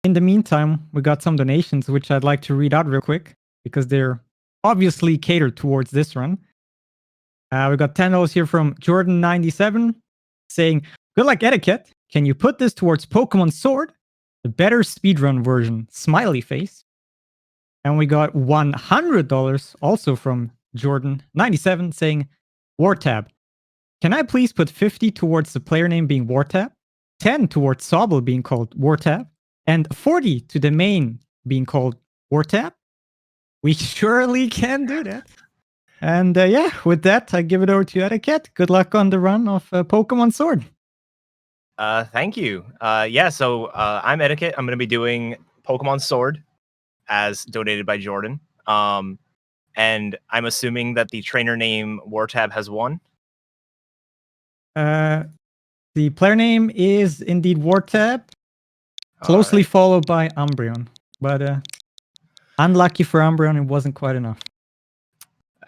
In the meantime, we got some donations, which I'd like to read out real quick because they're obviously catered towards this run. We got $10 here from Jordan97 saying, "Good luck, Etiquette. Can you put this towards Pokemon Sword? The better speedrun version. Smiley face." And we got $100 also from Jordan97 saying, "Wartab. Can I please put 50 towards the player name being Wartab, 10 towards Sobble being called Wartab, and 40 to the main being called Wartab?" We surely can do that. And yeah, with that, I give it over to Etiquette. Good luck on the run of Pokemon Sword. Thank you. Yeah, so I'm Etiquette. I'm going to be doing Pokemon Sword as donated by Jordan. And I'm assuming that the trainer name Wartab has won. The player name is indeed Wartab, closely followed by Umbreon. But unlucky for Umbreon, it wasn't quite enough.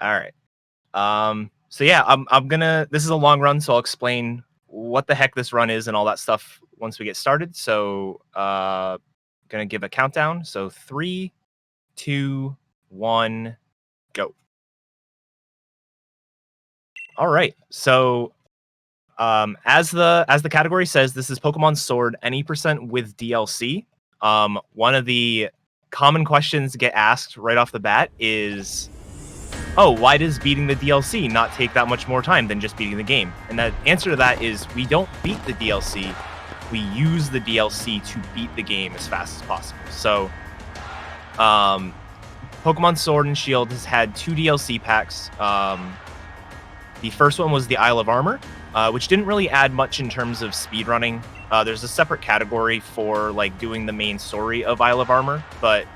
All right. So yeah, I'm gonna. This is a long run, so I'll explain what the heck this run is and all that stuff once we get started. So, gonna give a countdown. So 3, 2, 1, go. All right. So, as the category says, this is Pokemon Sword. Any percent with DLC. One of the common questions get asked right off the bat is, oh, why does beating the DLC not take that much more time than just beating the game? And the answer to that is we don't beat the DLC. We use the DLC to beat the game as fast as possible. So, Pokemon Sword and Shield has had 2 DLC packs. The first one was the Isle of Armor, which didn't really add much in terms of speedrunning. There's a separate category for like doing the main story of Isle of Armor, but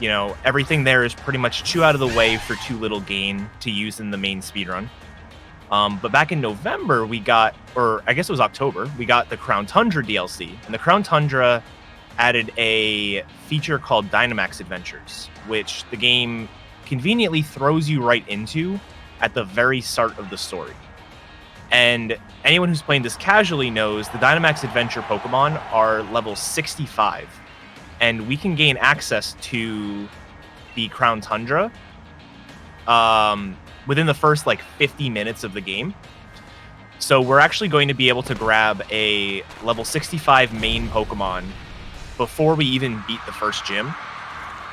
you know, everything there is pretty much chew out of the way for too little gain to use in the main speedrun. But back in November, we got, or I guess it was October, we got the Crown Tundra DLC. And the Crown Tundra added a feature called Dynamax Adventures, which the game conveniently throws you right into at the very start of the story. And anyone who's playing this casually knows the Dynamax Adventure Pokemon are level 65. And we can gain access to the Crown Tundra within the first like 50 minutes of the game. So we're actually going to be able to grab a level 65 main Pokemon before we even beat the first gym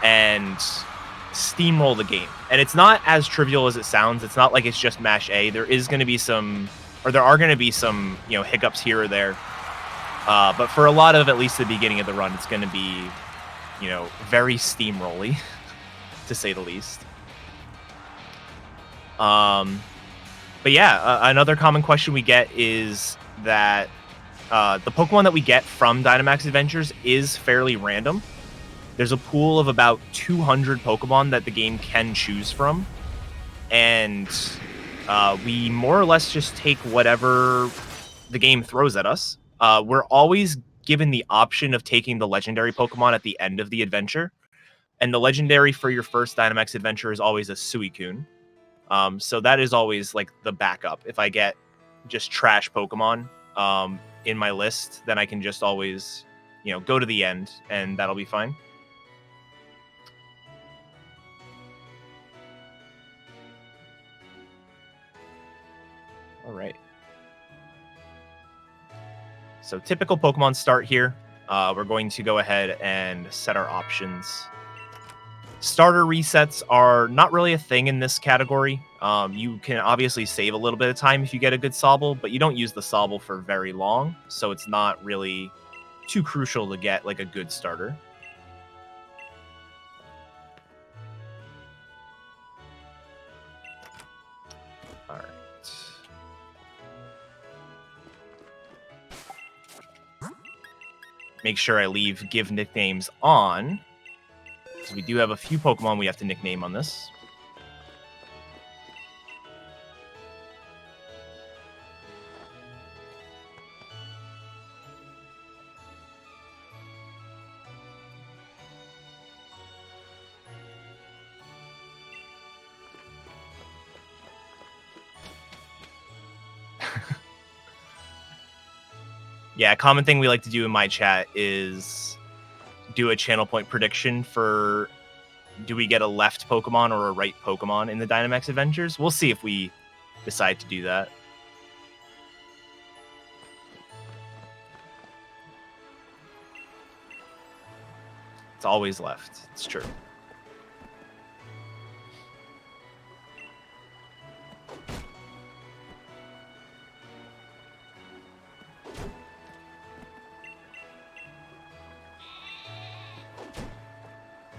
and steamroll the game. And it's not as trivial as it sounds. It's not like it's just mash A. There is going to be some, or there are going to be some, you know, hiccups here or there. But for a lot of at least the beginning of the run, it's going to be, you know, very steamrolly, to say the least. But yeah, another common question we get is that the Pokemon that we get from Dynamax Adventures is fairly random. There's a pool of about 200 Pokemon that the game can choose from. And we more or less just take whatever the game throws at us. We're always given the option of taking the legendary Pokemon at the end of the adventure. And the legendary for your first Dynamax adventure is always a Suicune. So that is always like the backup. If I get just trash Pokemon in my list, then I can just always, you know, go to the end and that'll be fine. All right. So typical Pokemon start here. We're going to go ahead and set our options. Starter resets are not really a thing in this category. You can obviously save a little bit of time if you get a good Sobble, but you don't use the Sobble for very long, so it's not really too crucial to get like a good starter. All right. Make sure I leave give nicknames on. So we do have a few Pokemon we have to nickname on this. Yeah, a common thing we like to do in my chat is do a channel point prediction for do we get a left Pokemon or a right Pokemon in the Dynamax Adventures? We'll see if we decide to do that. It's always left. It's true.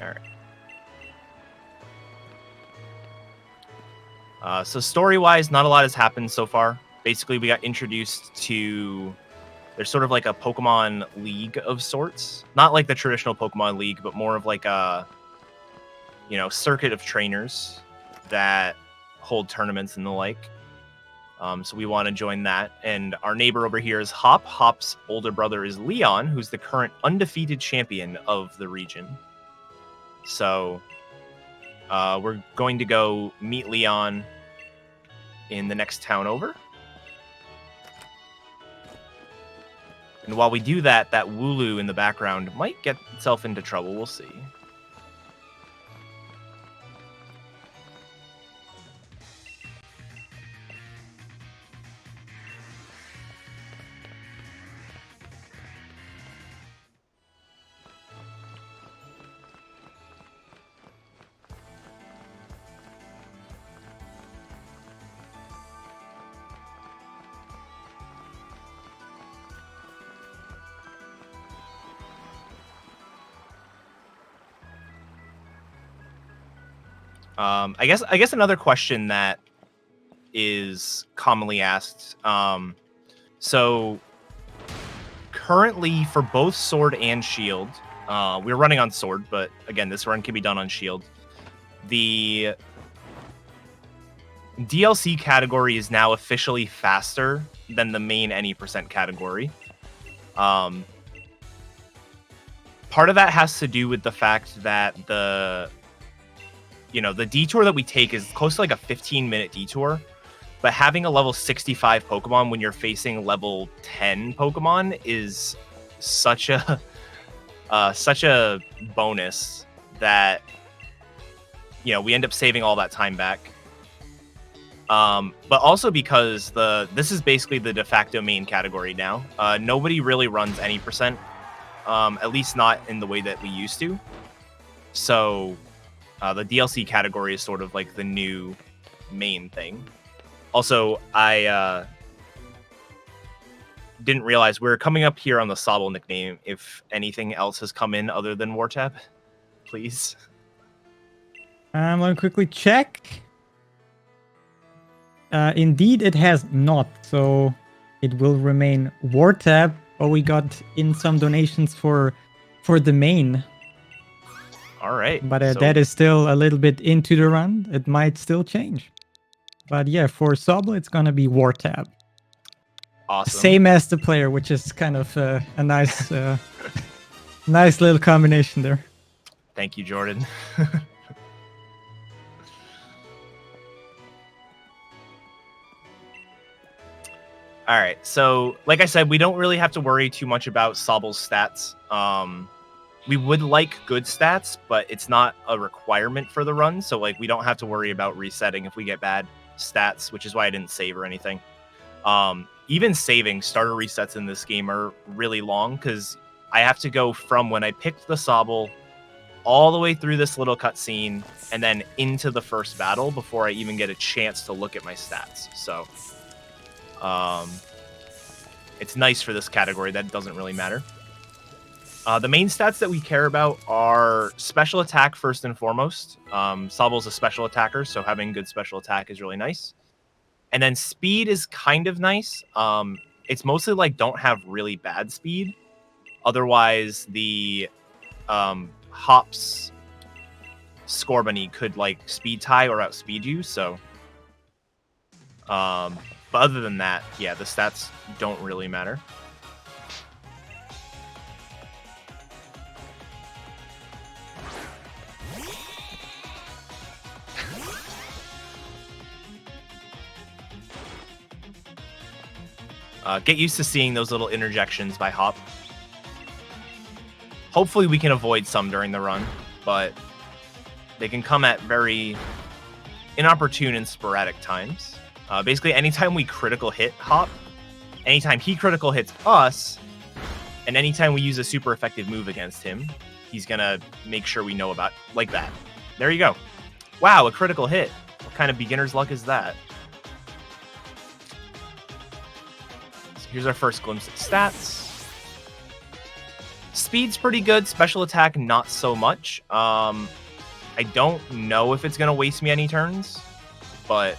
All right. So story-wise, not a lot has happened so far. Basically, we got introduced to... There's sort of like a Pokemon League of sorts. Not like the traditional Pokemon League, but more of like a, circuit of trainers that hold tournaments and the like. So we want to join that. And our neighbor over here is Hop. Hop's older brother is Leon, who's the current undefeated champion of the region. So we're going to go meet Leon in the next town over. And while we do that, that Wooloo in the background might get itself into trouble. We'll see. I guess another question that is commonly asked. So currently for both Sword and Shield, we're running on Sword, but again, this run can be done on Shield. The DLC category is now officially faster than the main any % category. Part of that has to do with the fact that the detour that we take is close to like a 15-minute detour, but having a level 65 Pokemon when you're facing level 10 Pokemon is such a bonus that we end up saving all that time back. But also because this is basically the de facto main category now. Nobody really runs any %, at least not in the way that we used to. So the DLC category is sort of like the new main thing. Also, I didn't realize we're coming up here on the Sobble nickname. If anything else has come in other than Wartab, please. I'm going to quickly check. Indeed, it has not. So it will remain Wartab. But we got in some donations for the main. All right. But that is still a little bit into the run. It might still change. But yeah, for Sobble, it's going to be Wartab. Awesome. Same as the player, which is kind of a nice nice little combination there. Thank you, Jordan. All right. So, like I said, we don't really have to worry too much about Sobble's stats. We would like good stats, but it's not a requirement for the run. So, like, we don't have to worry about resetting if we get bad stats, which is why I didn't save or anything. Even saving starter resets in this game are really long because I have to go from when I picked the Sobble all the way through this little cutscene and then into the first battle before I even get a chance to look at my stats. So it's nice for this category that doesn't really matter. The main stats that we care about are special attack first and foremost. Sobble's a special attacker, so having good special attack is really nice. And then speed is kind of nice. It's mostly like don't have really bad speed. Otherwise, the Hop's Scorbunny could like speed tie or outspeed you. So, but other than that, yeah, the stats don't really matter. Get used to seeing those little interjections by Hop. Hopefully we can avoid some during the run, but they can come at very inopportune and sporadic times. Basically, anytime we critical hit Hop, anytime he critical hits us, and anytime we use a super effective move against him, he's gonna make sure we know about like that. There you go. Wow, a critical hit. What kind of beginner's luck is that? So here's our first glimpse at stats. Speed's pretty good. Special attack, not so much. I don't know if it's gonna waste me any turns, but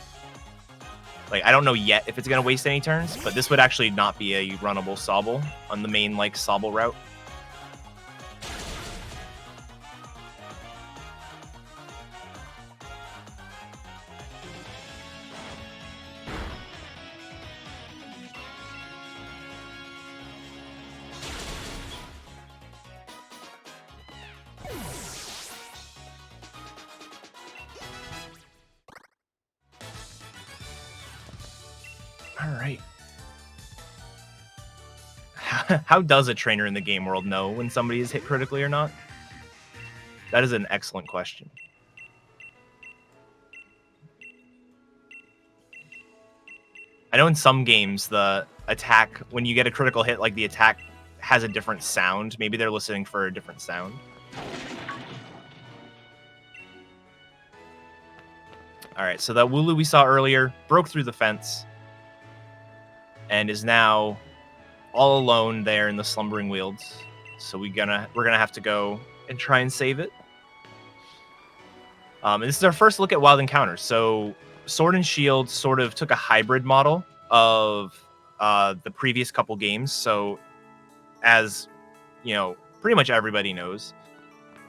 like I don't know yet if it's gonna waste any turns. But this would actually not be a runnable Sobble on the main like Sobble route. All right. How does a trainer in the game world know when somebody is hit critically or not? That is an excellent question. I know in some games the attack, when you get a critical hit, like the attack has a different sound. Maybe they're listening for a different sound. All right, so that Wooloo we saw earlier broke through the fence and is now all alone there in the Slumbering Wields. So we're gonna have to go and try and save it. And this is our first look at wild encounters. So Sword and Shield sort of took a hybrid model of the previous couple games. So as you know, pretty much everybody knows,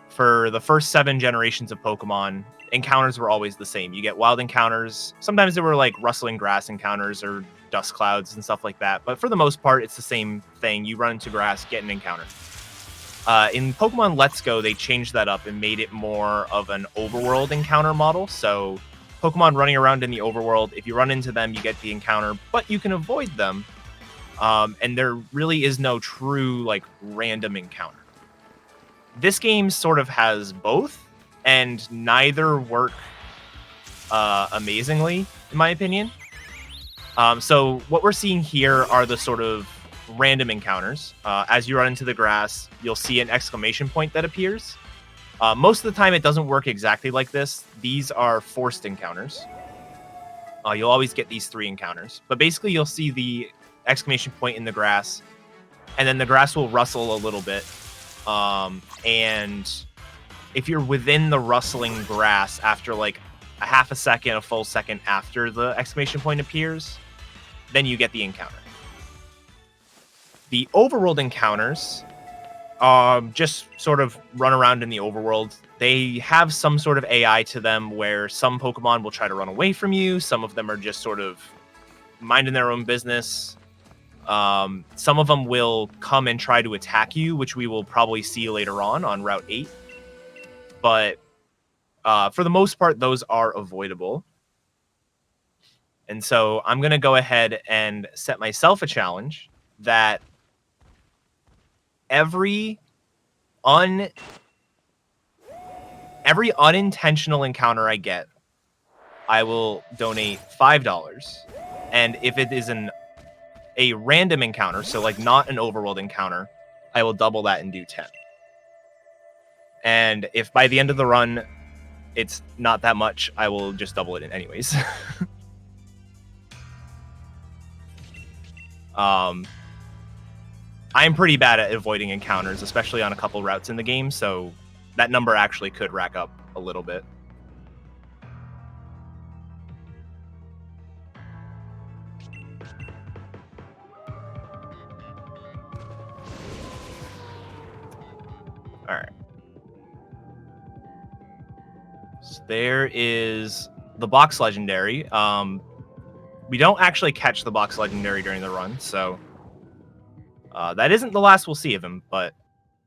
for the first 7 generations of Pokemon, encounters were always the same. You get wild encounters. Sometimes they were like rustling grass encounters or dust clouds and stuff like that. But for the most part, it's the same thing. You run into grass, get an encounter. In Pokemon Let's Go, they changed that up and made it more of an overworld encounter model. So Pokemon running around in the overworld, if you run into them, you get the encounter, but you can avoid them. And there really is no true like random encounter. This game sort of has both, and neither work amazingly, in my opinion. So what we're seeing here are the sort of random encounters. As you run into the grass, you'll see an exclamation point that appears. Most of the time, it doesn't work exactly like this. These are forced encounters. You'll always get these 3 encounters. But basically, you'll see the exclamation point in the grass, and then the grass will rustle a little bit. And if you're within the rustling grass after like a half a second, a full second after the exclamation point appears, then you get the encounter. The overworld encounters just sort of run around in the overworld. They have some sort of AI to them where some Pokemon will try to run away from you. Some of them are just sort of minding their own business. Some of them will come and try to attack you, which we will probably see later on Route 8. But for the most part, those are avoidable. And so I'm going to go ahead and set myself a challenge that every unintentional encounter I get, I will donate $5. And if it is a random encounter, so like not an overworld encounter, I will double that and do 10. And if by the end of the run it's not that much, I will just double it in anyways. I'm pretty bad at avoiding encounters, especially on a couple routes in the game, so that number actually could rack up a little bit. All right. So there is the box legendary. We don't actually catch the box legendary during the run, so that isn't the last we'll see of him, but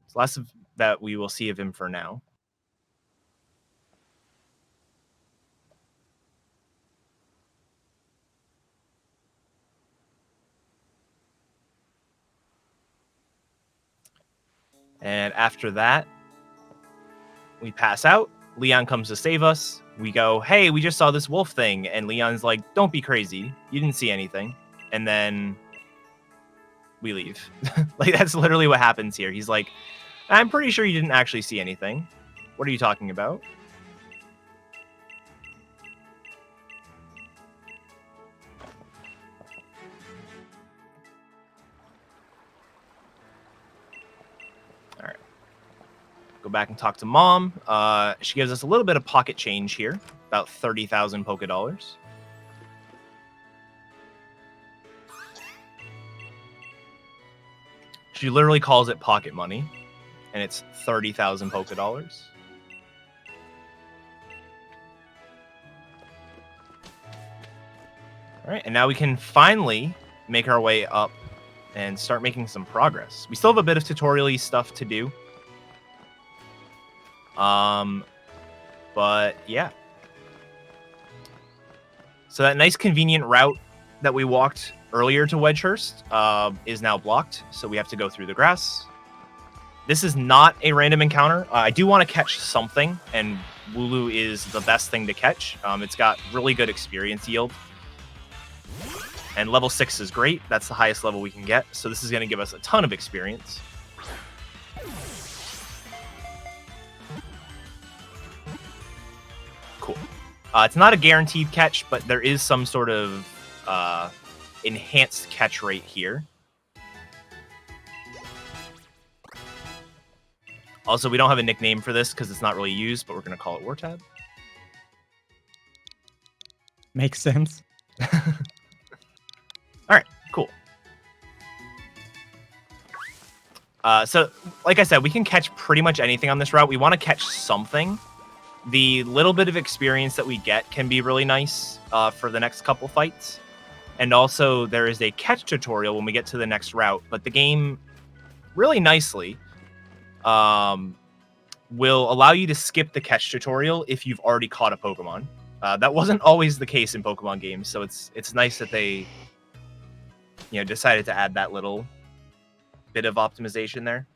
it's the last that we will see of him for now. And after that, we pass out. Leon comes to save us. We go, hey, we just saw this wolf thing. And Leon's like, don't be crazy. You didn't see anything. And then we leave. Like, that's literally what happens here. He's like, I'm pretty sure you didn't actually see anything. What are you talking about? All right. Go back and talk to Mom. She gives us a little bit of pocket change here, about 30,000 Poké Dollars. She literally calls it pocket money, and it's 30,000 Poké Dollars. All right, and now we can finally make our way up and start making some progress. We still have a bit of tutorial-y stuff to do. But yeah. So that nice convenient route that we walked earlier to Wedgehurst is now blocked, so we have to go through the grass. This is not a random encounter. I do want to catch something, and Wooloo is the best thing to catch. It's got really good experience yield. And level 6 is great. That's the highest level we can get, so this is going to give us a ton of experience. Cool. It's not a guaranteed catch, but there is some sort of enhanced catch rate here. Also, we don't have a nickname for this because it's not really used, but we're going to call it Wartab. Makes sense. All right, cool. So, like I said, we can catch pretty much anything on this route. We want to catch something. The little bit of experience that we get can be really nice for the next couple fights. And also, there is a catch tutorial when we get to the next route. But the game, really nicely, will allow you to skip the catch tutorial if you've already caught a Pokemon. That wasn't always the case in Pokemon games, so it's nice that they, decided to add that little bit of optimization there.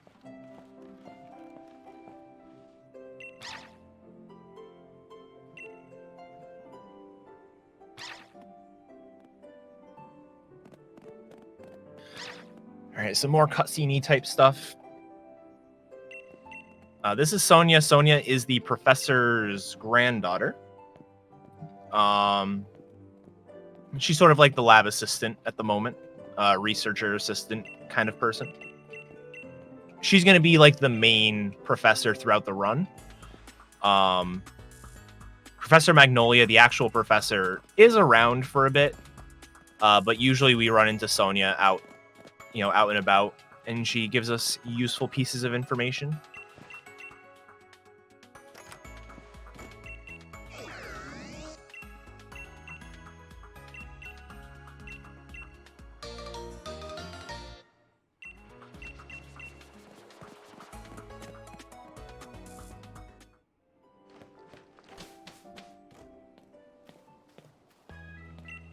All right, some more cutscene-y type stuff. This is Sonia. Sonia is the professor's granddaughter. She's sort of like the lab assistant at the moment, researcher assistant kind of person. She's going to be like the main professor throughout the run. Professor Magnolia, the actual professor, is around for a bit, but usually we run into Sonia out and about, and she gives us useful pieces of information.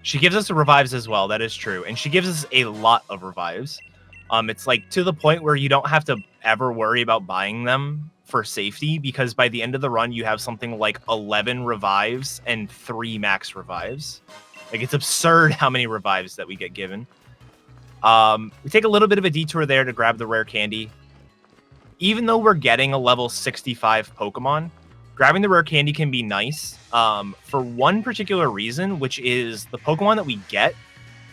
She gives us the revives as well. That is true. And she gives us a lot of revives. It's like to the point where you don't have to ever worry about buying them for safety, because by the end of the run, you have something like 11 revives and 3 max revives. Like, it's absurd how many revives that we get given. We take a little bit of a detour there to grab the rare candy. Even though we're getting a level 65 Pokemon, grabbing the rare candy can be nice for one particular reason, which is the Pokemon that we get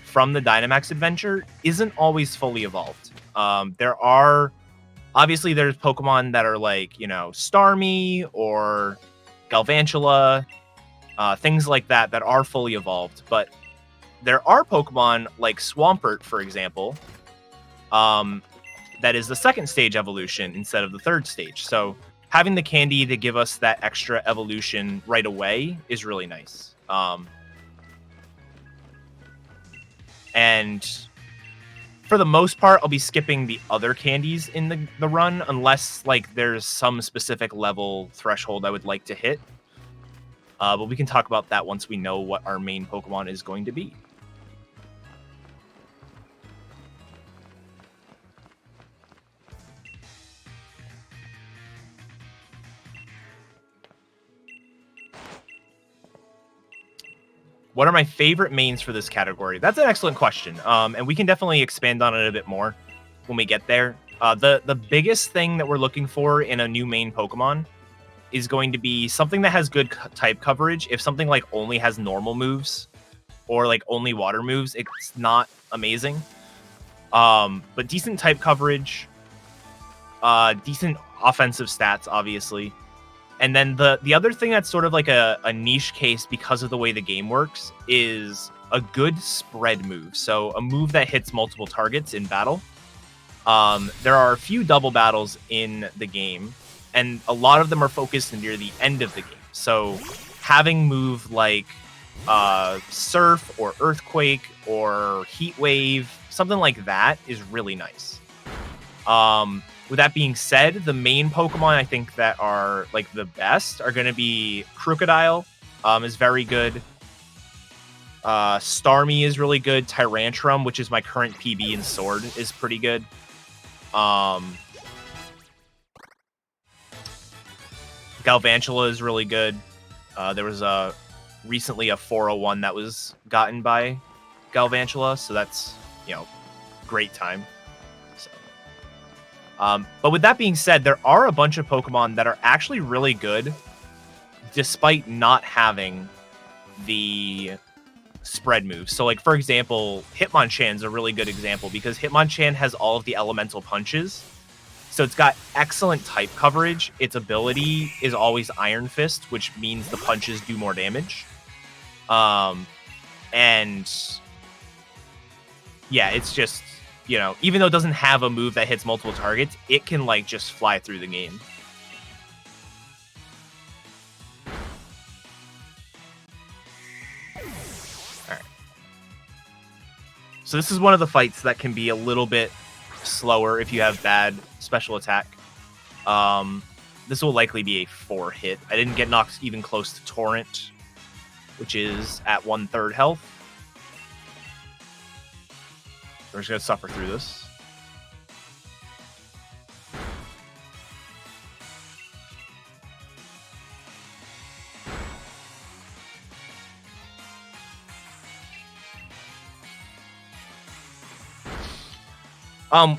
from the Dynamax adventure isn't always fully evolved. There's Pokemon that are like, Starmie or Galvantula, things like that are fully evolved. But there are Pokemon like Swampert, for example, that is the second stage evolution instead of the third stage. So having the candy to give us that extra evolution right away is really nice. And for the most part, I'll be skipping the other candies in the run, unless there's some specific level threshold I would like to hit. But we can talk about that once we know what our main Pokemon is going to be. What are my favorite mains for this category? That's an excellent question. And we can definitely expand on it a bit more when we get there. The biggest thing that we're looking for in a new main Pokemon is going to be something that has good type coverage. If something like only has normal moves or like only water moves, it's not amazing. But decent type coverage, decent offensive stats, obviously. And then the other thing that's sort of like a niche case because of the way the game works is a good spread move. So a move that hits multiple targets in battle. There are a few double battles in the game, and a lot of them are focused near the end of the game. So having move like Surf or Earthquake or Heat Wave, something like that is really nice. With that being said, the main Pokemon I think that are like the best are going to be Crocodile, is very good. Starmie is really good. Tyrantrum, which is my current PB in Sword, is pretty good. Galvantula is really good. There was recently a 401 that was gotten by Galvantula, so that's, great time. So, but with that being said, there are a bunch of Pokemon that are actually really good despite not having the spread moves. So like, for example, Hitmonchan's a really good example because Hitmonchan has all of the elemental punches. So it's got excellent type coverage. Its ability is always Iron Fist, which means the punches do more damage. And yeah, it's just, even though it doesn't have a move that hits multiple targets, it can like just fly through the game. So this is one of the fights that can be a little bit slower if you have bad special attack. This will likely be a 4-hit. I didn't get knocked even close to Torrent, which is at 1/3 health. We're just going to suffer through this.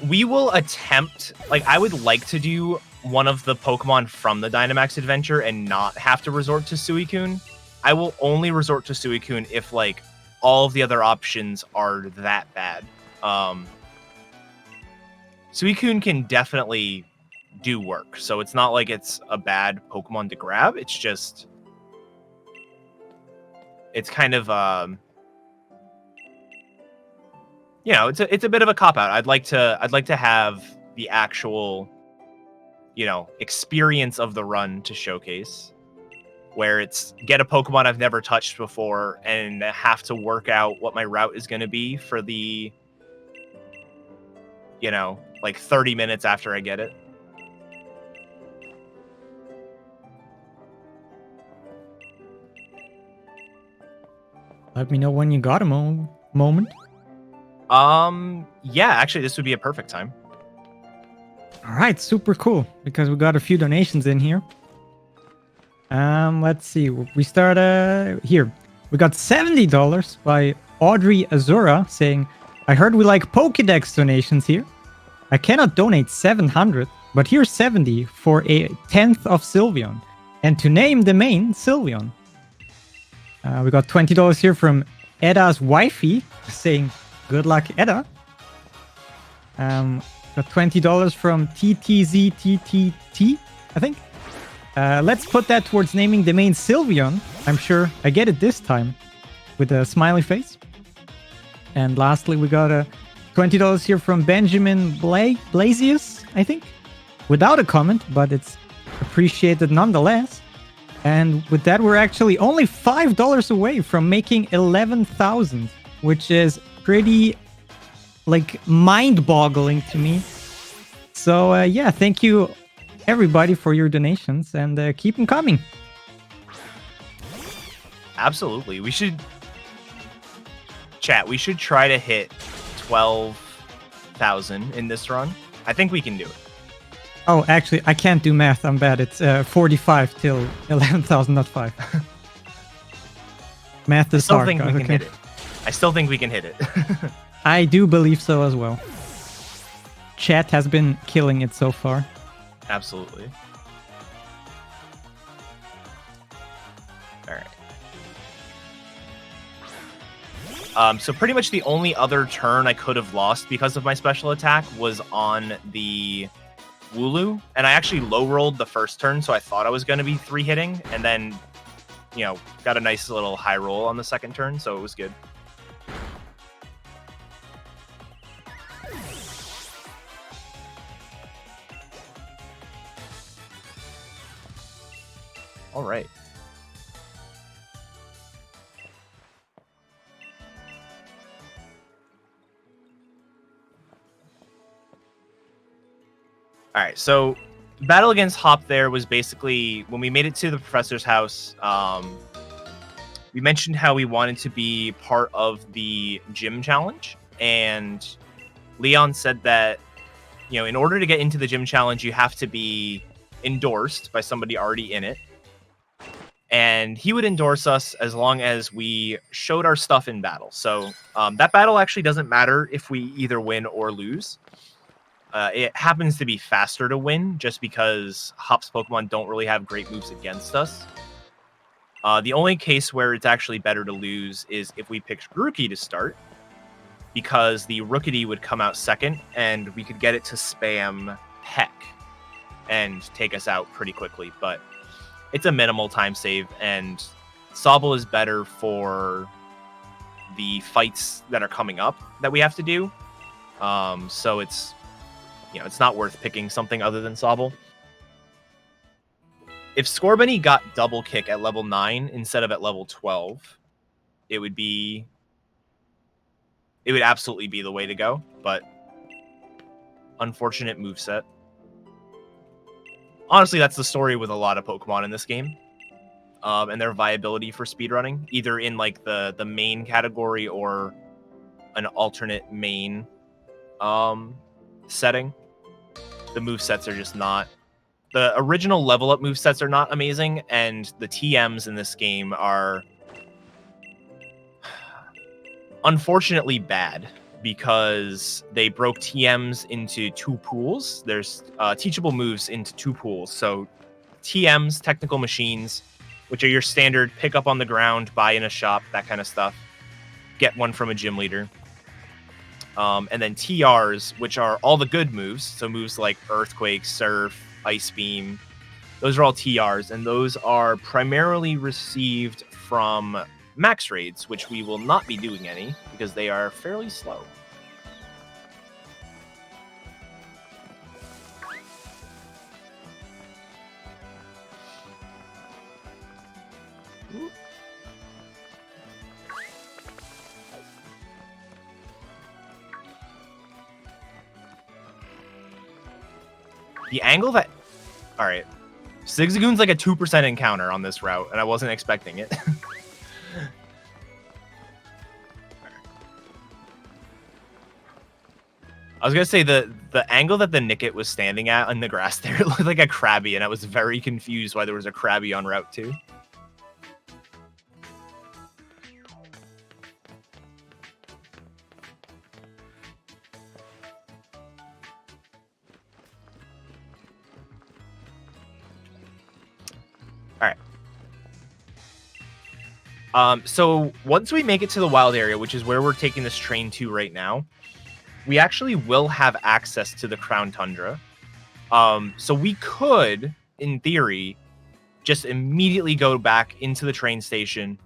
We will attempt, I would like to do one of the Pokemon from the Dynamax adventure and not have to resort to Suicune. I will only resort to Suicune if, all of the other options are that bad. Suicune can definitely do work, so it's not like it's a bad Pokemon to grab. It's just, it's kind of, it's a bit of a cop-out. I'd like to have the actual, experience of the run to showcase, where it's get a Pokemon I've never touched before and have to work out what my route is going to be for the, 30 minutes after I get it. Let me know when you got a moment. Yeah, actually, this would be a perfect time. All right, super cool, because we got a few donations in here. Let's see. We start here. We got $70 by Audrey Azura saying, I heard we like Pokédex donations here. I cannot donate 700, but here's 70 for a 10th of Sylveon. And to name the main, Sylveon. We got $20 here from Edda's wifey saying, good luck, Edda. Got $20 from TTZTTT, I think. Let's put that towards naming the main Sylveon. I'm sure I get it this time with a smiley face. And lastly, we got $20 here from Benjamin Blasius, I think. Without a comment, but it's appreciated nonetheless. And with that, we're actually only $5 away from making 11,000, which is pretty, mind-boggling to me. So, yeah, thank you, everybody, for your donations, and keep them coming. Absolutely. We should try to hit 12,000 in this run. I think we can do it. Oh, actually, I can't do math. I'm bad. It's 45 till 11,000, not 5. Math I is still hard, think guys. we can hit it. I still think we can hit it. I do believe so as well. Chat has been killing it so far. Absolutely. All right. So pretty much the only other turn I could have lost because of my special attack was on the Wooloo, and I actually low rolled the first turn, so I thought I was going to be 3-hitting, and then, you know, got a nice little high roll on the second turn, so it was good. All right. All right, so battle against Hop there was basically when we made it to the professor's house. We mentioned how we wanted to be part of the gym challenge, and Leon said that, you know, in order to get into the gym challenge, you have to be endorsed by somebody already in it. And he would endorse us as long as we showed our stuff in battle. So that battle actually doesn't matter if we either win or lose. It happens to be faster to win just because Hop's Pokemon don't really have great moves against us. The only case where it's actually better to lose is if we picked Grookey to start, because the Rookity would come out second, and we could get it to spam Peck and take us out pretty quickly. But it's a minimal time save, and Sobble is better for the fights that are coming up that we have to do. So it's, you know, it's not worth picking something other than Sobble. If Scorbunny got double kick at level 9 instead of at level 12, it would absolutely be the way to go, but unfortunate moveset. Honestly, that's the story with a lot of Pokemon in this game, and their viability for speedrunning, either in like the main category or an alternate main setting. The movesets are just not... The original level up movesets are not amazing, and the TMs in this game are unfortunately bad because they broke TMs into 2 pools. There's teachable moves into 2 pools. So TMs, technical machines, which are your standard pick up on the ground, buy in a shop, that kind of stuff. Get one from a gym leader. And then TRs, which are all the good moves. So moves like Earthquake, Surf, Ice Beam. Those are all TRs, and those are primarily received from max raids, which we will not be doing any because they are fairly slow. Ooh. The angle that... Alright. Zigzagoon's like a 2% encounter on this route, and I wasn't expecting it. I was gonna say the angle that the Nickit was standing at on the grass there looked like a Krabby, and I was very confused why there was a Krabby on Route 2. So once we make it to the wild area, which is where we're taking this train to right now, we actually will have access to the Crown Tundra. So we could, in theory, just immediately go back into the train station,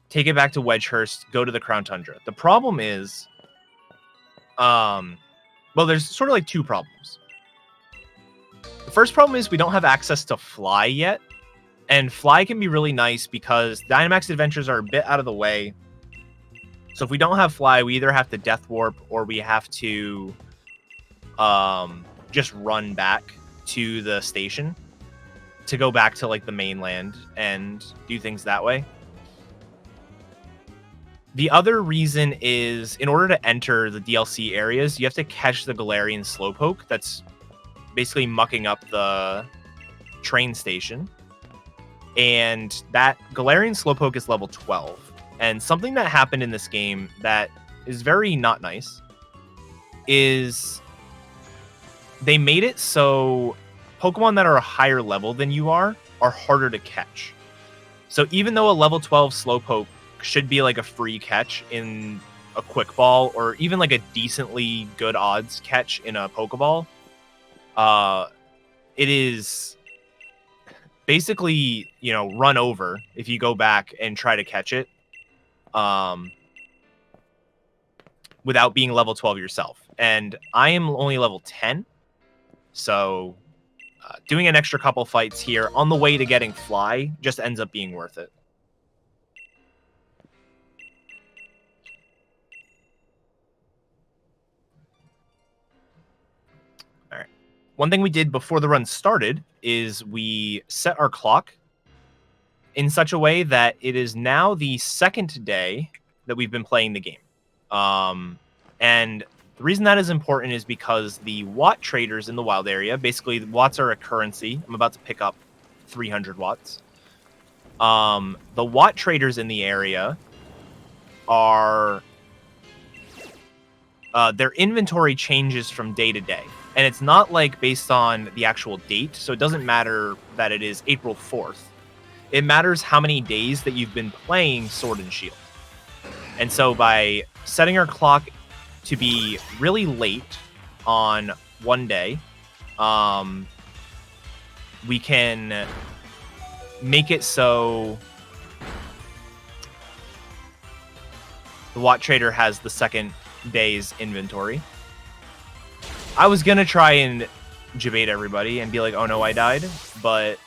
take it back to Wedgehurst, go to the Crown Tundra. The problem is, well, there's sort of like 2 problems. The first problem is we don't have access to Fly yet. And Fly can be really nice because Dynamax Adventures are a bit out of the way. So if we don't have Fly, we either have to Death Warp or we have to just run back to the station to go back to like the mainland and do things that way. The other reason is in order to enter the DLC areas, you have to catch the Galarian Slowpoke that's basically mucking up the train station. And that Galarian Slowpoke is level 12. And something that happened in this game that is very not nice is they made it so Pokemon that are a higher level than you are harder to catch. So even though a level 12 Slowpoke should be like a free catch in a Quick Ball, or even like a decently good odds catch in a Pokeball, it is basically, run over if you go back and try to catch it without being level 12 yourself. And I am only level 10, so doing an extra couple fights here on the way to getting Fly just ends up being worth it. All right. One thing we did before the run started is we set our clock in such a way that it is now the second day that we've been playing the game. And the reason that is important is because the watt traders in the wild area, basically watts are a currency. I'm about to pick up 300 watts. The watt traders in the area are their inventory changes from day to day. And it's not like based on the actual date. So it doesn't matter that it is April 4th. It matters how many days that you've been playing Sword and Shield. And so by setting our clock to be really late on one day, we can make it so the Watt Trader has the second day's inventory. I was going to try and debate everybody and be like, oh no, I died. But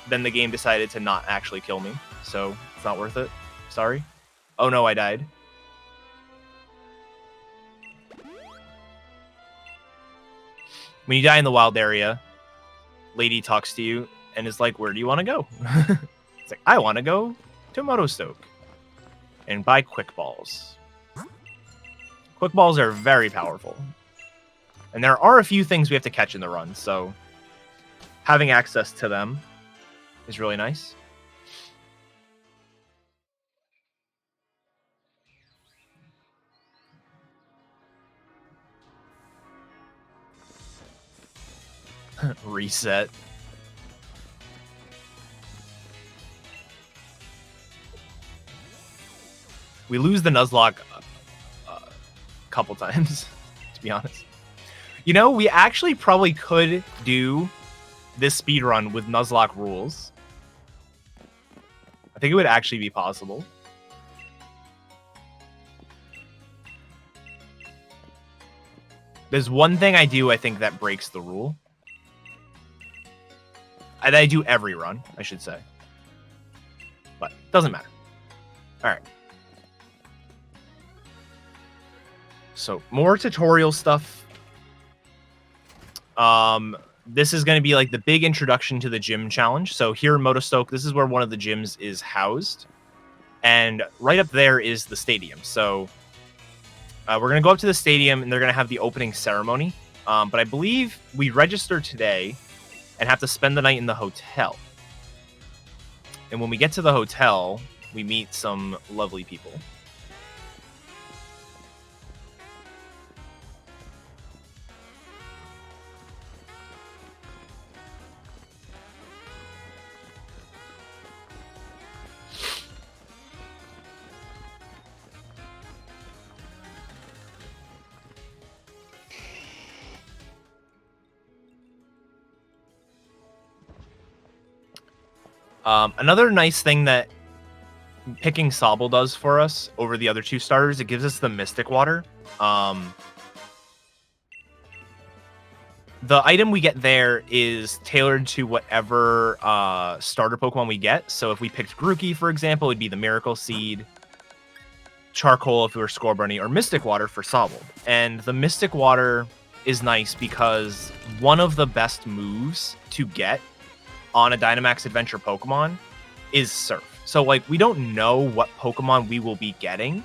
then the game decided to not actually kill me. So it's not worth it. Sorry. Oh no, I died. When you die in the wild area, lady talks to you and is like, where do you want to go? It's like, I want to go to Motostoke and buy Quick Balls. Quick Balls are very powerful. And there are a few things we have to catch in the run, so having access to them is really nice. Reset. We lose the Nuzlocke a couple times, to be honest. We actually probably could do this speedrun with Nuzlocke rules. I think it would actually be possible. There's one thing I do, I think, that breaks the rule. And I do every run, I should say. But doesn't matter. All right. So more tutorial stuff. This is going to be like the big introduction to the gym challenge. So here in Motostoke, this is where one of the gyms is housed. And right up there is the stadium. So we're going to go up to the stadium and they're going to have the opening ceremony. But I believe we register today and have to spend the night in the hotel. And when we get to the hotel, we meet some lovely people. Another nice thing that picking Sobble does for us over the other two starters, it gives us the Mystic Water. The item we get there is tailored to whatever starter Pokemon we get. So if we picked Grookey, for example, it'd be the Miracle Seed, Charcoal if we were Scorbunny, or Mystic Water for Sobble. And the Mystic Water is nice because one of the best moves to get on a Dynamax Adventure Pokemon is Surf. So, we don't know what Pokemon we will be getting,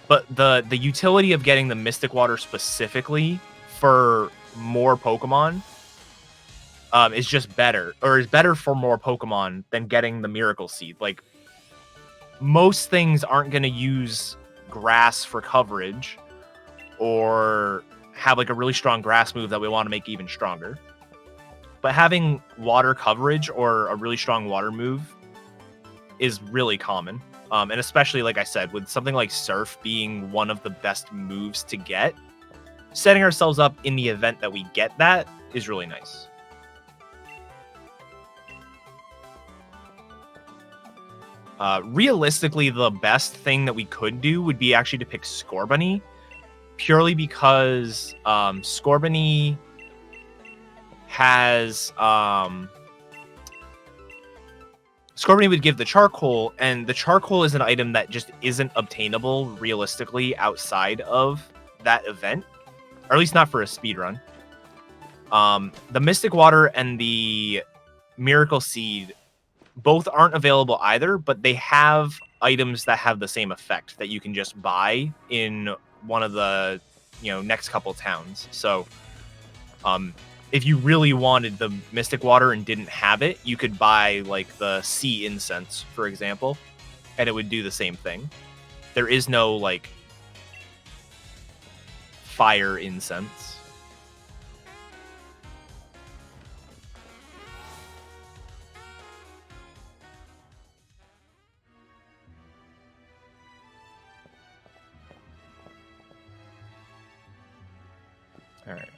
but the utility of getting the Mystic Water specifically for more Pokemon is just better, or is better for more Pokemon than getting the Miracle Seed. Like, most things aren't going to use grass for coverage or have like a really strong grass move that we want to make even stronger. But having water coverage or a really strong water move is really common. And especially, like I said, with something like Surf being one of the best moves to get, setting ourselves up in the event that we get that is really nice. Realistically, the best thing that we could do would be actually to pick Scorbunny, purely because Scorbunny has Scorbunny would give the charcoal, and the charcoal is an item that just isn't obtainable realistically outside of that event, or at least not for a speedrun. The Mystic Water and the Miracle Seed both aren't available either, but they have items that have the same effect that you can just buy in one of the next couple towns. So if you really wanted the Mystic Water and didn't have it, you could buy like the Sea Incense, for example, and it would do the same thing. There is no like fire incense. All right.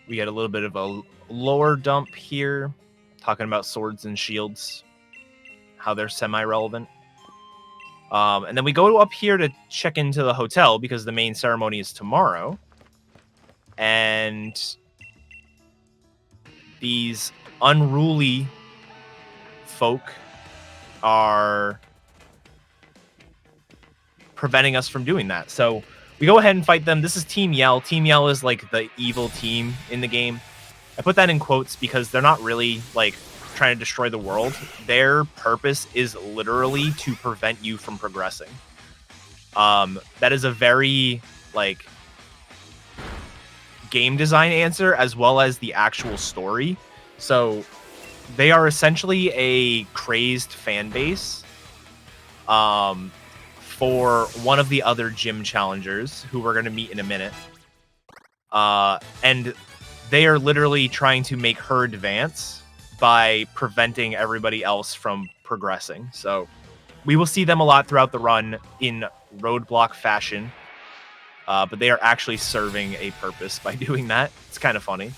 We get a little bit of a lower dump here, talking about swords and shields, how they're semi-relevant. And then we go up here to check into the hotel because the main ceremony is tomorrow. And these unruly folk are preventing us from doing that. So we go ahead and fight them. This is Team Yell. Team Yell is like the evil team in the game. I put that in quotes because they're not really like trying to destroy the world. Their purpose is literally to prevent you from progressing. That is a very like game design answer as well as the actual story. So they are essentially a crazed fan base for one of the other gym challengers who we're going to meet in a minute. And they are literally trying to make her advance by preventing everybody else from progressing. So we will see them a lot throughout the run in roadblock fashion. But they are actually serving a purpose by doing that. It's kind of funny.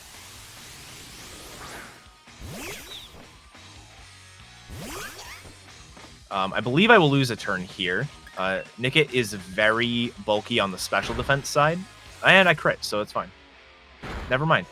I believe I will lose a turn here. Nickit is very bulky on the special defense side. And I crit, so it's fine. Never mind.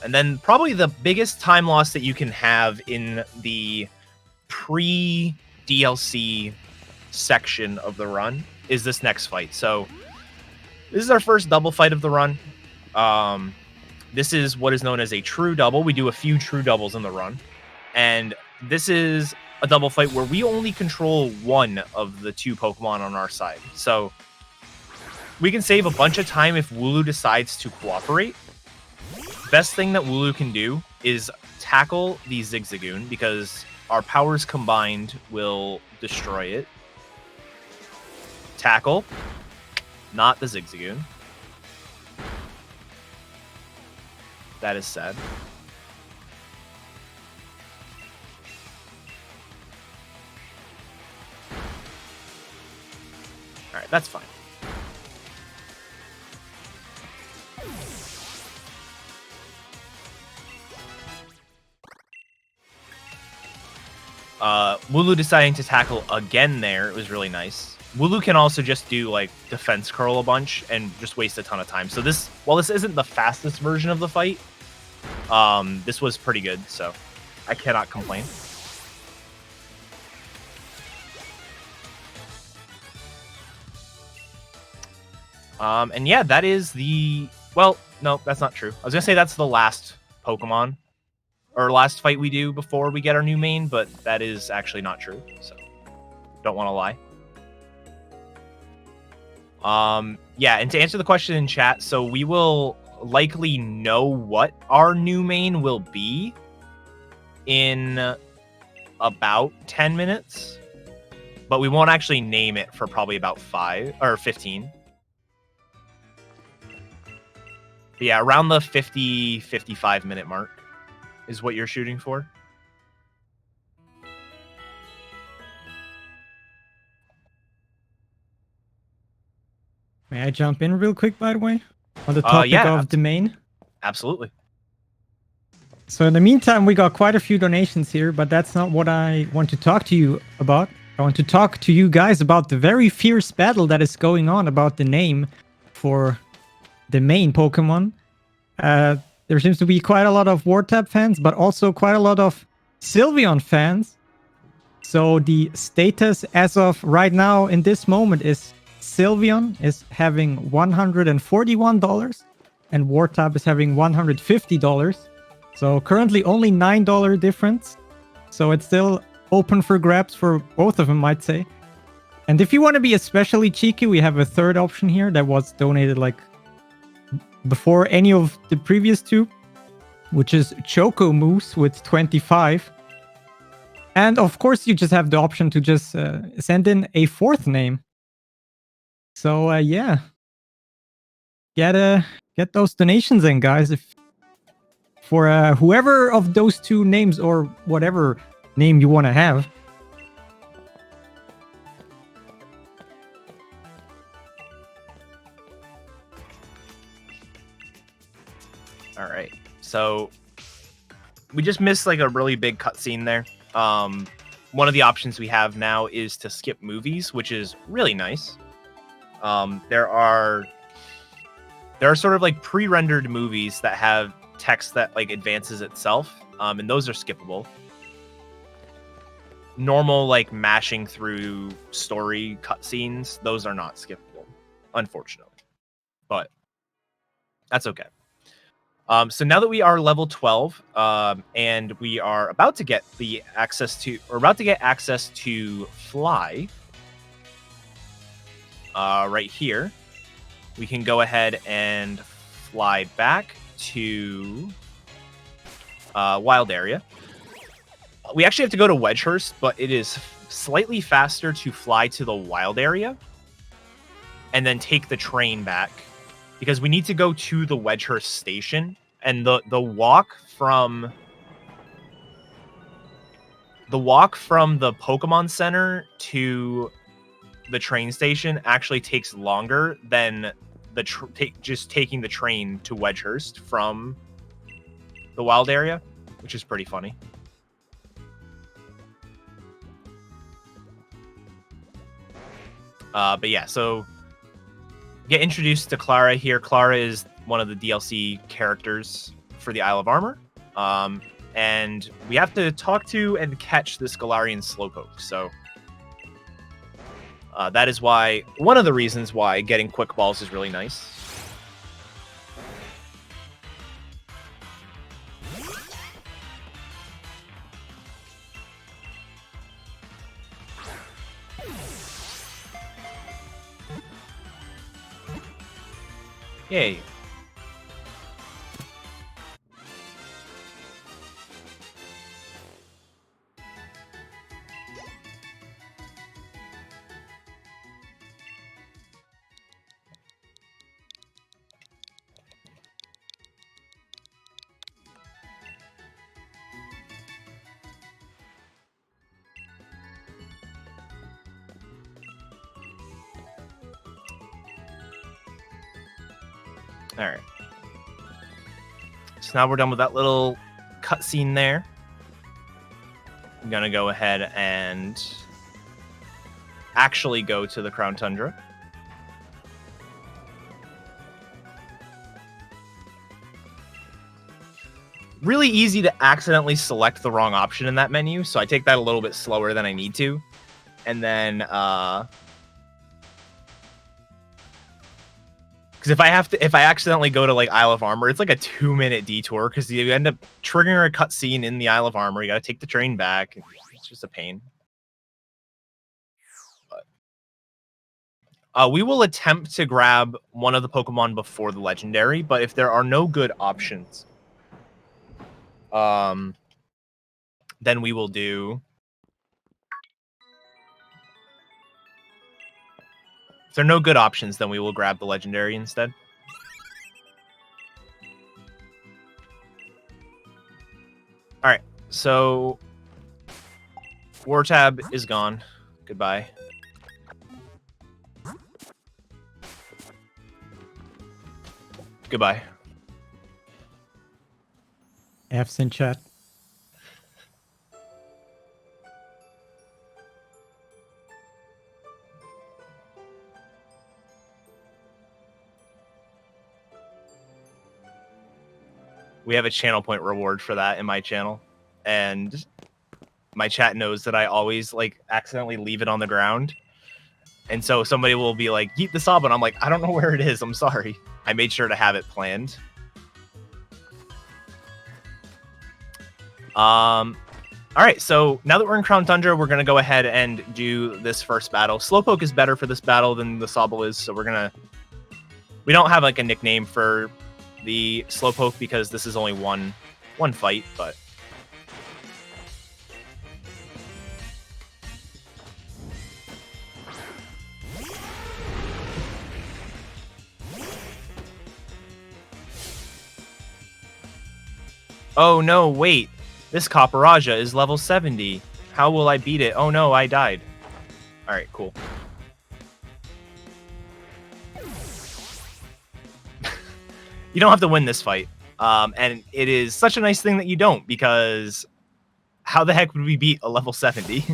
And then probably the biggest time loss that you can have in the pre-DLC section of the run is this next fight. So this is our first double fight of the run. This is what is known as a true double. We do a few true doubles in the run. And this is a double fight where we only control one of the two Pokemon on our side. So we can save a bunch of time if Wooloo decides to cooperate. Best thing that Wooloo can do is tackle the Zigzagoon because our powers combined will destroy it. Tackle, not the Zigzagoon. That is sad. Alright, that's fine. Wooloo deciding to tackle again there, it was really nice. Wooloo can also just do like defense curl a bunch and just waste a ton of time. So this, while this isn't the fastest version of the fight, this was pretty good, so I cannot complain. And yeah, that is the... Well, no, that's not true. I was going to say that's the last Pokemon, or last fight we do before we get our new main, but that is actually not true, so don't want to lie. Yeah, and to answer the question in chat, so we will likely know what our new main will be in about 10 minutes, but we won't actually name it for probably about 5 or 15. But yeah, around the 55 minute mark is what you're shooting for. May I jump in real quick, by the way, on the topic of the main? Absolutely. So in the meantime, we got quite a few donations here, but that's not what I want to talk to you about. I want to talk to you guys about the very fierce battle that is going on about the name for the main Pokemon. There seems to be quite a lot of Wartap fans, but also quite a lot of Sylveon fans. So the status as of right now in this moment is Sylveon is having $141 and Wartap is having $150. So currently only $9 difference. So it's still open for grabs for both of them, I'd say. And if you want to be especially cheeky, we have a third option here that was donated like before any of the previous two, which is Choco Moose with 25. And of course, you just have the option to just send in a fourth name. So yeah, get those donations in, guys. If for whoever of those two names or whatever name you want to have. All right, so we just missed like a really big cutscene there. One of the options we have now is to skip movies, which is really nice. There are sort of like pre-rendered movies that have text that like advances itself, and those are skippable. Normal like mashing through story cutscenes, those are not skippable, unfortunately, but that's okay. So now that we are level 12, and we are about to get access to fly, right here, we can go ahead and fly back to Wild Area. We actually have to go to Wedgehurst, but it is slightly faster to fly to the Wild Area and then take the train back, because we need to go to the Wedgehurst station, and the walk from the Pokemon Center to the train station actually takes longer than just taking the train to Wedgehurst from the Wild Area, which is pretty funny. But yeah, so get introduced to Clara here. Clara is one of the DLC characters for the Isle of Armor. And we have to talk to and catch this Galarian Slowpoke. So that is one of the reasons why getting quick balls is really nice. Yay. All right. So now we're done with that little cutscene there. I'm going to go ahead and actually go to the Crown Tundra. Really easy to accidentally select the wrong option in that menu, so I take that a little bit slower than I need to. And then Because if I accidentally go to like Isle of Armor, it's like a 2-minute detour because you end up triggering a cutscene in the Isle of Armor. You got to take the train back. It's just a pain. But, we will attempt to grab one of the Pokemon before the legendary, but if there are no good options, then we will do. If there are no good options, then we will grab the legendary instead. All right, so Wartab is gone. Goodbye. Goodbye. F's in chat. We have a channel point reward for that in my channel, and my chat knows that I always like accidentally leave it on the ground, and so somebody will be like, "Yeet the Sab," and I'm like, "I don't know where it is. I'm sorry." I made sure to have it planned. All right, so now that we're in Crown Tundra, we're gonna go ahead and do this first battle. Slowpoke is better for this battle than the Sobble is, so we don't have like a nickname for the Slowpoke because this is only one fight, but oh no, wait. This Copperajah is level 70. How will I beat it? Oh no, I died. Alright, cool. You don't have to win this fight. And it is such a nice thing that you don't, because how the heck would we beat a level 70?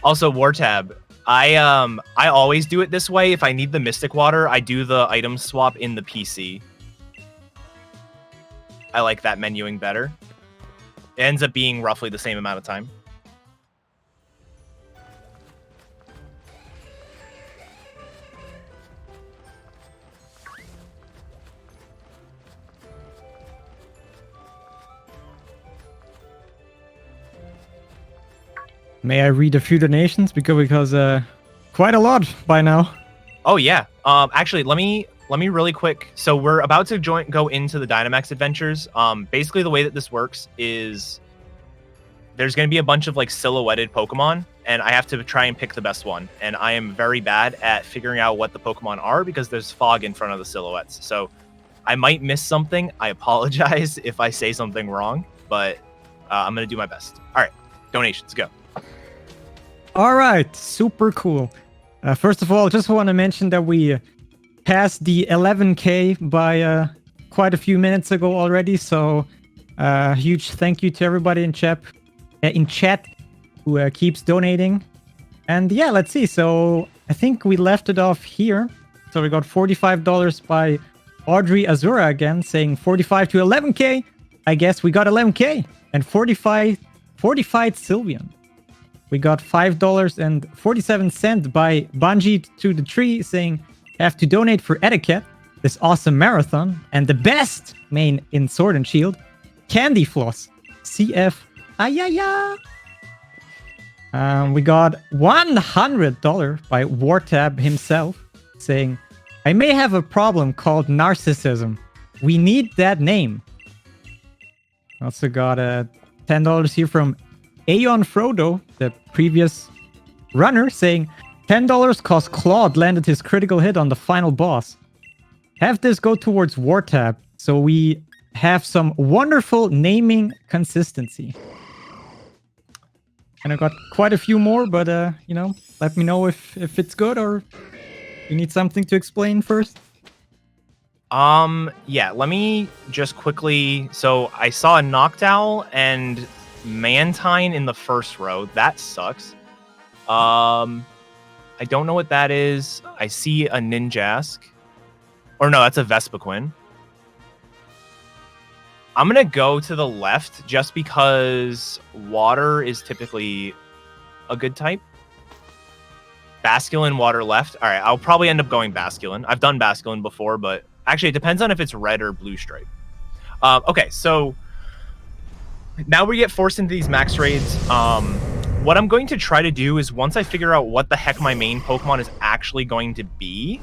Also, Wartab. I always do it this way. If I need the Mystic Water, I do the item swap in the PC. I like that menuing better. It ends up being roughly the same amount of time. May I read a few donations? Because quite a lot by now. Oh yeah. Actually, let me really quick. So we're about to go into the Dynamax adventures. Basically the way that this works is there's going to be a bunch of like silhouetted Pokemon, and I have to try and pick the best one. And I am very bad at figuring out what the Pokemon are because there's fog in front of the silhouettes. So I might miss something. I apologize if I say something wrong, but I'm going to do my best. All right, donations, go. All right, super cool. First of all, just want to mention that we passed the 11K by quite a few minutes ago already. So huge thank you to everybody in chat who keeps donating. And yeah, let's see. So I think we left it off here. So we got $45 by Audrey Azura again, saying 45 to 11K. I guess we got 11K. And 45 Sylveon. We got $5.47 by Bungie to the Tree, saying, have to donate for etiquette, this awesome marathon, and the best main in Sword and Shield, Candy Floss, CF, ayaya. We got $100 by Wartab himself, saying, I may have a problem called narcissism. We need that name. Also got $10 here from Aeon Frodo, the previous runner, saying, $10 cause Claude landed his critical hit on the final boss. Have this go towards Wartab, so we have some wonderful naming consistency. And I got quite a few more, but you know, let me know if it's good or you need something to explain first. Yeah, let me just quickly. So I saw a Noctowl and Mantine in the first row. That sucks. I don't know what that is. I see a Ninjask. Or no, that's a Vespiquen. I'm going to go to the left just because water is typically a good type. Basculin, water left. All right, I'll probably end up going Basculin. I've done Basculin before, but actually it depends on if it's red or blue stripe. Okay, so now we get forced into these max raids. What I'm going to try to do is once I figure out what the heck my main Pokemon is actually going to be,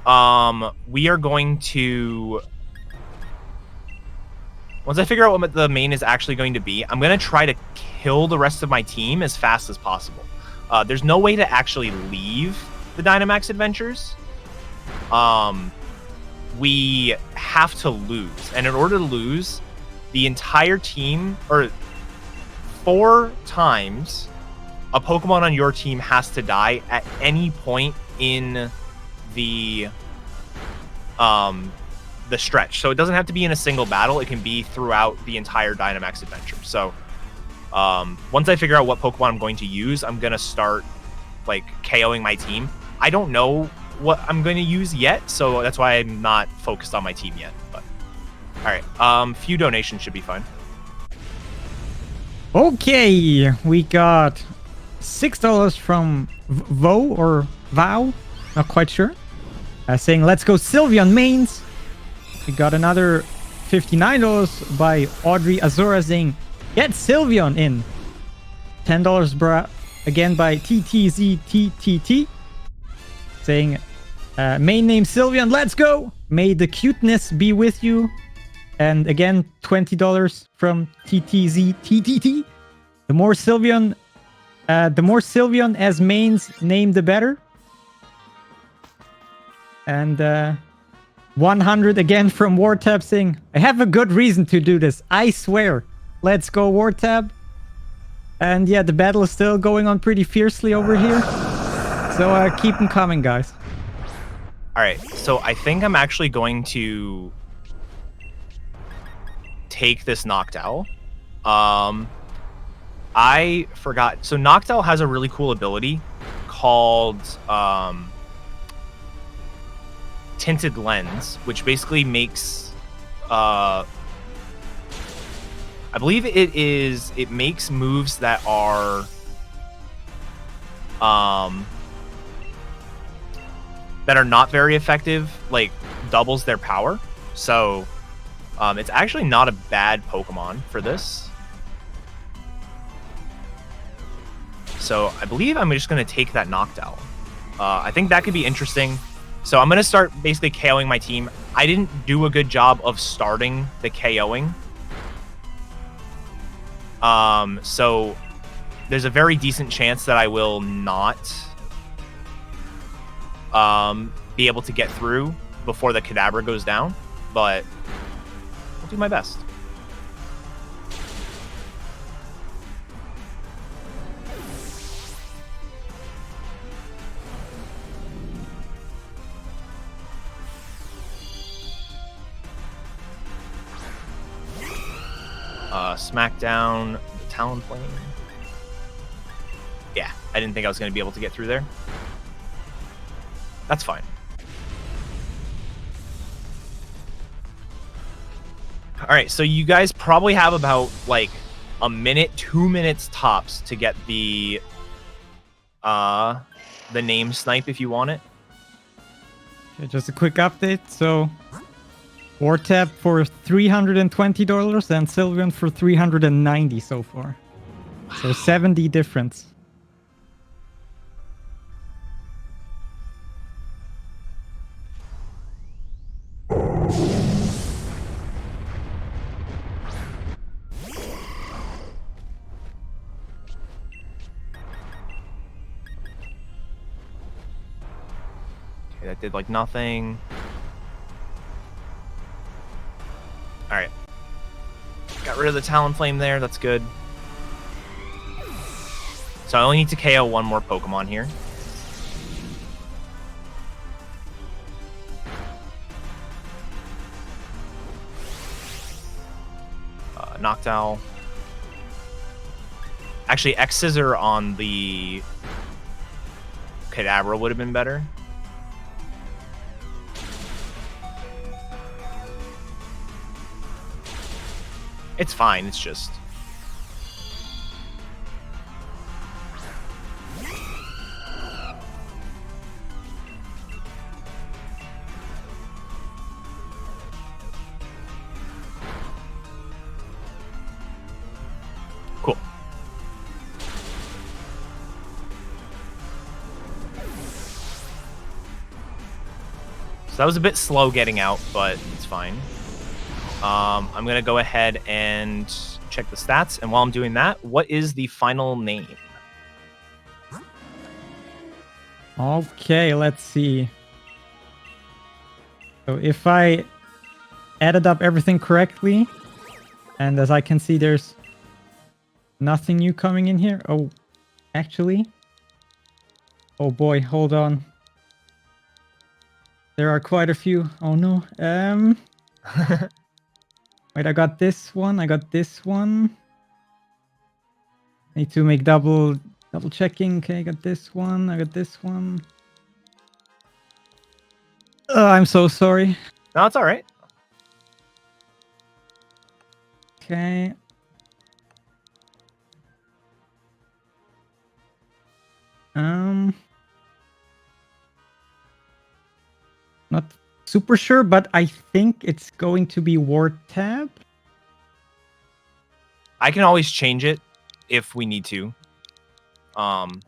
we are going to... Once I figure out what the main is actually going to be, I'm going to try to kill the rest of my team as fast as possible. There's no way to actually leave the Dynamax Adventures. We have to lose. And in order to lose, the entire team, or 4 times, a Pokemon on your team has to die at any point in the stretch. So it doesn't have to be in a single battle. It can be throughout the entire Dynamax Adventure. So once I figure out what Pokemon I'm going to use, I'm going to start like KOing my team. I don't know what I'm going to use yet, so that's why I'm not focused on my team yet. But all right, few donations should be fine. Okay, we got $6 from Vo or Vow, not quite sure, saying let's go Sylveon mains. We got another $59 by Audrey Azura saying get Sylveon in. $10 again by TTZTTT saying main name Sylveon, let's go. May the cuteness be with you. And again, $20 from TTZTTT. The more Sylveon as mains name, the better. And 100 again from Wartab saying, I have a good reason to do this, I swear. Let's go, Wartab. And yeah, the battle is still going on pretty fiercely over here. So keep them coming, guys. All right, so I think I'm actually going to take this Noctowl. I forgot. So Noctowl has a really cool ability called Tinted Lens, which basically makes I believe it makes moves that are not very effective, like doubles their power. So it's actually not a bad Pokemon for this. So I believe I'm just going to take that Noctowl. I think that could be interesting. So I'm going to start basically KOing my team. I didn't do a good job of starting the KOing. So there's a very decent chance that I will not be able to get through before the Kadabra goes down, but I'll do my best. Smackdown, the Talonflame. Yeah, I didn't think I was going to be able to get through there. That's fine. All right, so you guys probably have about like a minute, 2 minutes tops to get the name snipe if you want it. Okay, just a quick update. So Wartab for $320 and Sylveon for $390 so far. So 70 difference. Okay, that did like nothing. All right. Got rid of the Talonflame there. That's good. So I only need to KO one more Pokemon here. Noctowl. Actually, X-Scissor on the Kadabra would have been better. It's fine, it's just... So that was a bit slow getting out, but it's fine. I'm going to go ahead and check the stats. And while I'm doing that, what is the final name? Okay, let's see. So if I added up everything correctly, and as I can see, there's nothing new coming in here. Oh, actually. Oh boy, hold on. There are quite a few. Oh no. Wait, I got this one. I got this one. Need to make double checking. Okay, I got this one. I got this one. I'm so sorry. No, it's all right. Okay. Not super sure, but I think it's going to be War Tab. I can always change it if we need to. That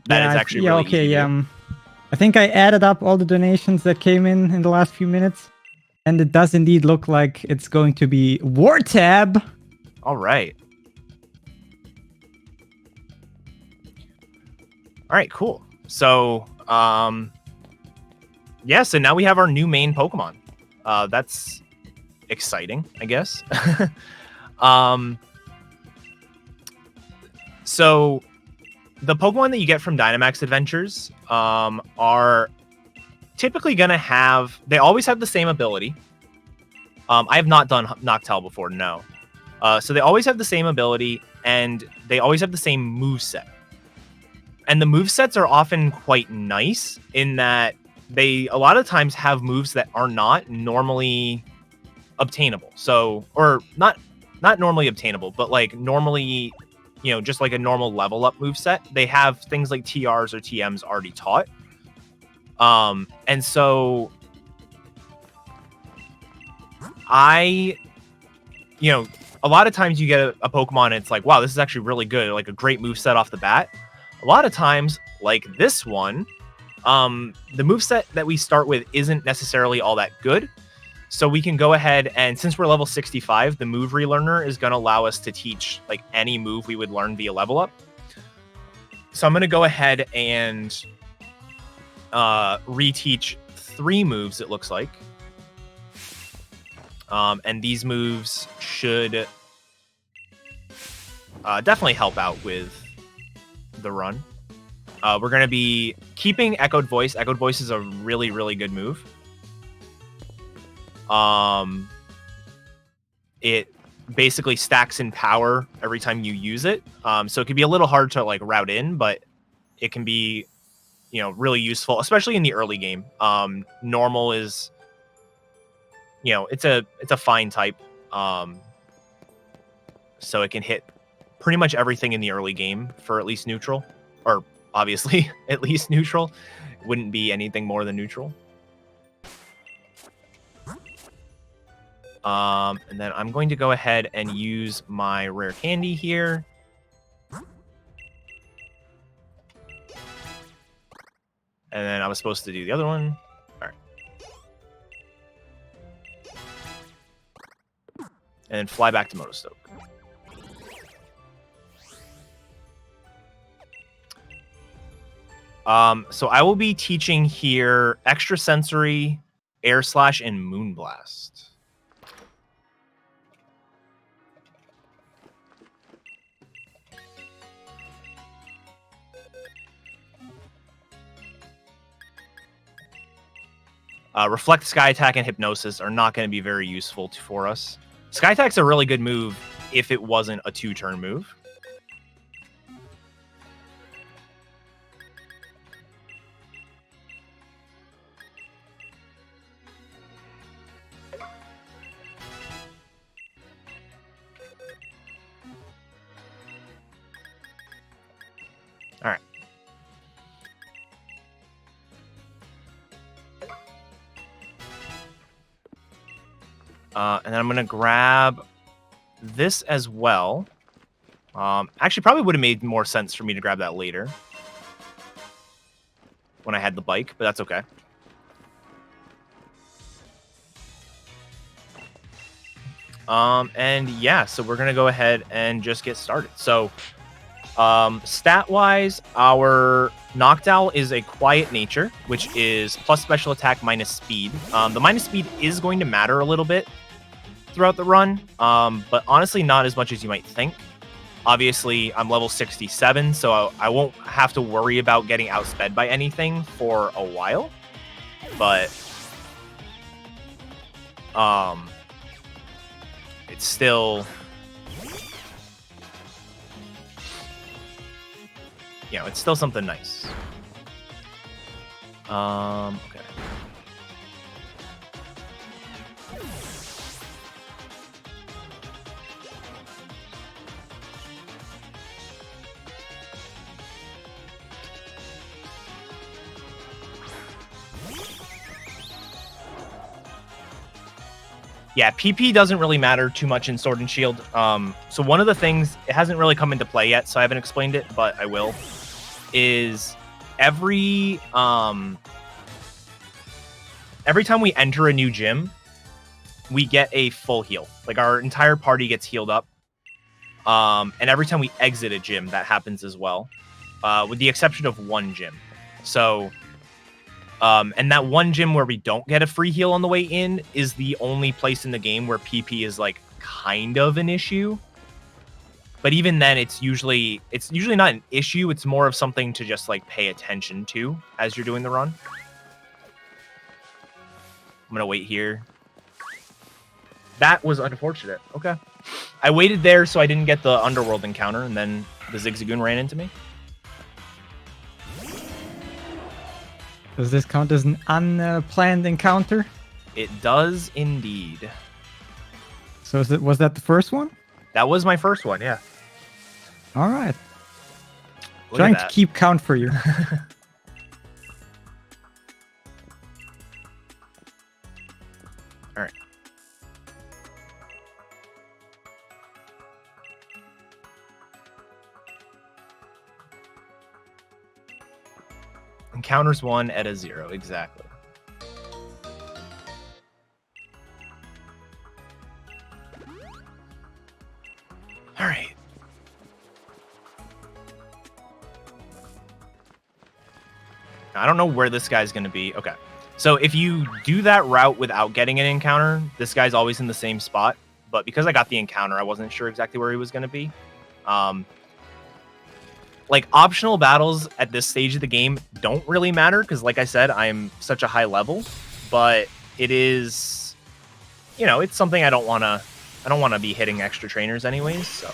is actually really okay. easy to do. I think I added up all the donations that came in the last few minutes, and it does indeed look like it's going to be War Tab. All right. All right, cool. So, yeah, so now we have our new main Pokemon. That's exciting, I guess. So the Pokemon that you get from Dynamax Adventures are typically going to have... They always have the same ability. I have not done Noctowl before, no. So they always have the same ability, and they always have the same moveset. And the movesets are often quite nice in that they a lot of times have moves that are not normally obtainable. So, or not normally obtainable, but like normally, you know, just like a normal level up moveset. They have things like TRs or TMs already taught. And so you know, a lot of times you get a Pokemon and it's like, wow, this is actually really good. Like a great moveset off the bat. A lot of times, like this one, the moveset that we start with isn't necessarily all that good. So we can go ahead and, since we're level 65, the move relearner is going to allow us to teach like any move we would learn via level up. So I'm going to go ahead and reteach 3 moves, it looks like. And these moves should definitely help out with the run. We're going to be keeping Echoed Voice. Echoed Voice is a really, really good move. It basically stacks in power every time you use it. So it can be a little hard to like route in, but it can be, you know, really useful, especially in the early game. Normal is, you know, it's a fine type. So it can hit pretty much everything in the early game for at least neutral, or obviously at least neutral. Wouldn't be anything more than neutral. And then I'm going to go ahead and use my rare candy here. And then I was supposed to do the other one. All right. And then fly back to Motostoke. So I will be teaching here Extrasensory, Air Slash, and Moonblast. Reflect, Sky Attack, and Hypnosis are not going to be very useful for us. Sky Attack's a really good move if it wasn't a 2-turn move. All right. And then I'm going to grab this as well. Actually, probably would have made more sense for me to grab that later when I had the bike, but that's okay. And yeah, so we're gonna go ahead and just get started. So, stat-wise, our Noctowl is a quiet nature, which is plus special attack minus speed. The minus speed is going to matter a little bit throughout the run, but honestly, not as much as you might think. Obviously, I'm level 67, so I won't have to worry about getting outsped by anything for a while. But it's still, it's still something nice. Okay. Yeah, PP doesn't really matter too much in Sword and Shield. So one of the things, it hasn't really come into play yet, so I haven't explained it, but I will, is every time we enter a new gym, we get a full heal. Like, our entire party gets healed up. And every time we exit a gym, that happens as well, with the exception of one gym. So... and that one gym where we don't get a free heal on the way in is the only place in the game where PP is like kind of an issue. But even then, it's usually not an issue. It's more of something to just like pay attention to as you're doing the run. I'm gonna wait here. That was unfortunate. Okay, I waited there so I didn't get the underworld encounter, and then the Zigzagoon ran into me. Does this count as an unplanned encounter? It does indeed. So was that the first one? That was my first one, yeah. All right. Look Trying at to that. keep count for you. All right. Encounters 1 at a 0, exactly. All right. I don't know where this guy's going to be. Okay. So if you do that route without getting an encounter, this guy's always in the same spot. But because I got the encounter, I wasn't sure exactly where he was going to be. Like, optional battles at this stage of the game don't really matter because, like I said, I'm such a high level. But it is, it's something I don't want to be hitting extra trainers anyways, so.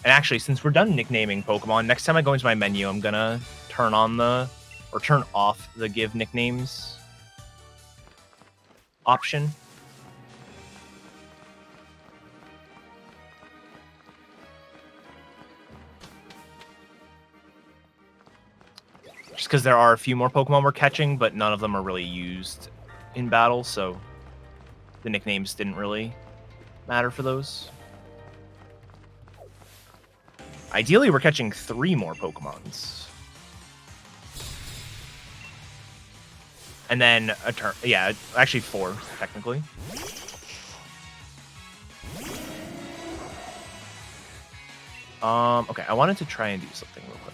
And actually, since we're done nicknaming Pokemon, next time I go into my menu, I'm gonna turn off the give nicknames option. Just because there are a few more Pokemon we're catching, but none of them are really used in battle, so the nicknames didn't really matter for those. Ideally, we're catching 3 more Pokemons. And then a turn. Yeah, actually 4, technically. Okay, I wanted to try and do something real quick.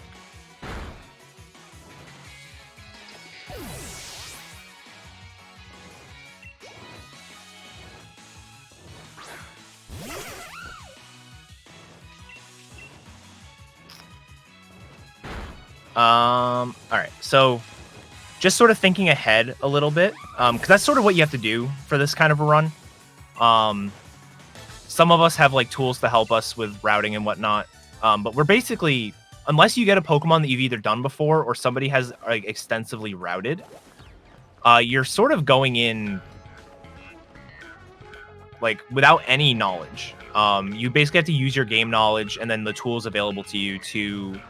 All right, so just sort of thinking ahead a little bit, because that's sort of what you have to do for this kind of a run. Some of us have like tools to help us with routing and whatnot, but we're basically, unless you get a Pokemon that you've either done before or somebody has like extensively routed, you're sort of going in like without any knowledge. You basically have to use your game knowledge and then the tools available to you to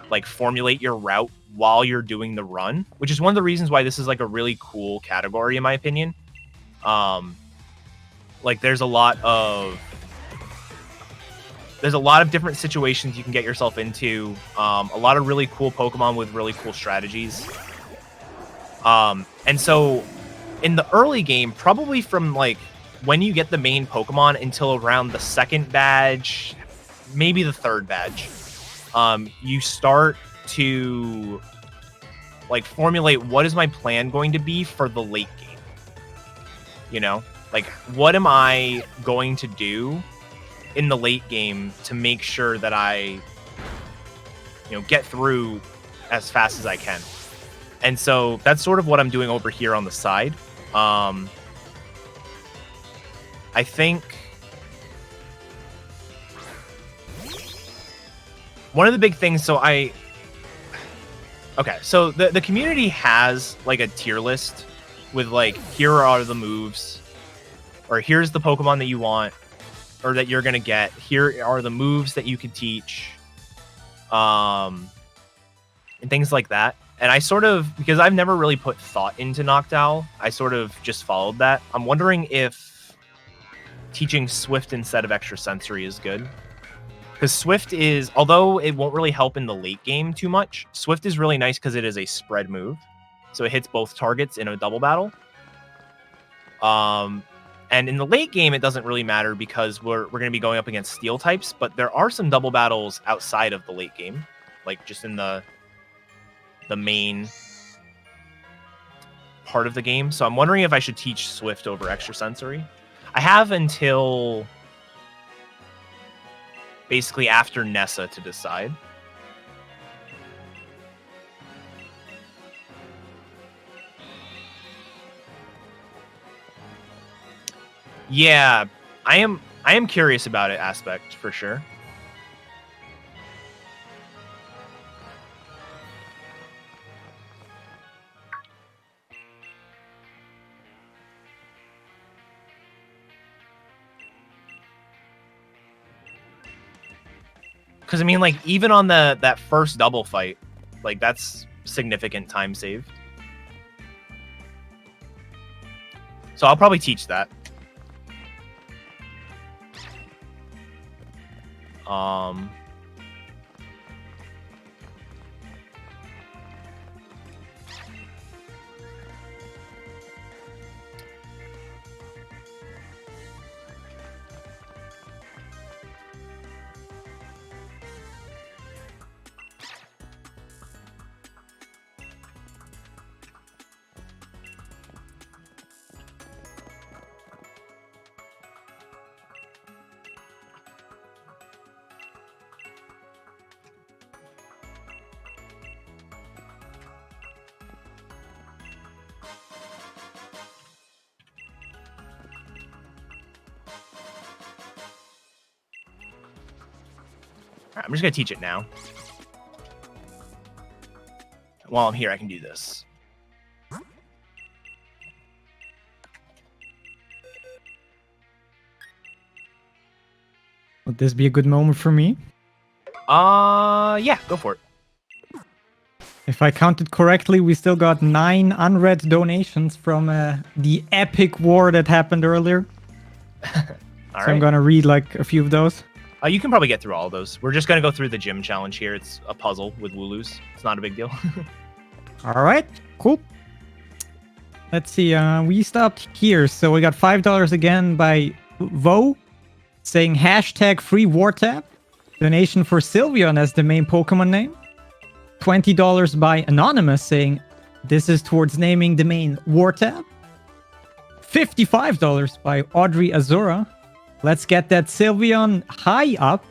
like formulate your route while you're doing the run, which is one of the reasons why this is like a really cool category in my opinion. Like there's a lot of different situations you can get yourself into. A lot of really cool Pokemon with really cool strategies. And so in the early game, probably from like when you get the main Pokemon until around the second badge, maybe the third badge, you start to like formulate what is my plan going to be for the late game. You know, like what am I going to do in the late game to make sure that I, get through as fast as I can. And so that's sort of what I'm doing over here on the side. I think one of the big things, so the community has like a tier list with like, here are the moves, or here's the Pokemon that you want, or that you're going to get. Here are the moves that you can teach, and things like that. And I sort of, because I've never really put thought into Noctowl, I sort of just followed that. I'm wondering if teaching Swift instead of Extrasensory is good. Because Swift is, although it won't really help in the late game too much, Swift is really nice because it is a spread move. So it hits both targets in a double battle. And in the late game, it doesn't really matter because we're going to be going up against steel types, but there are some double battles outside of the late game, like just in the main part of the game. So I'm wondering if I should teach Swift over Extrasensory. I have until basically after Nessa to decide. Yeah, I am curious about it, Aspect, for sure. Because I mean, like, even on that first double fight, like, that's significant time save. So I'll probably teach that. I'm just going to teach it now. While I'm here, I can do this. Would this be a good moment for me? Yeah, go for it. If I counted correctly, we still got 9 unread donations from the epic war that happened earlier. I'm going to read like a few of those. You can probably get through all of those. We're just going to go through the gym challenge here. It's a puzzle with Wooloos. It's not a big deal. All right, cool. Let's see. We stopped here. So we got $5 again by Vo saying hashtag free Wartap. Donation for Sylveon as the main Pokemon name. $20 by Anonymous saying this is towards naming the main Wartap. $55 by Audrey Azura. Let's get that Sylveon high up.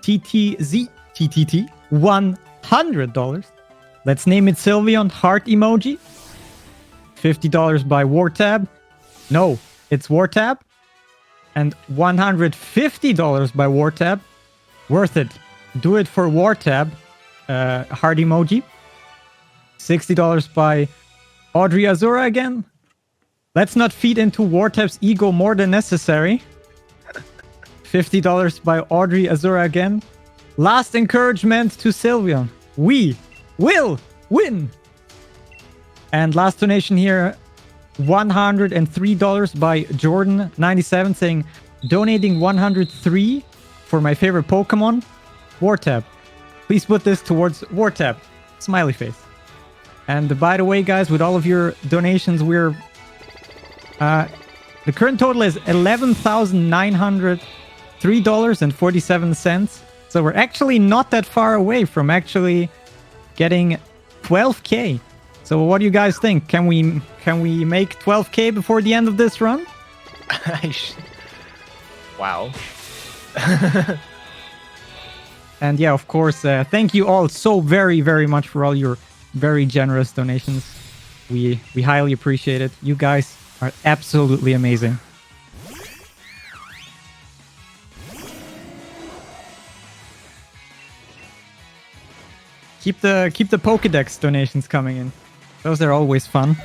TTZ TTT. $100. Let's name it Sylveon heart emoji. $50 by Wartab. No, it's Wartab. And $150 by Wartab. Worth it. Do it for Wartab. Heart emoji. $60 by Audrey Azura again. Let's not feed into Wartab's ego more than necessary. $50 by Audrey Azura again. Last encouragement to Sylvia. We will win. And last donation here, $103 by Jordan97 saying, donating 103 for my favorite Pokemon, Wartab. Please put this towards Wartab. Smiley face. And by the way, guys, with all of your donations, we're... the current total is $11,903.47. So we're actually not that far away from actually getting 12K. So what do you guys think? Can we make 12K before the end of this run? Wow. And yeah, of course, thank you all so very, very much for all your very generous donations. We highly appreciate it. You guys are absolutely amazing. Keep the Pokédex donations coming in. Those are always fun.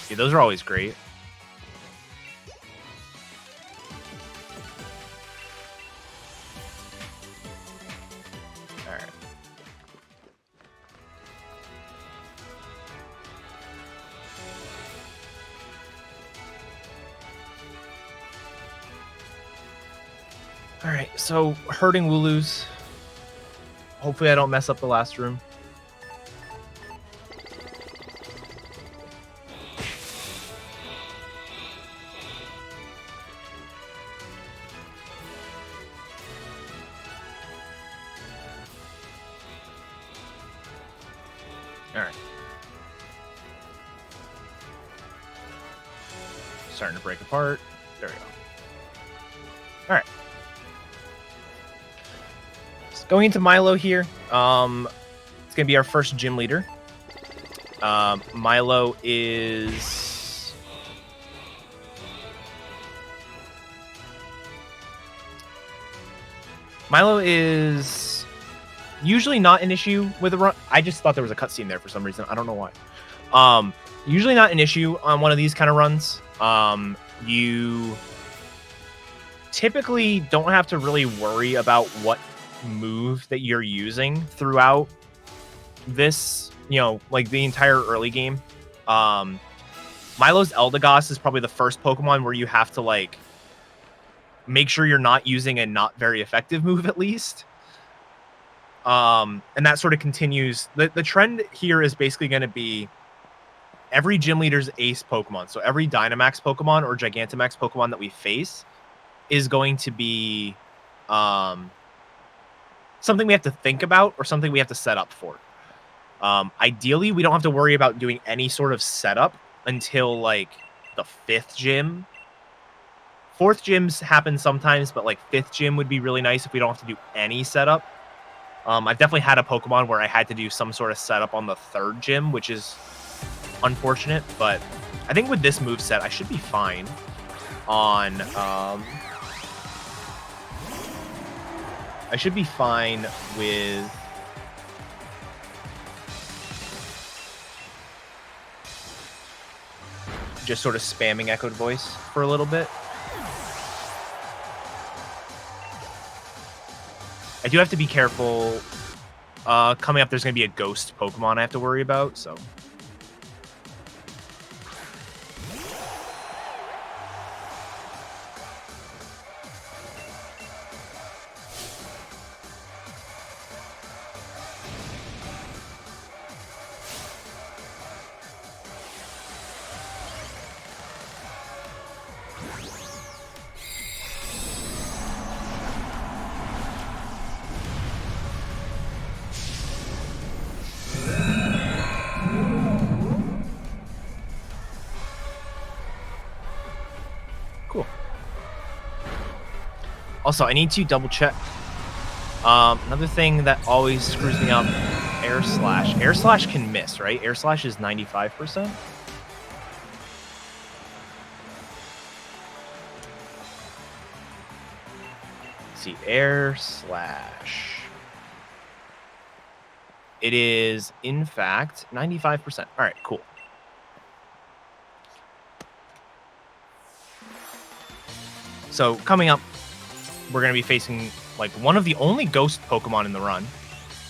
Yeah, those are always great. All right. All right, so herding Wooloos. Hopefully I don't mess up the last room. All right. Starting to break apart. There we go. All right. Going into Milo here, it's going to be our first gym leader. Milo is... usually not an issue with a run. I just thought there was a cutscene there for some reason. I don't know why. Usually not an issue on one of these kind of runs. You typically don't have to really worry about what move that you're using throughout this, like the entire early game. Milo's Eldegoss is probably the first Pokemon where you have to like make sure you're not using a not very effective move at least. And that sort of continues. The trend here is basically going to be every gym leader's ace Pokemon. So every Dynamax Pokemon or Gigantamax Pokemon that we face is going to be something we have to think about or something we have to set up for. Ideally, we don't have to worry about doing any sort of setup until like the 5th gym. 4th gyms happen sometimes, but like 5th gym would be really nice if we don't have to do any setup. I've definitely had a Pokemon where I had to do some sort of setup on the 3rd gym, which is unfortunate, but I think with this moveset, I should be fine on... I should be fine with... just sort of spamming Echoed Voice for a little bit. I do have to be careful. Coming up, there's going to be a ghost Pokemon I have to worry about, so... Also, I need to double check. Another thing that always screws me up, Air Slash. Air Slash can miss, right? Air Slash is 95%. Let's see, Air Slash. It is, in fact, 95%. All right, cool. So, coming up, we're going to be facing like one of the only ghost Pokemon in the run.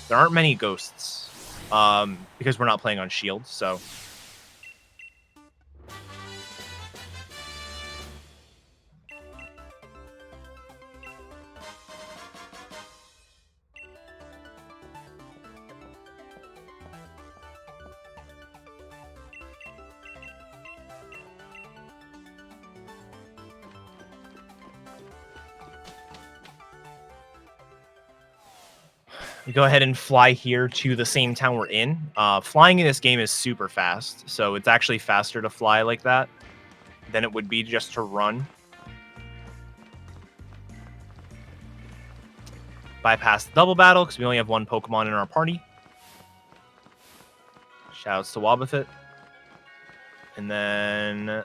There aren't many ghosts because we're not playing on Shield, so... We go ahead and fly here to the same town we're in. Flying in this game is super fast, so it's actually faster to fly like that than it would be just to run. Bypass the double battle because we only have one Pokemon in our party. Shoutouts to Wobbuffet. And then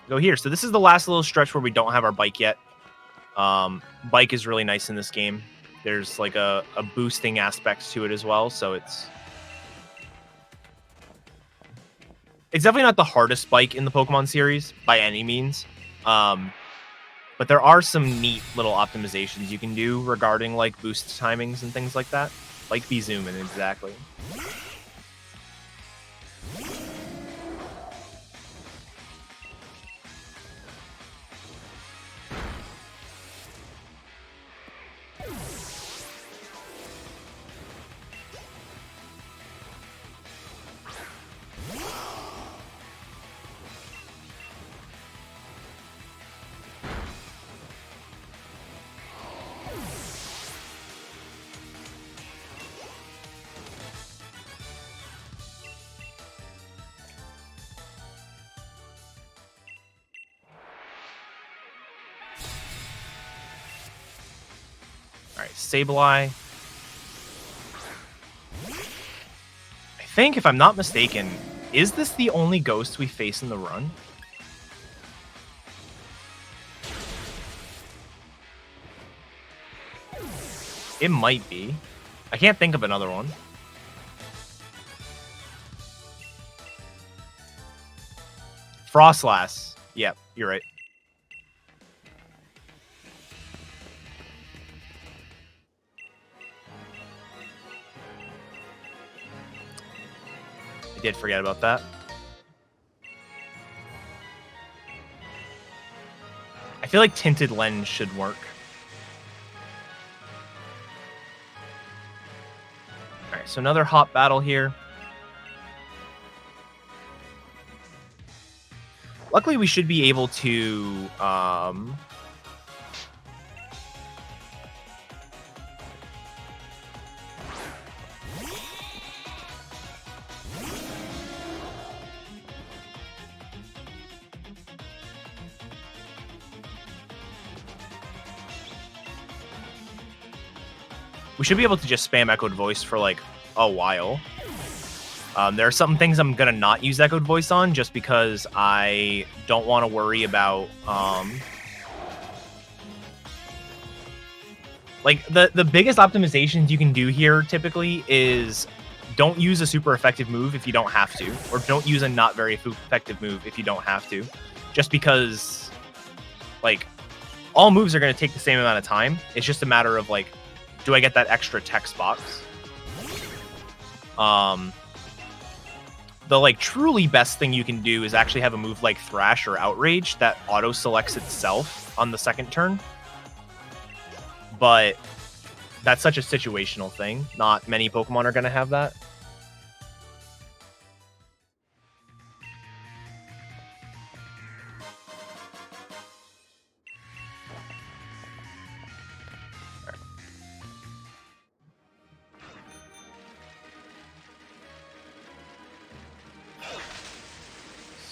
go here. So this is the last little stretch where we don't have our bike yet. Bike is really nice in this game. There's like a boosting aspect to it as well, so it's definitely not the hardest bike in the Pokemon series by any means. But there are some neat little optimizations you can do regarding like boost timings and things like that. Like the zoom in exactly. Alright, Sableye. I think, if I'm not mistaken, is this the only ghost we face in the run? It might be. I can't think of another one. Frostlass. Yep, you're right. I did forget about that. I feel like Tinted Lens should work. Alright, so another hot battle here. Luckily, we should be able to... we should be able to just spam Echoed Voice for, like, a while. There are some things I'm going to not use Echoed Voice on just because I don't want to worry about... like, the biggest optimizations you can do here, typically, is don't use a super effective move if you don't have to. Or don't use a not very effective move if you don't have to. Just because, like, all moves are going to take the same amount of time. It's just a matter of, like, do I get that extra text box? The, like, truly best thing you can do is actually have a move like Thrash or Outrage that auto-selects itself on the second turn. But that's such a situational thing. Not many Pokemon are going to have that.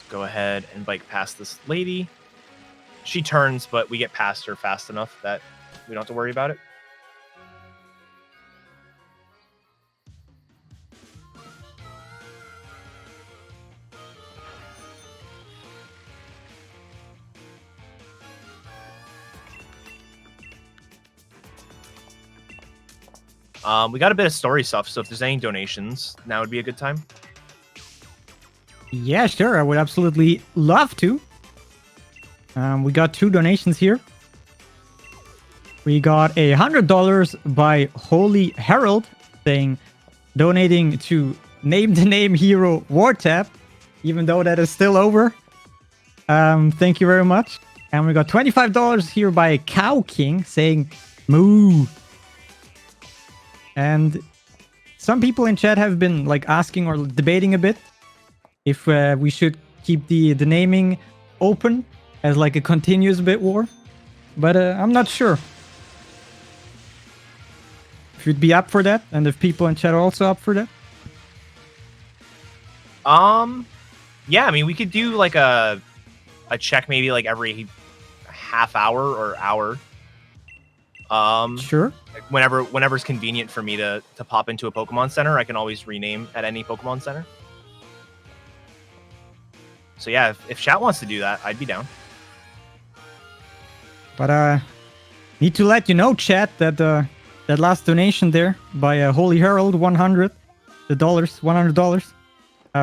Go ahead and bike past this lady. She turns, but we get past her fast enough that we don't have to worry about it. We got a bit of story stuff, so if there's any donations, now would be a good time. Yeah, sure. I would absolutely love to. We got 2 donations here. We got $100 by Holy Herald saying, donating to Name the Name Hero War Tap, even though that is still over. Thank you very much. And we got $25 here by Cow King saying, moo. And some people in chat have been like asking or debating a bit if we should keep the naming open as like a continuous bit war. But I'm not sure. If you'd be up for that, and if people in chat are also up for that. Yeah, I mean, we could do like a check maybe like every half hour or hour. Sure. Whenever's convenient for me to pop into a Pokemon Center, I can always rename at any Pokemon Center. So yeah, if chat wants to do that, I'd be down. But need to let you know, chat, that that last donation there by Holy Herald, $100,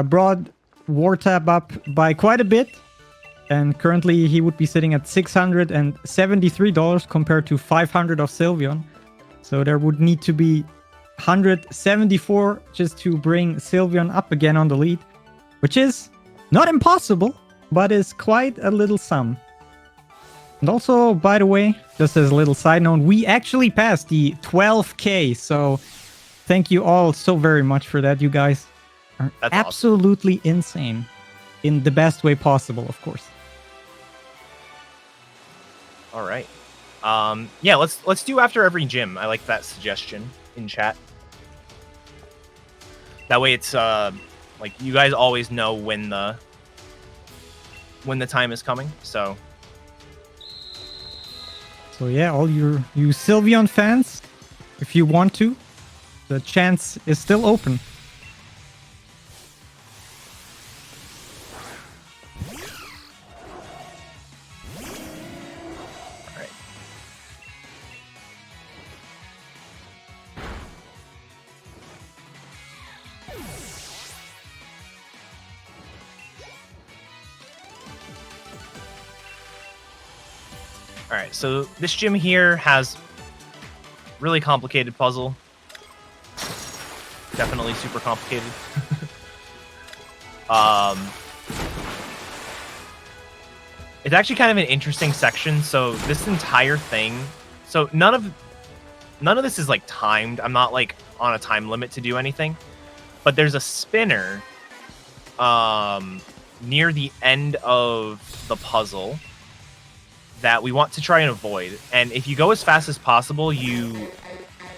brought Wartap up by quite a bit. And currently he would be sitting at $673 compared to $500 of Sylveon. So there would need to be 174 just to bring Sylveon up again on the lead, which is not impossible, but is quite a little sum. And also, by the way, just as a little side note, we actually passed the 12K. So thank you all so very much for that. You guys are absolutely insane in the best way possible, of course. All right. Yeah, let's do after every gym. I like that suggestion in chat. That way it's like you guys always know when the time is coming. So yeah, all you Sylveon fans, if you want to, the chance is still open. Alright, so this gym here has really complicated puzzle. Definitely super complicated. It's actually kind of an interesting section. So this entire thing, so none of this is like timed. I'm not like on a time limit to do anything. But there's a spinner near the end of the puzzle that we want to try and avoid. And if you go as fast as possible, you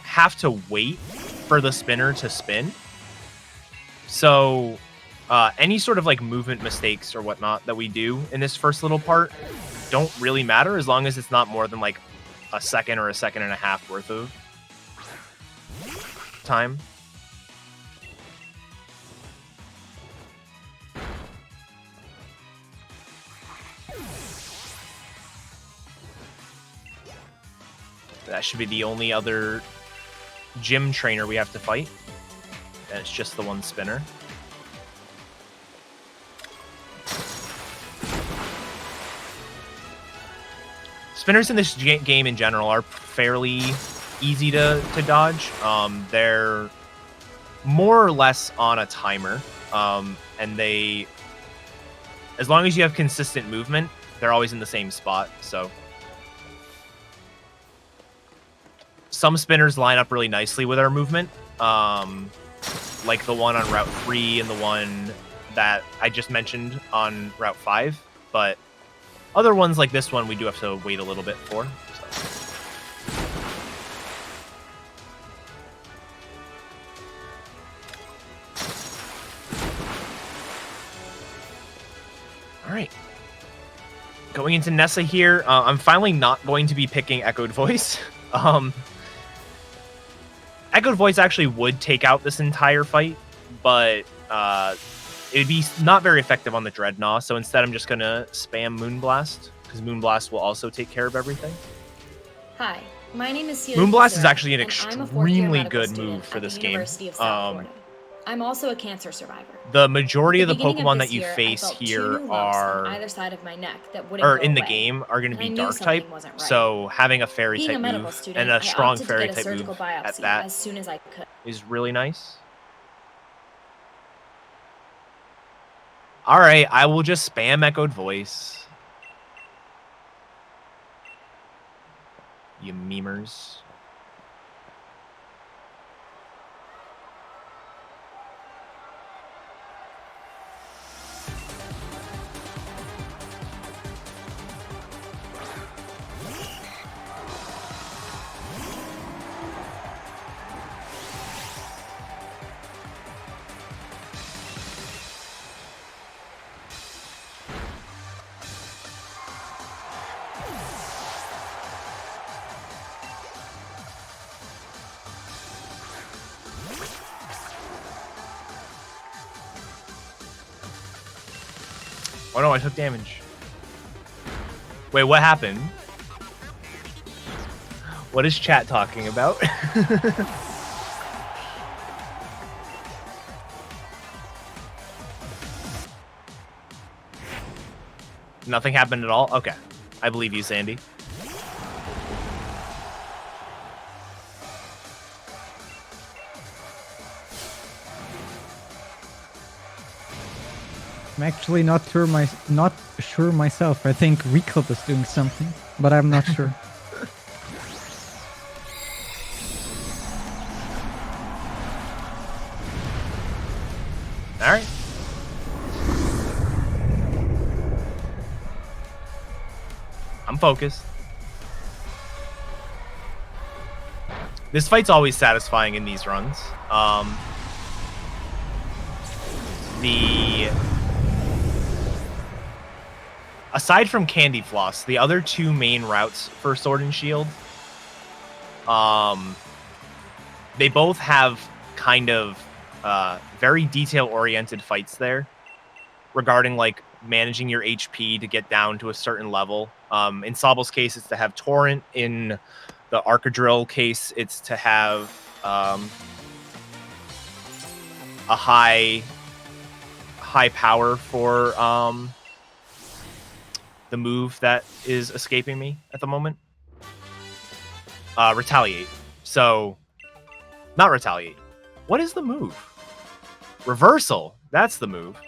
have to wait for the spinner to spin. So any sort of like movement mistakes or whatnot that we do in this first little part don't really matter as long as it's not more than like a second or a second and a half worth of time. That should be the only other gym trainer we have to fight. And it's just the one spinner. Spinners in this game in general are fairly easy to dodge. They're more or less on a timer. And they, as long as you have consistent movement, they're always in the same spot. So some spinners line up really nicely with our movement, like the one on Route 3 and the one that I just mentioned on Route 5. But other ones like this one, we do have to wait a little bit for. All right. Going into Nessa here, I'm finally not going to be picking Echoed Voice. Echoed Voice actually would take out this entire fight, but it'd be not very effective on the Dreadnought, so instead I'm just going to spam Moonblast, because Moonblast will also take care of everything. Hi, my name is Celia. Moonblast is actually an extremely good move for this game. I'm also a cancer survivor. The majority of the beginning of Pokemon this that you year, I face felt two here new lumps on are, either side of my neck that wouldn't or go in the away, game, are going to and I be knew Dark type. something wasn't right. So having a Fairy Being a type medical move student, and a I strong opted to Fairy get a type surgical move biopsy at that as soon as I could. is really nice. All right, I will just spam Echoed Voice. You memers. Oh no, I took damage. Wait, what happened? What is chat talking about? Nothing happened at all? Okay. I believe you, Sandy. I'm actually not sure myself. I think Recall is doing something, but I'm not sure. All right. I'm focused. This fight's always satisfying in these runs. Aside from Candy Floss, the other two main routes for Sword and Shield, they both have kind of very detail-oriented fights there regarding like managing your HP to get down to a certain level. In Sobble's case, it's to have Torrent. In the Arcadrill case, it's to have a high power for the move that is escaping me at the moment. Retaliate. So, not Retaliate. What is the move? Reversal. That's the move.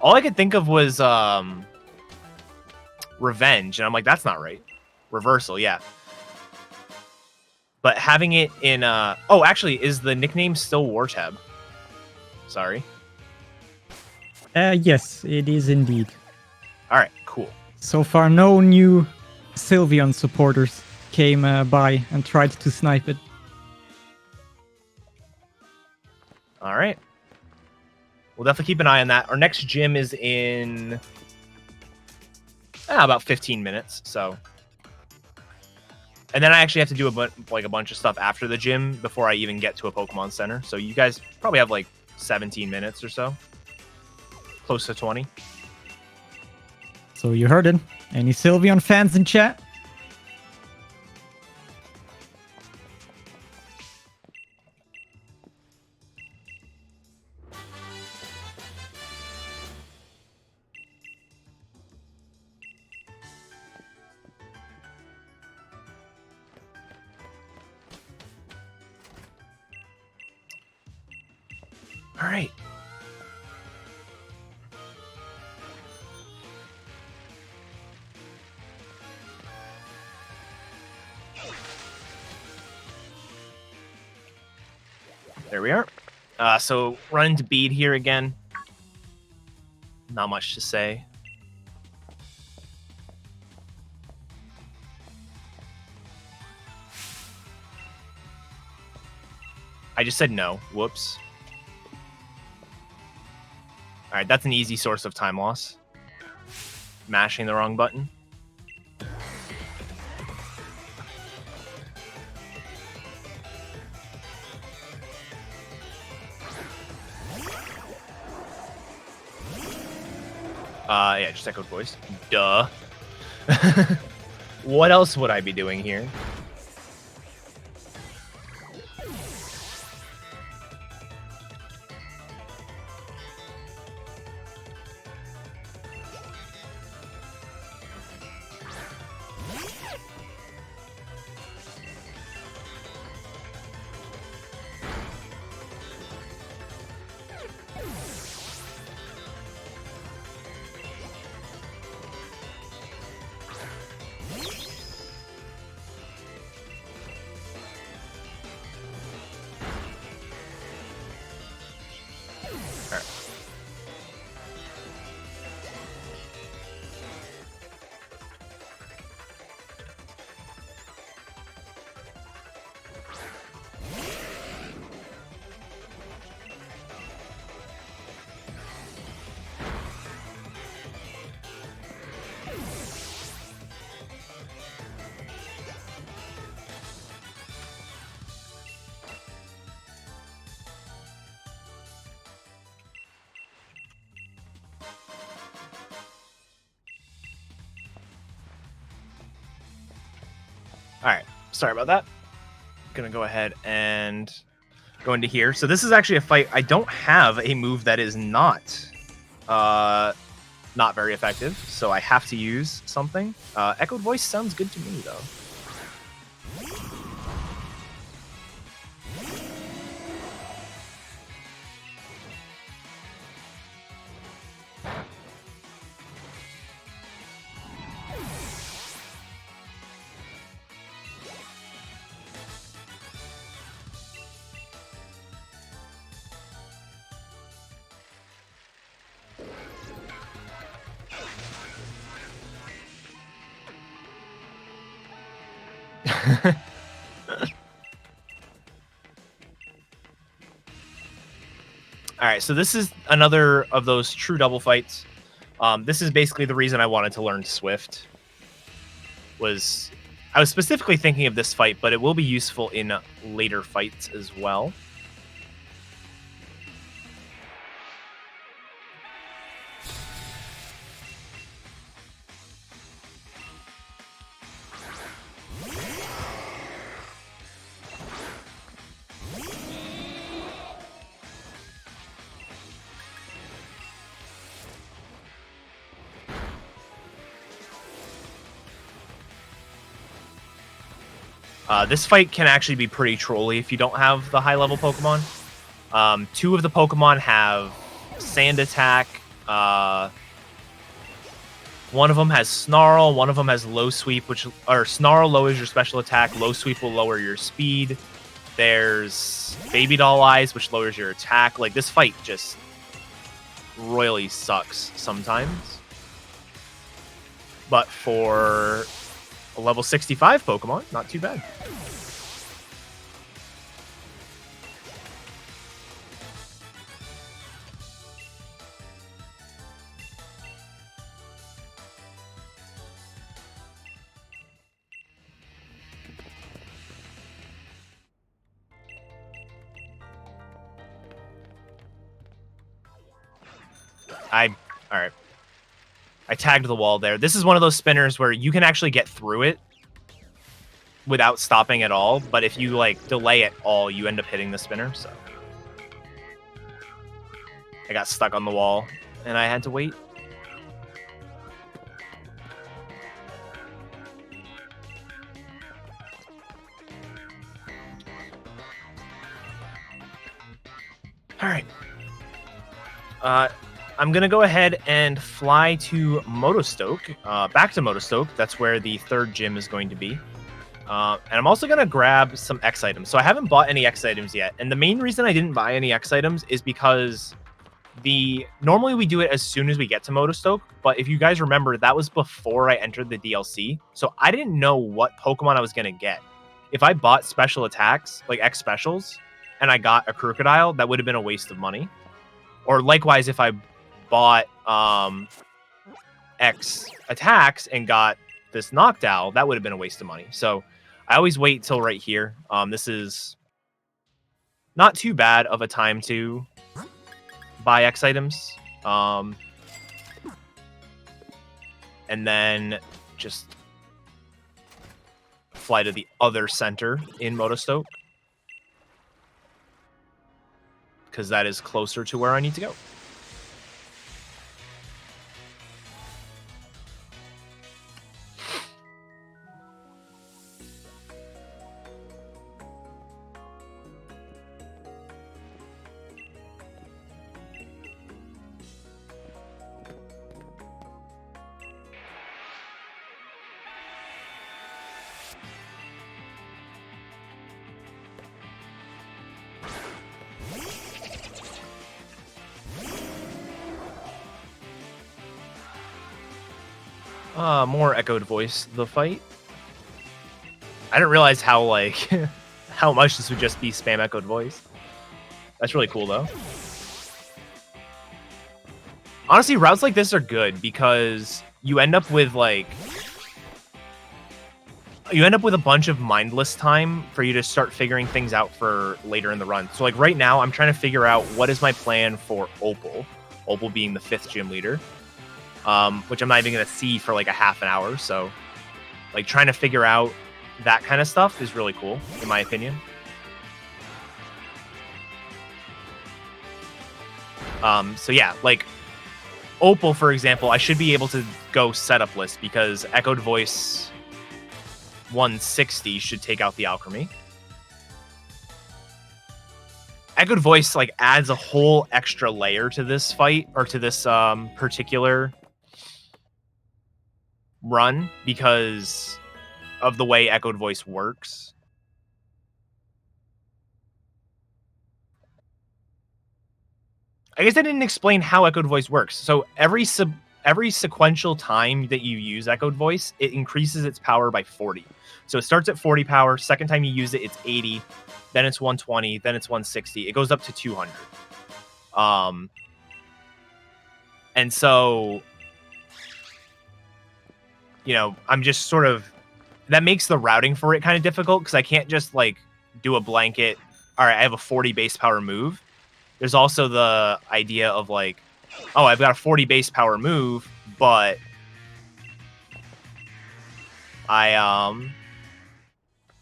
All I could think of was Revenge, and I'm like, that's not right. Reversal, yeah. But having it in... oh, actually, is the nickname still Wartab? Sorry. Yes, it is indeed. All right, cool. So far, no new Sylveon supporters came by and tried to snipe it. All right. We'll definitely keep an eye on that. Our next gym is in about 15 minutes. So, and then I actually have to do a bunch of stuff after the gym before I even get to a Pokemon Center. So you guys probably have like 17 minutes or so, close to 20. So you heard it. Any Sylveon fans in chat? All right. There we are. So run into Bead here again. Not much to say. I just said no. Whoops. All right, that's an easy source of time loss. Mashing the wrong button. Yeah, just Echoed Voice. Duh. What else would I be doing here? All right, sorry about that. Gonna go ahead and go into here. So this is actually a fight. I don't have a move that is not very effective, so I have to use something. Echoed Voice sounds good to me, though. All right, so this is another of those true double fights. This is basically the reason I wanted to learn Swift. I was specifically thinking of this fight, but it will be useful in later fights as well. This fight can actually be pretty trolly if you don't have the high-level Pokemon. Two of the Pokemon have Sand Attack. One of them has Snarl. One of them has Low Sweep, Snarl lowers your special attack. Low Sweep will lower your speed. There's Baby Doll Eyes, which lowers your attack. Like, this fight just royally sucks sometimes. But for a level 65 Pokemon, not too bad. All right. I tagged the wall there. This is one of those spinners where you can actually get through it without stopping at all, but if you like delay at all, you end up hitting the spinner. So I got stuck on the wall and I had to wait. All right. I'm going to go ahead and fly to Motostoke, back to Motostoke. That's where the third gym is going to be. And I'm also going to grab some X items. So I haven't bought any X items yet. And the main reason I didn't buy any X items is because normally we do it as soon as we get to Motostoke. But if you guys remember, that was before I entered the DLC. So I didn't know what Pokemon I was going to get. If I bought special attacks, like X specials, and I got a Crocodile, that would have been a waste of money. Or likewise, if I bought X attacks and got this Noctowl, that would have been a waste of money. So I always wait till right here. This is not too bad of a time to buy X items. And then just fly to the other center in Motostoke, because that is closer to where I need to go. More echoed voice, the fight. I didn't realize how, like, how much this would just be spam echoed voice. That's really cool, though. Honestly, routes like this are good because you end up with, like... You end up with a bunch of mindless time for you to start figuring things out for later in the run. So, like, right now, I'm trying to figure out what is my plan for Opal. Opal being the 5th gym leader. Which I'm not even going to see for like a half an hour. So like trying to figure out that kind of stuff is really cool, in my opinion. So yeah, like Opal, for example, I should be able to go setup list because Echoed Voice 160 should take out the Alchemy. Echoed Voice like adds a whole extra layer to this fight, or to this particular run, because of the way Echoed Voice works. I guess I didn't explain how Echoed Voice works. So every sequential time that you use Echoed Voice, it increases its power by 40. So it starts at 40 power. Second time you use it, it's 80. Then it's 120. Then it's 160. It goes up to 200. And so, you know, I'm just sort of... That makes the routing for it kind of difficult, because I can't just, like, do a blanket... All right, I have a 40 base power move. There's also the idea of like, oh, I've got a 40 base power move, but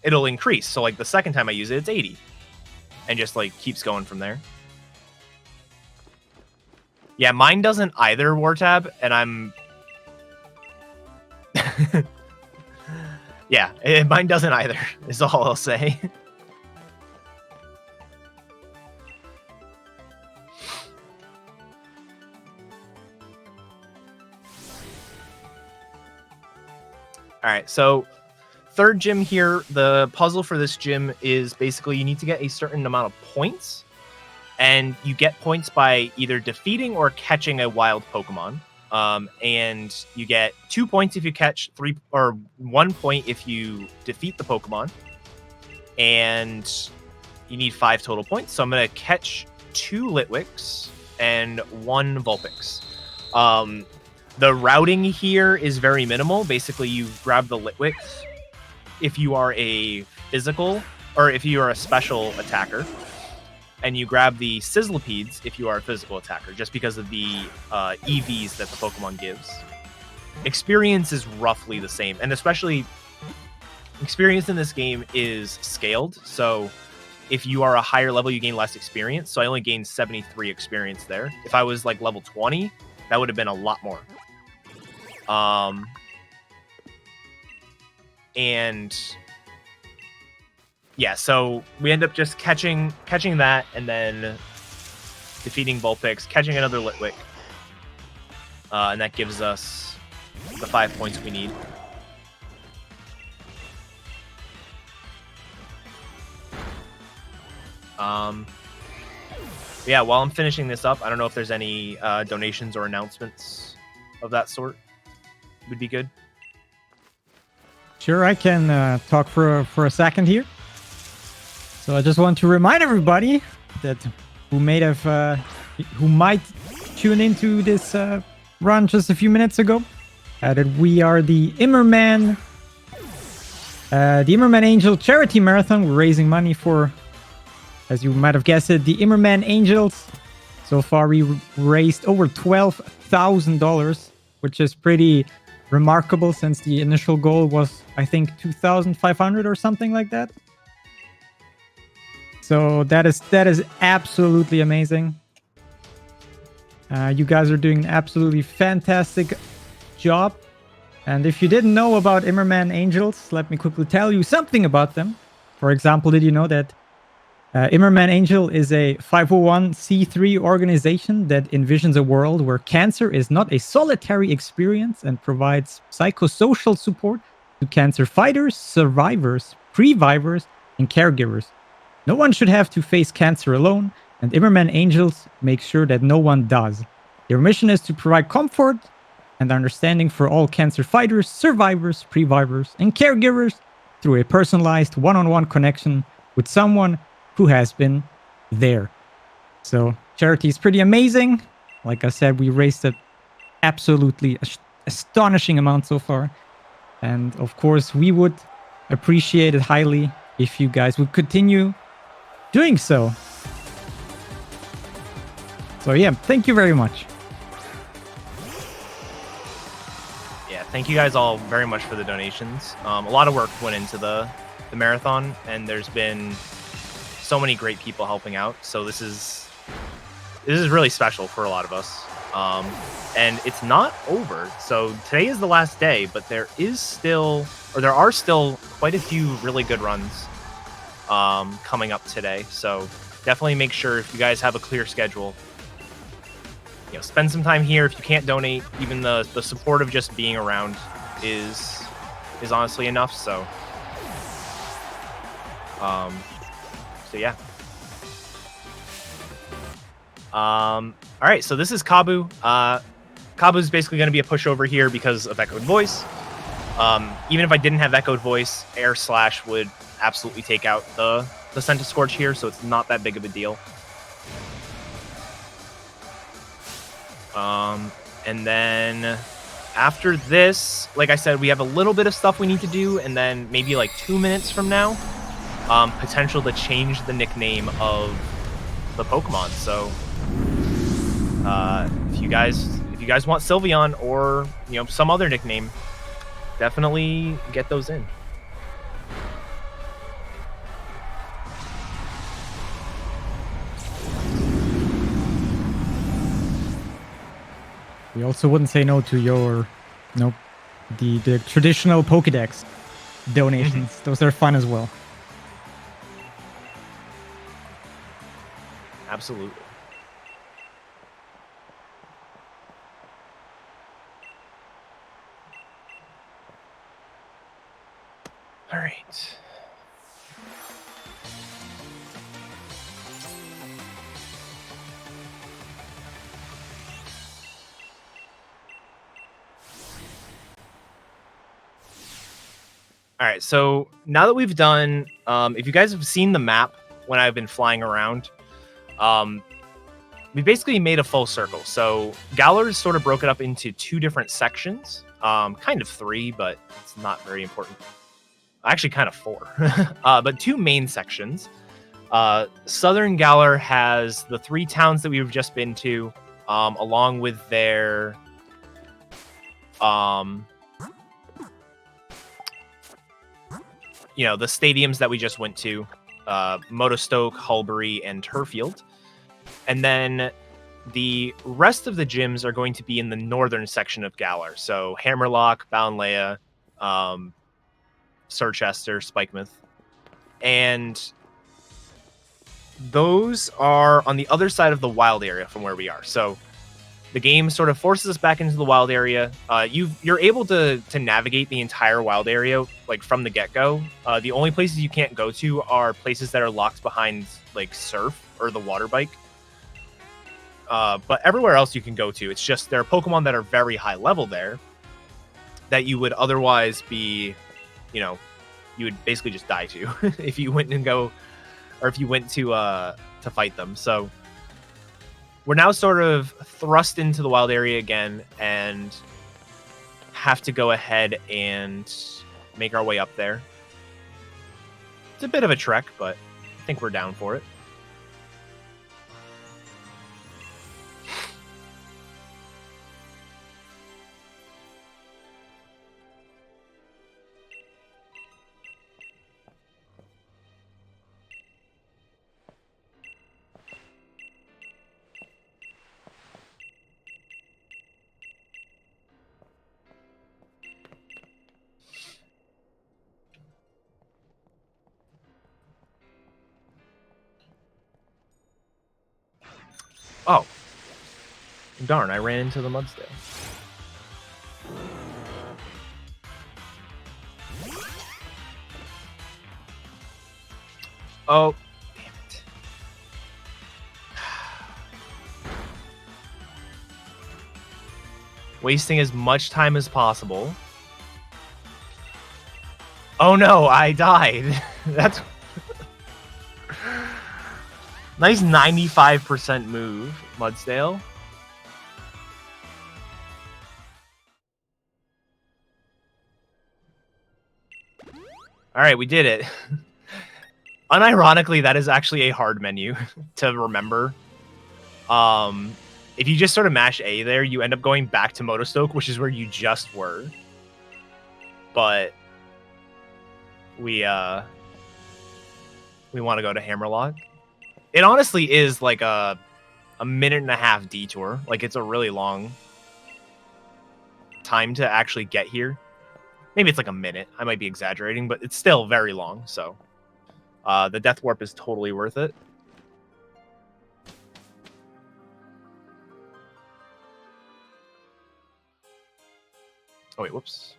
it'll increase. So like the second time I use it, it's 80, and just like keeps going from there. Yeah, mine doesn't either, Wartab, and I'm yeah, mine doesn't either, is all I'll say. All right, so third gym here, the puzzle for this gym is basically you need to get a certain amount of points, and you get points by either defeating or catching a wild Pokemon. And you get 2 points if you catch 3, or 1 point if you defeat the Pokemon. And you need 5 total points. So I'm going to catch 2 Litwicks and 1 Vulpix. The routing here is very minimal. Basically, you grab the Litwicks if you are a physical, or if you are a special attacker, and you grab the Sizzlepedes if you are a physical attacker, just because of the EVs that the Pokemon gives. Experience is roughly the same, and especially experience in this game is scaled. So if you are a higher level, you gain less experience. So I only gained 73 experience there. If I was like level 20, that would have been a lot more. And yeah, so we end up just catching that, and then defeating Vulpix, catching another Litwick, and that gives us the 5 points we need. Yeah, while I'm finishing this up, I don't know if there's any donations or announcements of that sort. Would be good. Sure, I can talk for a second here. So I just want to remind everybody that who might tune into this run just a few minutes ago, that we are the Imerman Angels Charity Marathon. We're raising money for, as you might have guessed it, the Imerman Angels. So far, we raised over $12,000, which is pretty remarkable since the initial goal was, I think, 2,500 or something like that. So that is absolutely amazing. You guys are doing an absolutely fantastic job. And if you didn't know about Imerman Angels, let me quickly tell you something about them. For example, did you know that Imerman Angel is a 501c3 organization that envisions a world where cancer is not a solitary experience and provides psychosocial support to cancer fighters, survivors, previvors, and caregivers. No one should have to face cancer alone, and Imerman Angels make sure that no one does. Their mission is to provide comfort and understanding for all cancer fighters, survivors, previvors, and caregivers through a personalized one-on-one connection with someone who has been there. So charity is pretty amazing. Like I said, we raised an absolutely astonishing amount so far. And of course, we would appreciate it highly if you guys would continue doing so. So yeah, thank you very much. Yeah, thank you guys all very much for the donations. A lot of work went into the marathon, and there's been so many great people helping out. So this is really special for a lot of us. And it's not over. So today is the last day, but there are still quite a few really good runs coming up today. So definitely make sure, if you guys have a clear schedule, spend some time here. If you can't donate, even the support of just being around is honestly enough. So yeah. All right, so this is Kabu. Kabu is basically going to be a pushover here because of Echoed Voice. Even if I didn't have Echoed Voice, Air Slash would absolutely take out the Scent of Scorch here, so it's not that big of a deal. And then after this, like I said, we have a little bit of stuff we need to do, and then maybe like 2 minutes from now, potential to change the nickname of the Pokemon. So if you guys want Sylveon or some other nickname, definitely get those in. We also wouldn't say no to your, the traditional Pokédex donations. Those are fun as well. Absolutely. All right. All right, so now that we've done, if you guys have seen the map when I've been flying around, we basically made a full circle. So Galar is sort of broken up into 2 different sections, kind of 3, but it's not very important. Actually, kind of 4, but 2 main sections. Southern Galar has the 3 towns that we've just been to, along with their the stadiums that we just went to, Motostoke, Hulbury, and Turfield. And then the rest of the gyms are going to be in the northern section of Galar. So Hammerlock, Balnlea, Circhester, Spikemouth. And those are on the other side of the wild area from where we are. So the game sort of forces us back into the wild area. You're able to navigate the entire wild area like from the get-go. The only places you can't go to are places that are locked behind like Surf or the water bike. But everywhere else you can go to. It's just there are Pokemon that are very high level there that you would otherwise be, you would basically just die to if you went to fight them. So we're now sort of thrust into the wild area again and have to go ahead and make our way up there. It's a bit of a trek, but I think we're down for it. Oh. Darn, I ran into the Mudsdale. Oh, damn it. Wasting as much time as possible. Oh no, I died. That's nice 95% move, Mudsdale. All right, we did it. Unironically, that is actually a hard menu to remember. If you just sort of mash A there, you end up going back to Motostoke, which is where you just were. but we want to go to Hammerlock. It honestly is like a minute and a half detour. Like, it's a really long time to actually get here. Maybe it's like a minute. I might be exaggerating, but it's still very long. So the Death Warp is totally worth it. Oh, wait, whoops.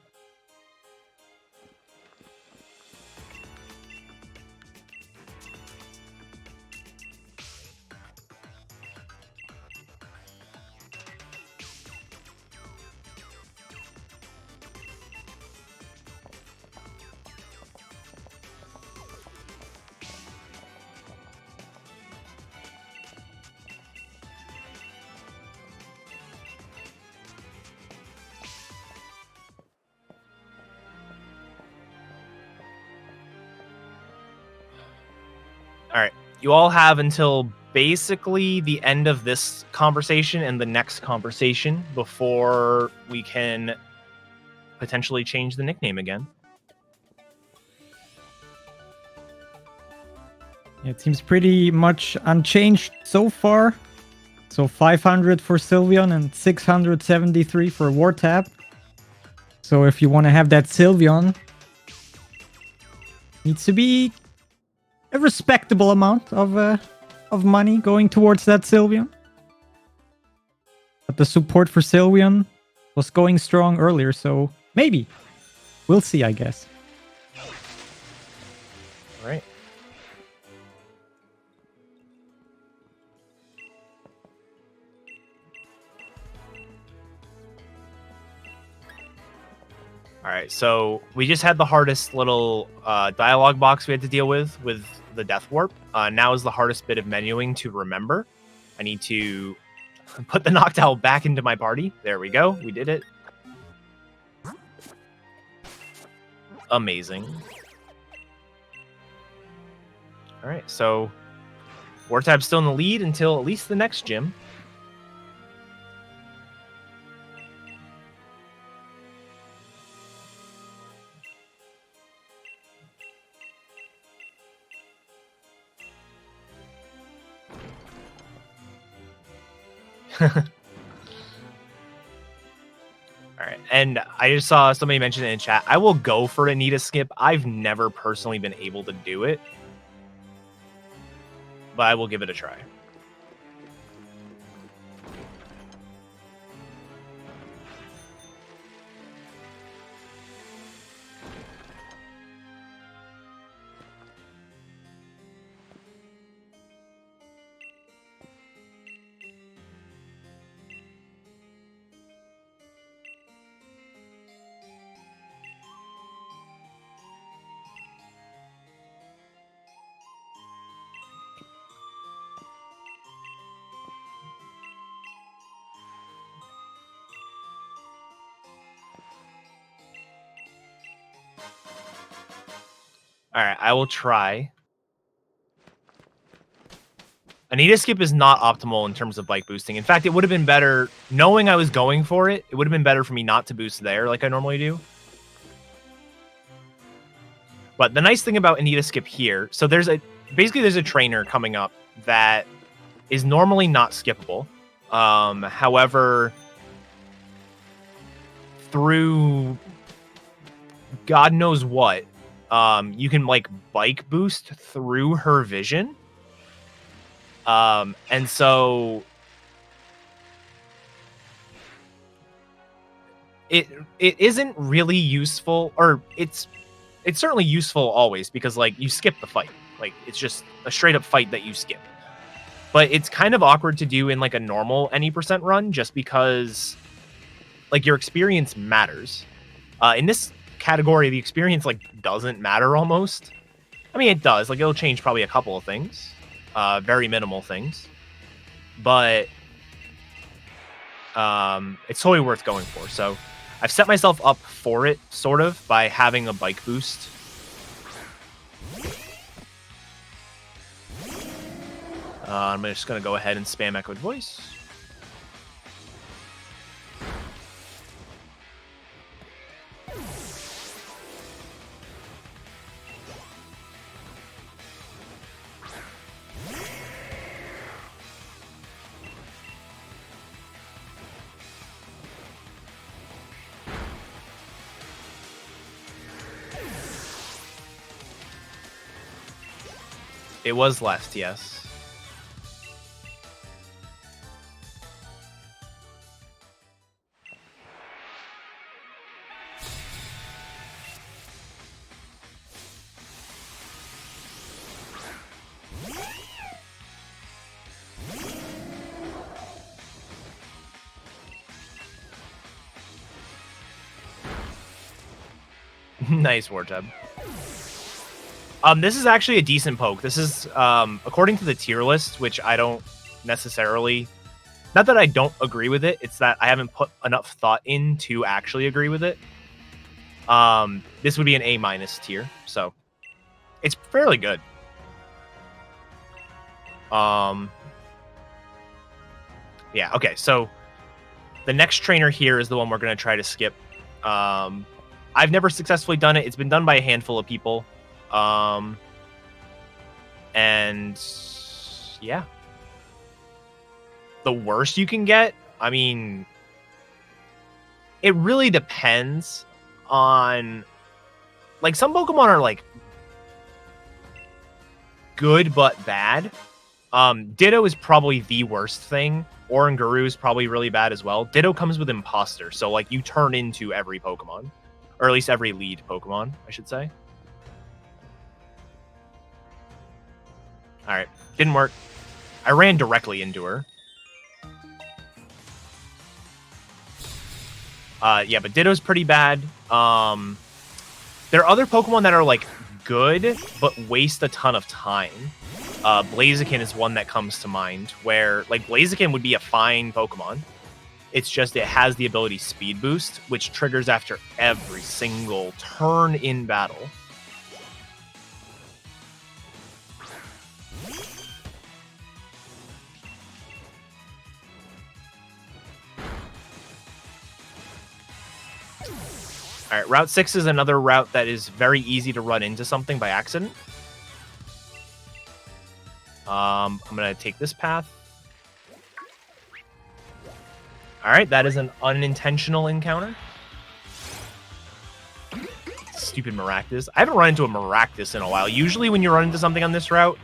All right. You all have until basically the end of this conversation and the next conversation before we can potentially change the nickname again. It seems pretty much unchanged so far. So 500 for Sylveon and 673 for Wartab. So if you want to have that Sylveon, needs to be a respectable amount of money going towards that Sylveon. But the support for Sylveon was going strong earlier, so maybe. We'll see, I guess. All right. All right, so we just had the hardest little dialogue box we had to deal with the Death Warp. Now is the hardest bit of menuing to remember. I need to put the Noctowl back into my party. There we go. We did it. Amazing. All right, so Wartab's still in the lead until at least the next gym. All right, and I just saw somebody mention it in chat. I will go for Anita skip. I've never personally been able to do it, but I will give it a try. All right, I will try. Anita skip is not optimal in terms of bike boosting. In fact, it would have been better, knowing I was going for it, it would have been better for me not to boost there like I normally do. But the nice thing about Anita skip here, so there's a trainer coming up that is normally not skippable. However, through God knows what, you can like bike boost through her vision. And so it isn't really useful, or it's certainly useful always because like you skip the fight. Like it's just a straight up fight that you skip. But it's kind of awkward to do in like a normal any percent run just because like your experience matters. In this category, the experience like doesn't matter almost. I mean, it does. Like it'll change probably a couple of things, very minimal things, but it's totally worth going for. So I've set myself up for it sort of by having a bike boost. I'm just gonna go ahead and spam Echoed Voice. It was left, yes. Nice, Wartub. This is actually a decent poke. This is, according to the tier list, which I don't necessarily... Not that I don't agree with it, it's that I haven't put enough thought in to actually agree with it. This would be an A- tier, so it's fairly good. Yeah, okay, so the next trainer here is the one we're going to try to skip. I've never successfully done it. It's been done by a handful of people. And yeah. The worst you can get, I mean, it really depends on, like, some Pokemon are like good but bad. Ditto is probably the worst thing. Oranguru is probably really bad as well. Ditto comes with Imposter, so like you turn into every Pokemon. Or at least every lead Pokemon, I should say. Alright, didn't work. I ran directly into her. Yeah, but Ditto's pretty bad. There are other Pokemon that are like good, but waste a ton of time. Blaziken is one that comes to mind, where like Blaziken would be a fine Pokemon. It's just it has the ability Speed Boost, which triggers after every single turn in battle. All right, Route 6 is another route that is very easy to run into something by accident. I'm going to take this path. All right, that is an unintentional encounter. Stupid Maractus. I haven't run into a Maractus in a while. Usually when you run into something on this route,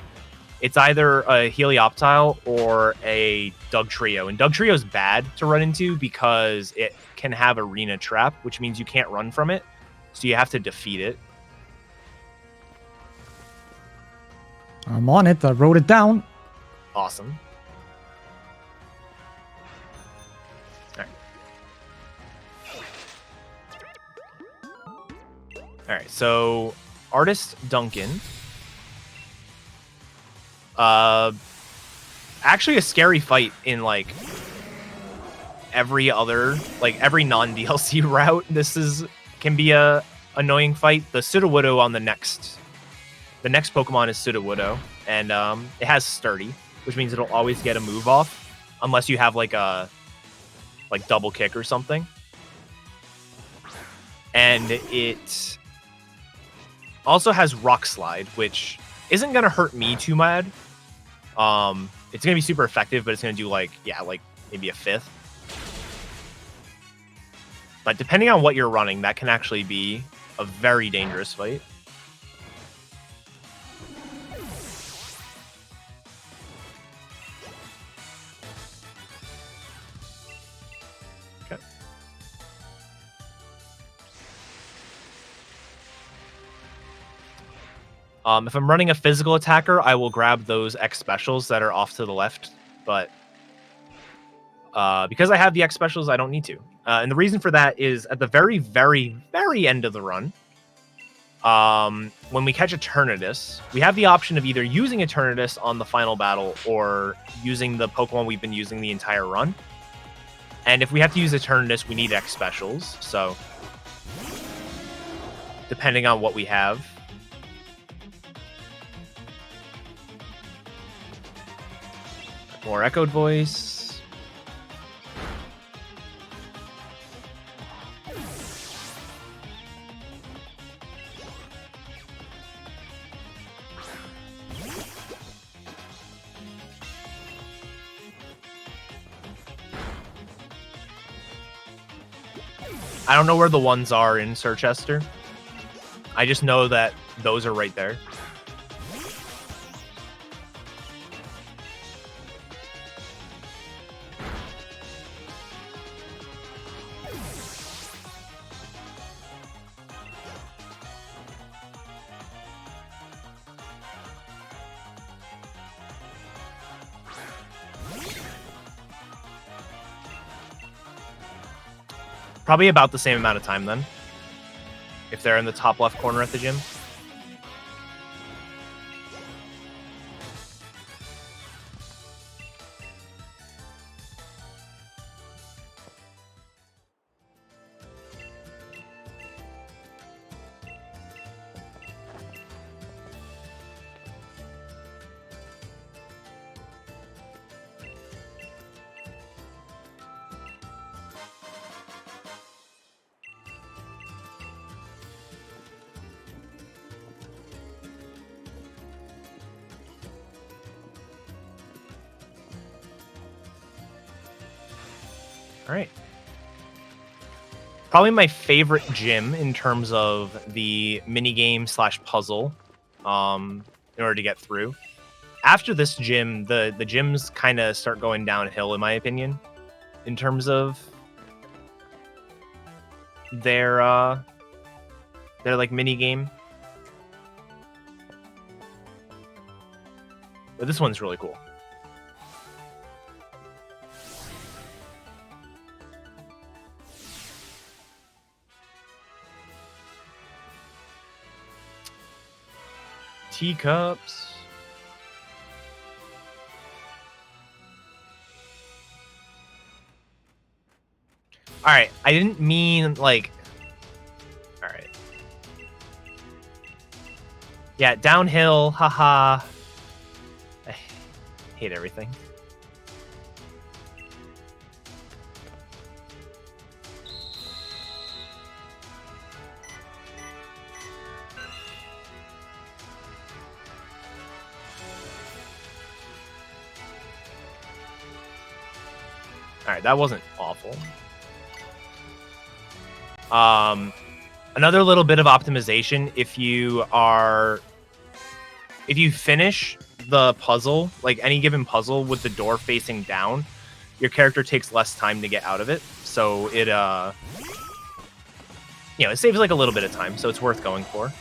it's either a Helioptile or a Dugtrio. And Dugtrio is bad to run into because it can have Arena Trap, which means you can't run from it. So you have to defeat it. I'm on it. I wrote it down. Awesome. All right, so Artist Duncan. Actually a scary fight in like every other, like every non-DLC route. This can be a annoying fight. The Sudowoodo on the next Pokemon is Sudowoodo, and it has Sturdy, which means it'll always get a move off unless you have like a double kick or something. And it also has Rock Slide, which isn't gonna hurt me too bad. It's gonna be super effective, but it's gonna do like maybe a fifth. But depending on what you're running, that can actually be a very dangerous fight. Okay. If I'm running a physical attacker, I will grab those X specials that are off to the left, but because I have the X specials, I don't need to. And the reason for that is at the very, very, very end of the run, when we catch Eternatus, we have the option of either using Eternatus on the final battle or using the Pokemon we've been using the entire run. And if we have to use Eternatus, we need X specials. So depending on what we have. More Echoed Voice. I don't know where the ones are in Sirchester. I just know that those are right there. Probably about the same amount of time then. If they're in the top left corner at the gym. All right. Probably my favorite gym in terms of the minigame / puzzle in order to get through. After this gym, the gyms kind of start going downhill, in my opinion, in terms of their like minigame. But this one's really cool. Teacups. All right, I didn't mean like. All right. Yeah, downhill. Haha. I hate everything. All right, that wasn't awful. Another little bit of optimization. If you finish the puzzle, like any given puzzle with the door facing down, your character takes less time to get out of it. So it, it saves like a little bit of time. So it's worth going for.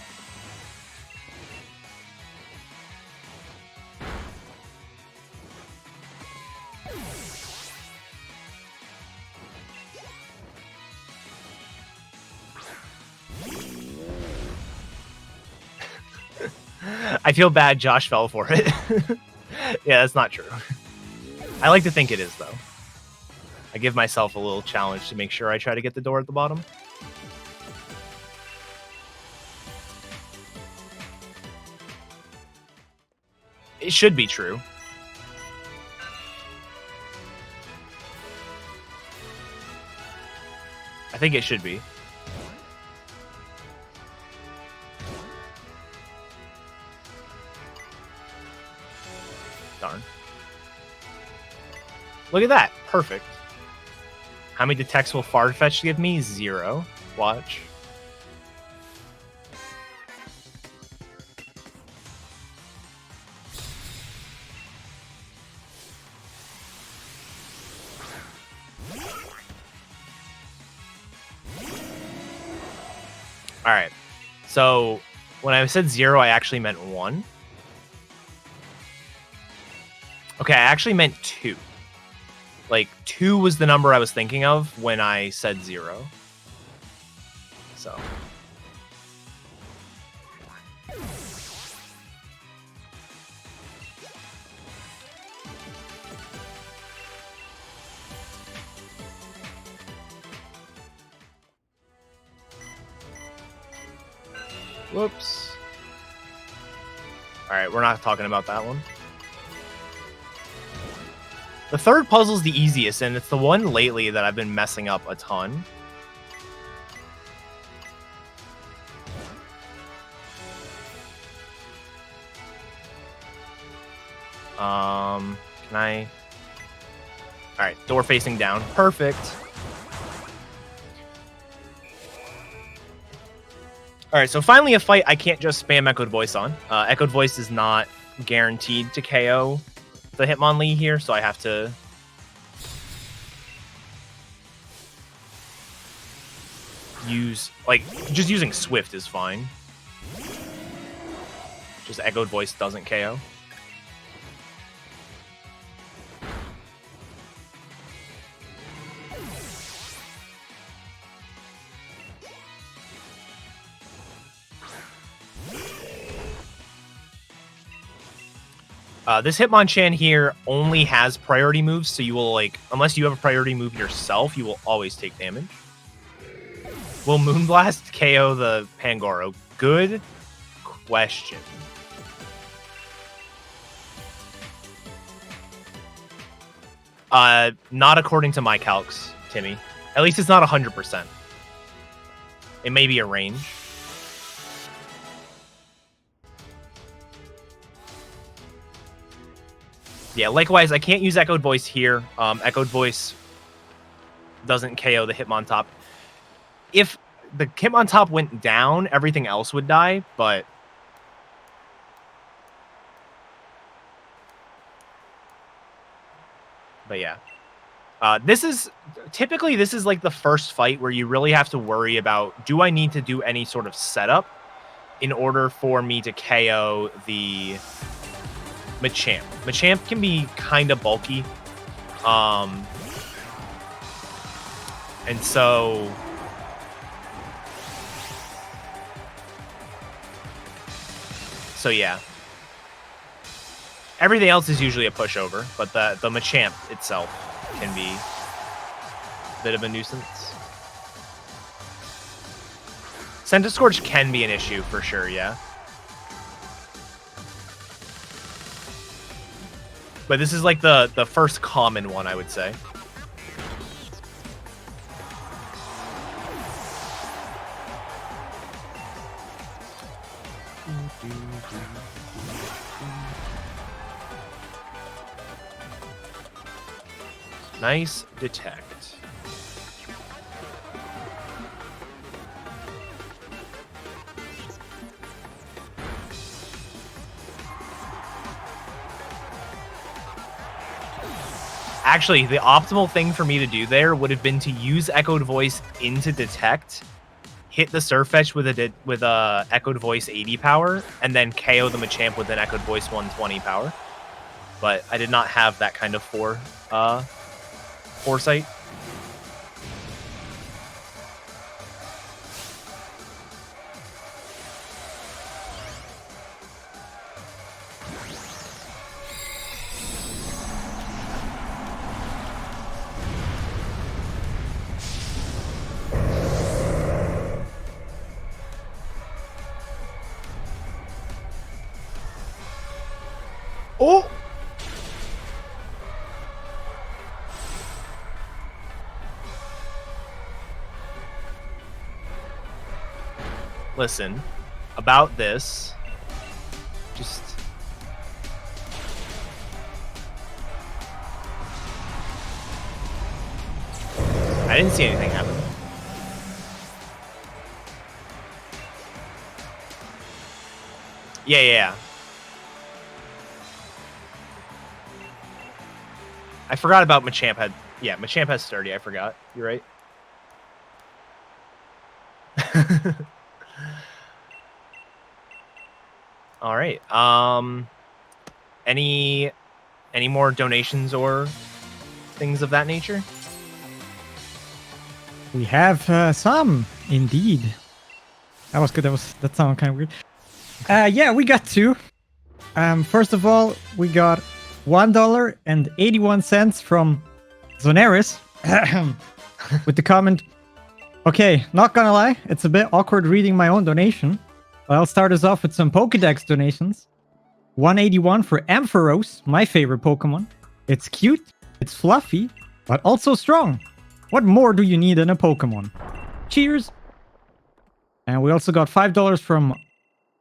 I feel bad Josh fell for it. Yeah, that's not true. I like to think it is, though. I give myself a little challenge to make sure I try to get the door at the bottom. It should be true. I think it should be. Darn. Look at that. Perfect. How many detects will Farfetch give me? 0. Watch. All right. So when I said 0, I actually meant 1. Okay, I actually meant 2. Like, 2 was the number I was thinking of when I said 0. So. Whoops. All right, we're not talking about that one. The third puzzle's the easiest, and it's the one lately that I've been messing up a ton. Can I? All right, door facing down. Perfect. All right, so finally a fight I can't just spam Echoed Voice on. Echoed Voice is not guaranteed to KO the Hitmonlee here, so I have to use, like, just using Swift is fine. Just Echoed Voice doesn't KO. This Hitmonchan here only has priority moves, so you will, like, unless you have a priority move yourself, you will always take damage. Will Moonblast KO the Pangoro? Good question. Not according to my calcs, Timmy. At least it's not 100%. It may be a range. Yeah, likewise, I can't use Echoed Voice here. Echoed Voice doesn't KO the Hitmontop. If the Hitmontop went down, everything else would die, but... But yeah. This is like the first fight where you really have to worry about, do I need to do any sort of setup in order for me to KO the Machamp. Machamp can be kind of bulky. And so yeah. Everything else is usually a pushover, but the Machamp itself can be a bit of a nuisance. Centiskorch can be an issue for sure, yeah. But this is like the first common one, I would say. Nice detect. Actually, the optimal thing for me to do there would have been to use Echoed Voice into Detect, hit the Surfetch with a Echoed Voice 80 power, and then KO the Machamp with an Echoed Voice 120 power. But I did not have that kind of foresight. Oh! Listen, about this, just... I didn't see anything happen. Yeah. I forgot about Machamp had... Yeah, Machamp has sturdy, I forgot. You're right. All right. Any more donations or things of that nature? We have some, indeed. That was good. That sounded kind of weird. Yeah, we got two. First of all, we got $1.81 from Zonaris with the comment, okay, not gonna lie, it's a bit awkward reading my own donation. But I'll start us off with some Pokédex donations. 181 for Ampharos, my favorite Pokemon. It's cute, it's fluffy, but also strong. What more do you need in a Pokemon? Cheers! And we also got $5 from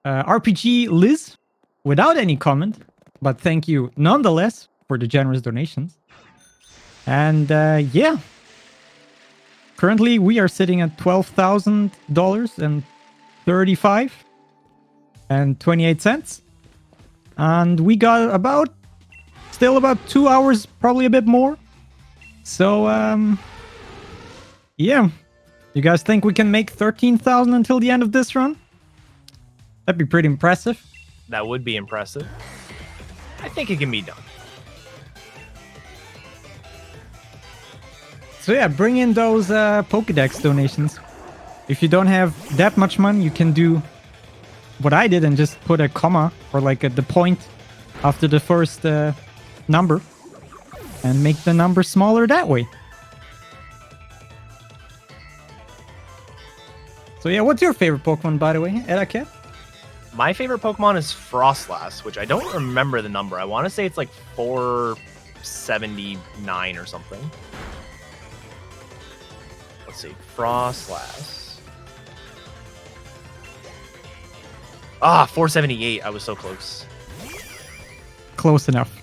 RPG Liz, without any comment, but thank you nonetheless for the generous donations. And yeah, currently we are sitting at $12,035.28, and we got still about 2 hours, probably a bit more. So yeah, you guys think we can make 13,000 until the end of this run? That'd be pretty impressive. That would be impressive. I think it can be done. So yeah, bring in those Pokédex donations. If you don't have that much money, you can do what I did and just put a comma or like the point after the first number and make the number smaller that way. So yeah, what's your favorite Pokemon, by the way, Eraket? My favorite Pokemon is Frostlass, which I don't remember the number. I want to say it's like 479 or something. Let's see, Frostlass. 478. I was so close. Close enough.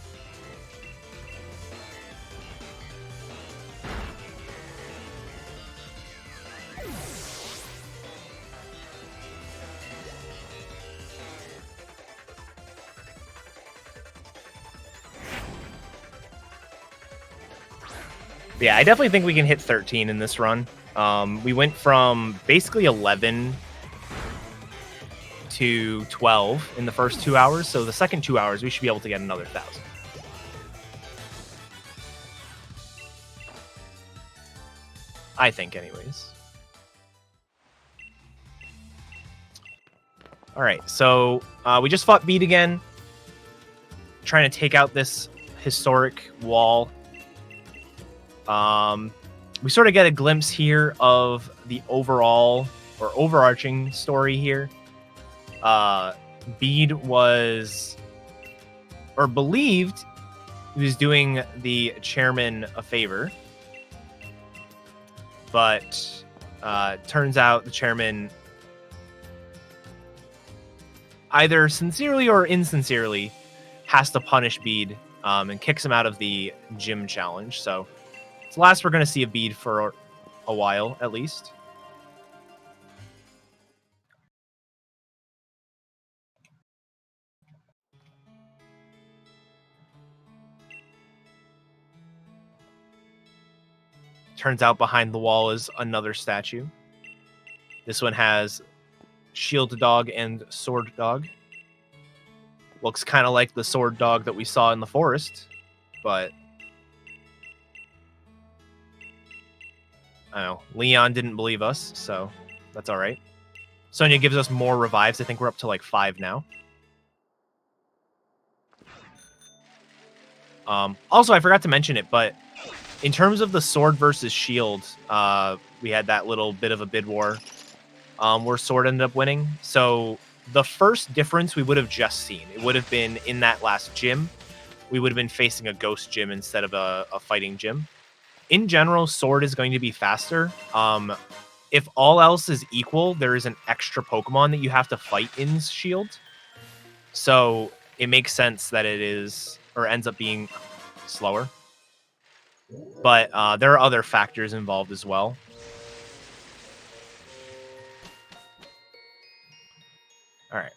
Yeah, I definitely think we can hit 13 in this run. We went from basically 11 to 12 in the first 2 hours, so the second 2 hours we should be able to get another 1,000. I think, anyways. All right, so we just fought Beat again, trying to take out this historic wall. We sort of get a glimpse here of the overall or overarching story here. Bede was, or believed, he was doing the chairman a favor, but turns out the chairman either sincerely or insincerely has to punish Bede and kicks him out of the gym challenge. So it's the last we're going to see of Bede for a while, at least. Turns out behind the wall is another statue. This one has Shield Dog and Sword Dog. Looks kind of like the Sword Dog that we saw in the forest, but I don't know. Leon didn't believe us, so that's all right. Sonya gives us more revives. I think we're up to like 5 now. Also, I forgot to mention it, but in terms of the sword versus shield, we had that little bit of a bid war where sword ended up winning. So the first difference we would have just seen, it would have been in that last gym. We would have been facing a ghost gym instead of a fighting gym. In general, sword is going to be faster. If all else is equal, there is an extra Pokemon that you have to fight in shield. So it makes sense that it is, or ends up being slower. But there are other factors involved as well. All right.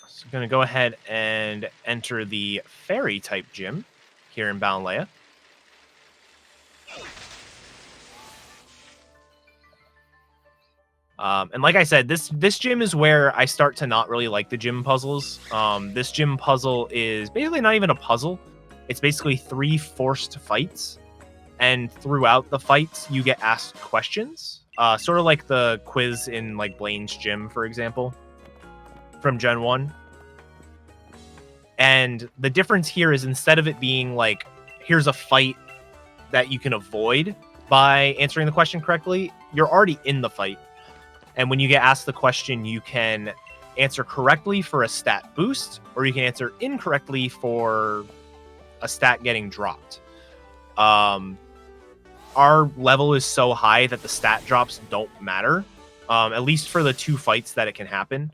So I'm going to go ahead and enter the fairy type gym here in Balonlea. And like I said, this gym is where I start to not really like the gym puzzles. This gym puzzle is basically not even a puzzle. It's basically 3 forced fights. And throughout the fights, you get asked questions. Sort of like the quiz in like Blaine's gym, for example, from Gen 1. And the difference here is instead of it being like, here's a fight that you can avoid by answering the question correctly, you're already in the fight. And when you get asked the question, you can answer correctly for a stat boost, or you can answer incorrectly for a stat getting dropped. Our level is so high that the stat drops don't matter, at least for the 2 fights that it can happen.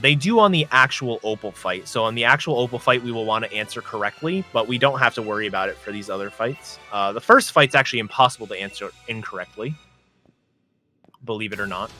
They do on the actual Opal fight. So on the actual Opal fight, we will want to answer correctly, but we don't have to worry about it for these other fights. The first fight's actually impossible to answer incorrectly, believe it or not.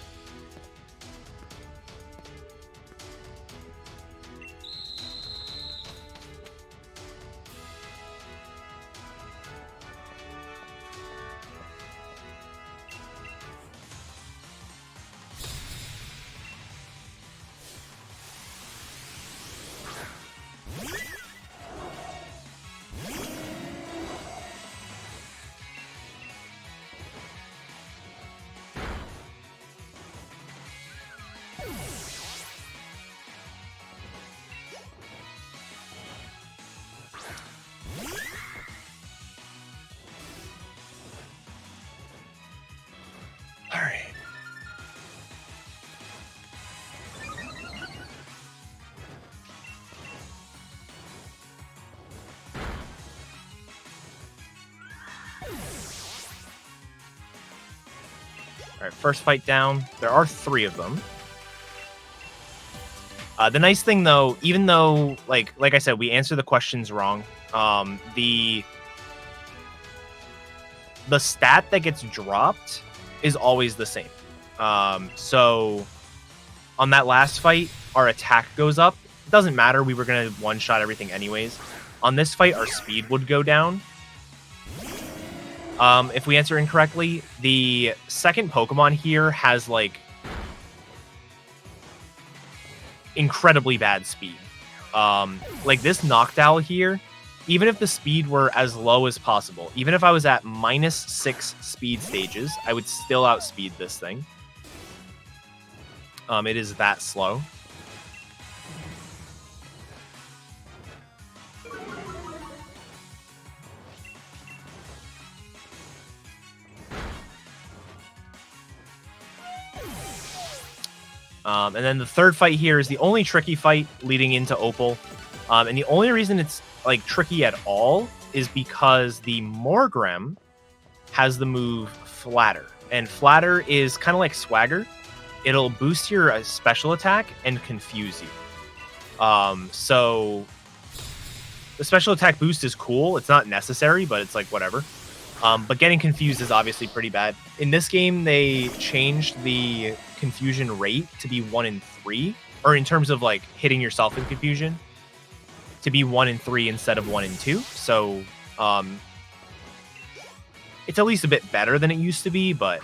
All right, first fight down. There are 3 of them. The nice thing, though, even though, like I said, we answer the questions wrong, the stat that gets dropped is always the same. So on that last fight, our attack goes up. It doesn't matter. We were going to one-shot everything anyways. On this fight, our speed would go down. If we answer incorrectly, the second Pokemon here has, like, incredibly bad speed. Like this Noctowl here, even if the speed were as low as possible, even if I was at -6 speed stages, I would still outspeed this thing. It is that slow. And then the third fight here is the only tricky fight leading into Opal. And the only reason it's like tricky at all is because the Morgrem has the move Flatter. And Flatter is kind of like Swagger. It'll boost your special attack and confuse you. So the special attack boost is cool. It's not necessary, but it's like whatever. But getting confused is obviously pretty bad. In this game, they changed the confusion rate to be 1 in 3, or in terms of like hitting yourself in confusion, to be 1 in 3 instead of 1 in 2. So it's at least a bit better than it used to be, but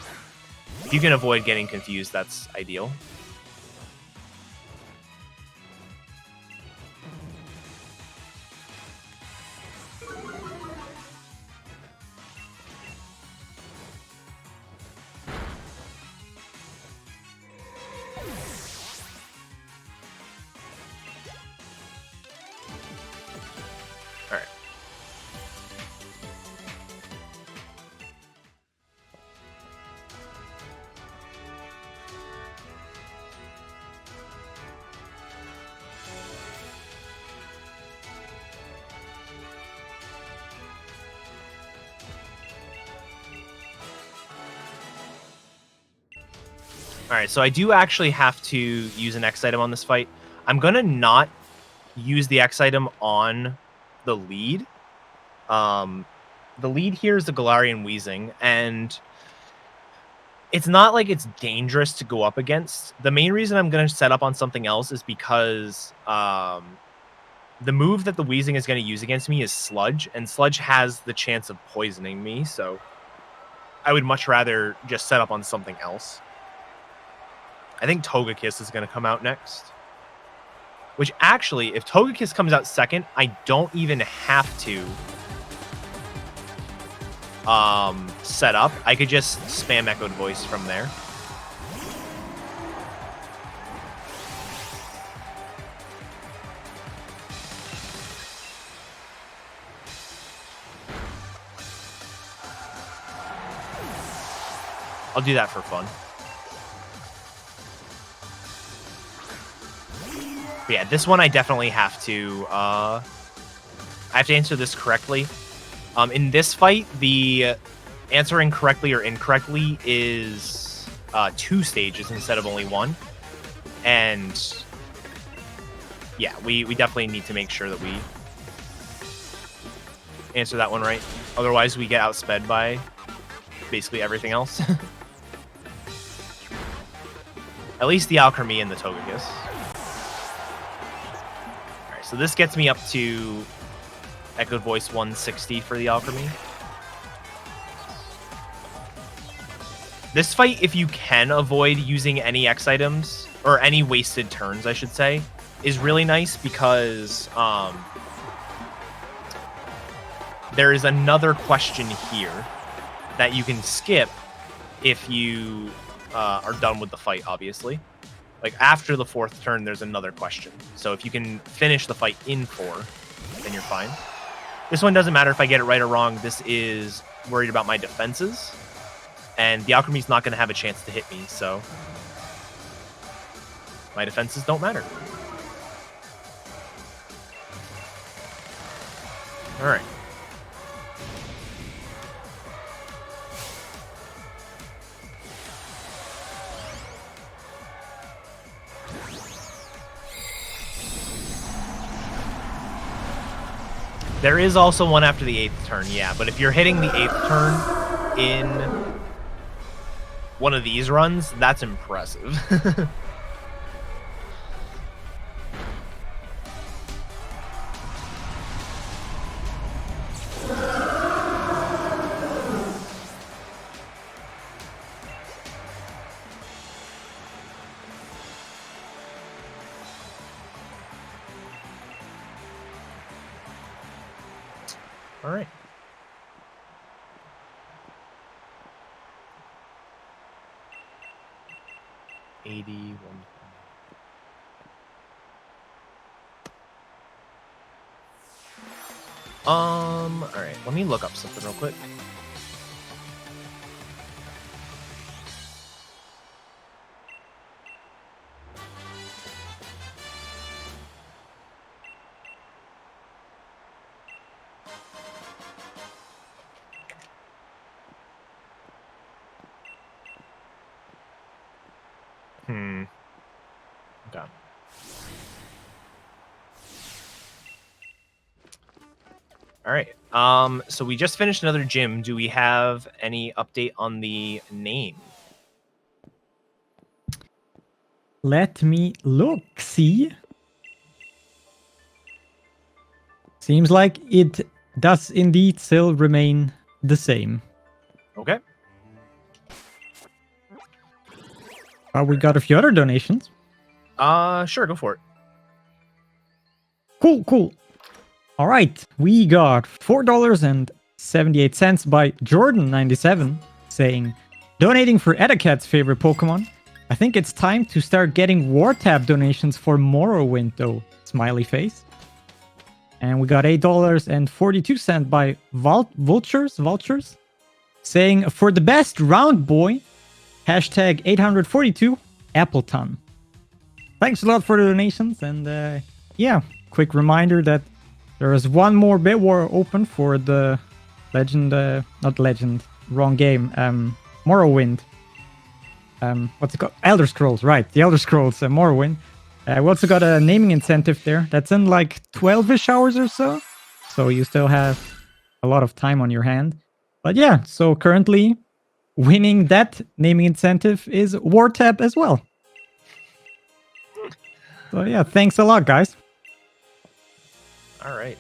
if you can avoid getting confused, that's ideal. Alright, so I do actually have to use an X item on this fight. I'm going to not use the X item on the lead. The lead here is the Galarian Weezing, and it's not like it's dangerous to go up against. The main reason I'm going to set up on something else is because the move that the Weezing is going to use against me is Sludge, and Sludge has the chance of poisoning me, so I would much rather just set up on something else. I think Togekiss is going to come out next. Which actually, if Togekiss comes out second, I don't even have to set up. I could just spam Echoed Voice from there. I'll do that for fun. But yeah, this one I definitely have to. I have to answer this correctly. In this fight, the answering correctly or incorrectly is 2 stages instead of only 1. And yeah, we definitely need to make sure that we answer that one right. Otherwise, we get outsped by basically everything else. At least the Alchemy and the Togekiss. So this gets me up to Echoed Voice 160 for the Alchemy. This fight, if you can avoid using any X items, or any wasted turns, I should say, is really nice because there is another question here that you can skip if you are done with the fight, obviously. Like, after the 4th turn, there's another question. So if you can finish the fight in 4, then you're fine. This one doesn't matter if I get it right or wrong. This is worried about my defenses. And the Alchemy's not going to have a chance to hit me, so my defenses don't matter. Alright. There is also one after the 8th turn, yeah. But if you're hitting the 8th turn in one of these runs, that's impressive. All right. All right, let me look up something real quick. Okay. All right. So we just finished another gym. Do we have any update on the name? Let me look. See. Seems like it does indeed still remain the same. Okay. We got a few other donations. Sure, go for it. Cool. All right, we got $4.78 by Jordan97 saying, donating for Edicat's favorite Pokemon. I think it's time to start getting War Tab donations for Morrowind though. Smiley face. And we got $8.42 by Vultures saying, for the best round boy, hashtag 842 Appleton. Thanks a lot for the donations. And yeah, quick reminder that there is one more bid war open for the Morrowind. What's it called? Elder Scrolls, right. The Elder Scrolls, Morrowind. We also got a naming incentive there. That's in like 12-ish hours or so. So you still have a lot of time on your hand. But yeah, so currently winning that naming incentive is Wartab as well. So yeah, thanks a lot, guys. All right.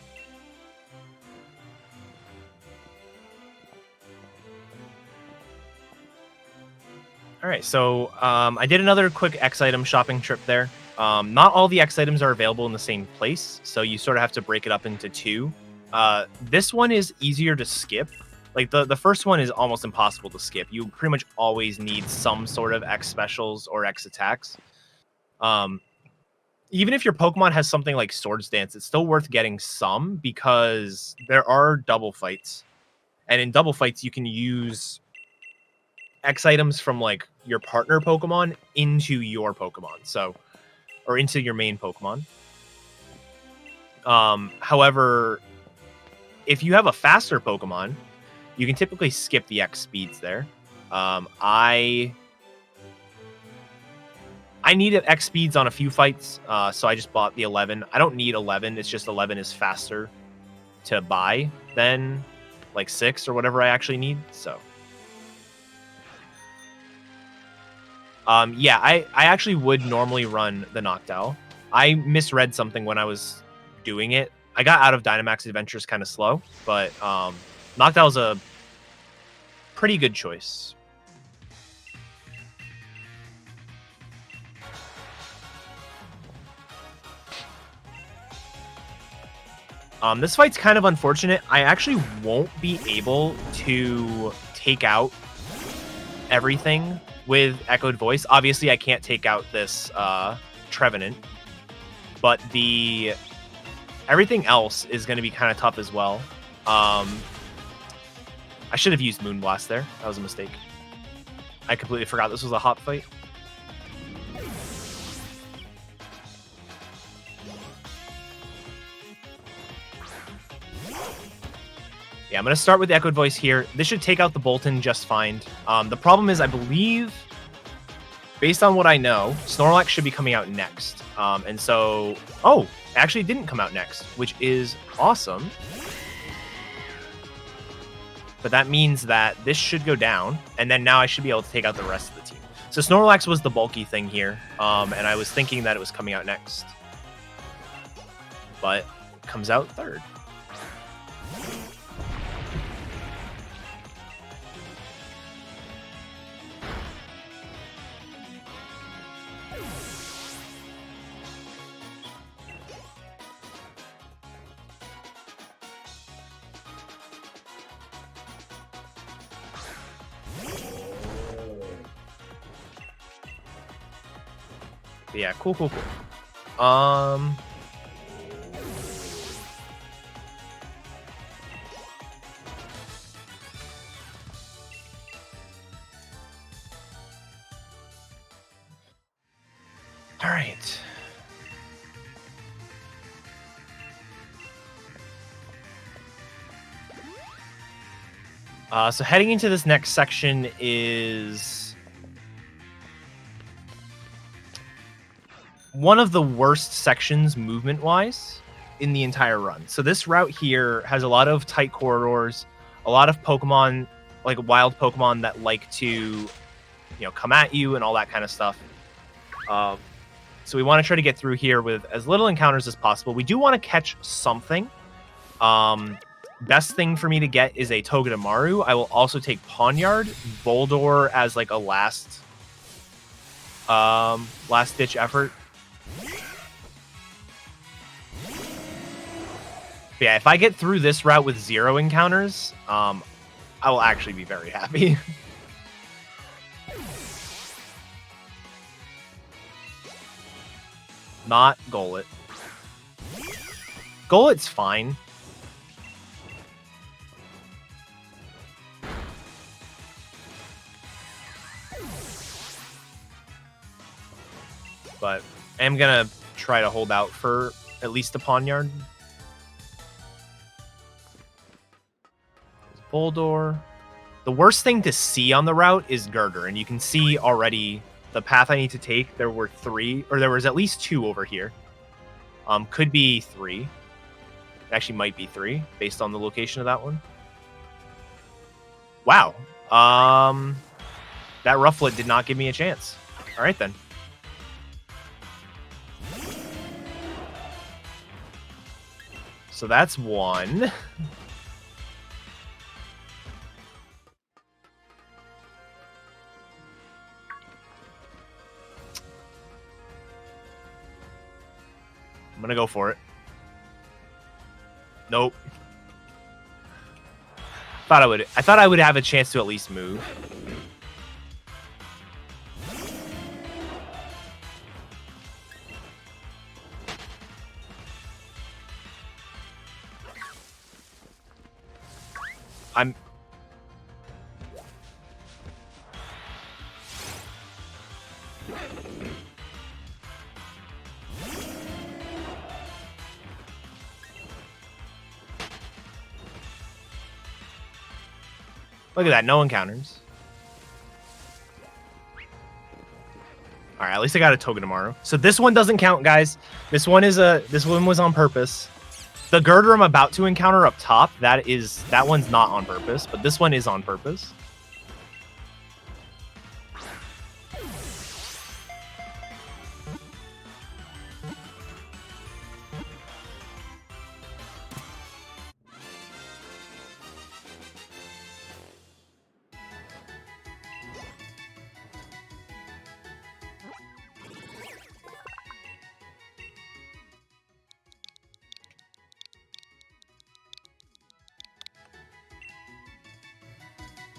All right, so I did another quick X item shopping trip there. Not all the X items are available in the same place, so you sort of have to break it up into two. This one is easier to skip. Like the first one is almost impossible to skip. You pretty much always need some sort of X specials or X attacks. Even if your Pokemon has something like Swords Dance, it's still worth getting some because there are double fights. And in double fights, you can use X items from like your partner Pokemon into your Pokemon. So, or into your main Pokemon. However, if you have a faster Pokemon, you can typically skip the X speeds there. I needed X speeds on a few fights, so I just bought the 11. I don't need 11. It's just 11 is faster to buy than like 6 or whatever I actually need. So, yeah, I actually would normally run the Noctowl. I misread something when I was doing it. I got out of Dynamax Adventures kind of slow, but Noctowl's a pretty good choice. This fight's kind of unfortunate. I actually won't be able to take out everything with Echoed Voice. Obviously, I can't take out this Trevenant, but everything else is going to be kind of tough as well. I should have used Moonblast there. That was a mistake. I completely forgot this was a hot fight. Yeah, I'm going to start with the Echoed Voice here. This should take out the Bolton just fine. The problem is, I believe, based on what I know, Snorlax should be coming out next. And so, oh, actually it didn't come out next, which is awesome. but that means that this should go down, and then now I should be able to take out the rest of the team. So Snorlax was the bulky thing here, and I was thinking that it was coming out next, but it comes out third. Yeah, cool. All right. So heading into this next section is one of the worst sections movement-wise in the entire run. So this route here has a lot of tight corridors, a lot of Pokemon, like wild Pokemon that like to, come at you and all that kind of stuff. So we want to try to get through here with as little encounters as possible. We do want to catch something. Best thing for me to get is a Togedemaru. I will also take Pawniard, Boldore as like a last ditch effort. But yeah, if I get through this route with 0 encounters, I will actually be very happy. Not Golett. Golett's fine. But I am going to try to hold out for at least a Pawniard. Boldore. The worst thing to see on the route is Girder, and you can see already the path I need to take. There were 3, or there was at least 2 over here. Could be 3. It actually might be 3 based on the location of that one. Wow. That Rufflet did not give me a chance. All right then. So that's 1. I'm gonna go for it. Nope. I thought I would have a chance to at least move. Look at that, no encounters. All right, at least I got a Togedemaru. So this one doesn't count, guys. This one was on purpose. The Girder I'm about to encounter up top, that one's not on purpose, but this one is on purpose.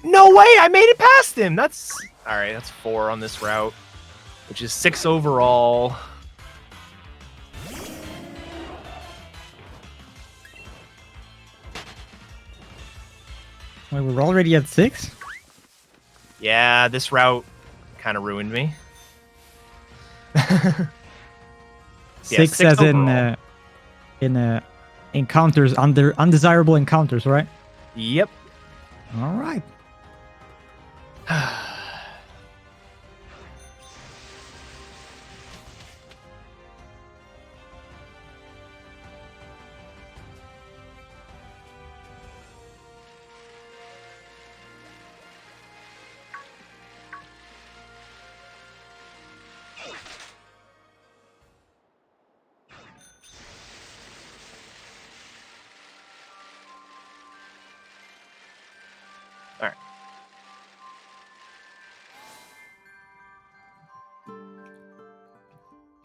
No way! I made it past him! That's... Alright, that's 4 on this route, which is 6 overall. Wait, we're already at 6? Yeah, this route kind of ruined me. 6 as overall. in encounters, undesirable encounters, right? Yep. All right.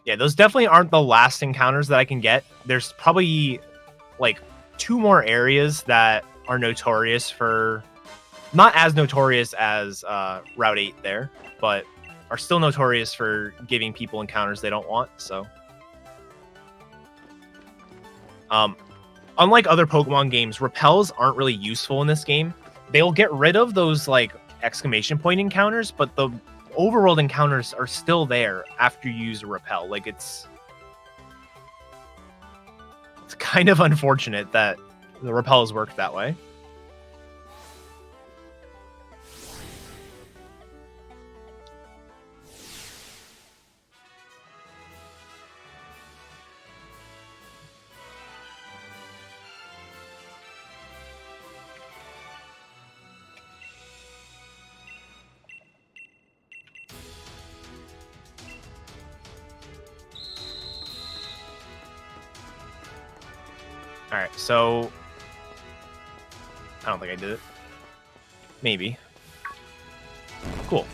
Yeah, those definitely aren't the last encounters that I can get. There's probably like 2 more areas that are notorious for, not as notorious as Route 8 there, but are still notorious for giving people encounters they don't want. So, unlike other Pokemon games, repels aren't really useful in this game. They'll get rid of those like exclamation point encounters, but the overworld encounters are still there after you use a repel. Like it's kind of unfortunate that the repels work that way. All right, so I don't think I did it. Maybe. Cool.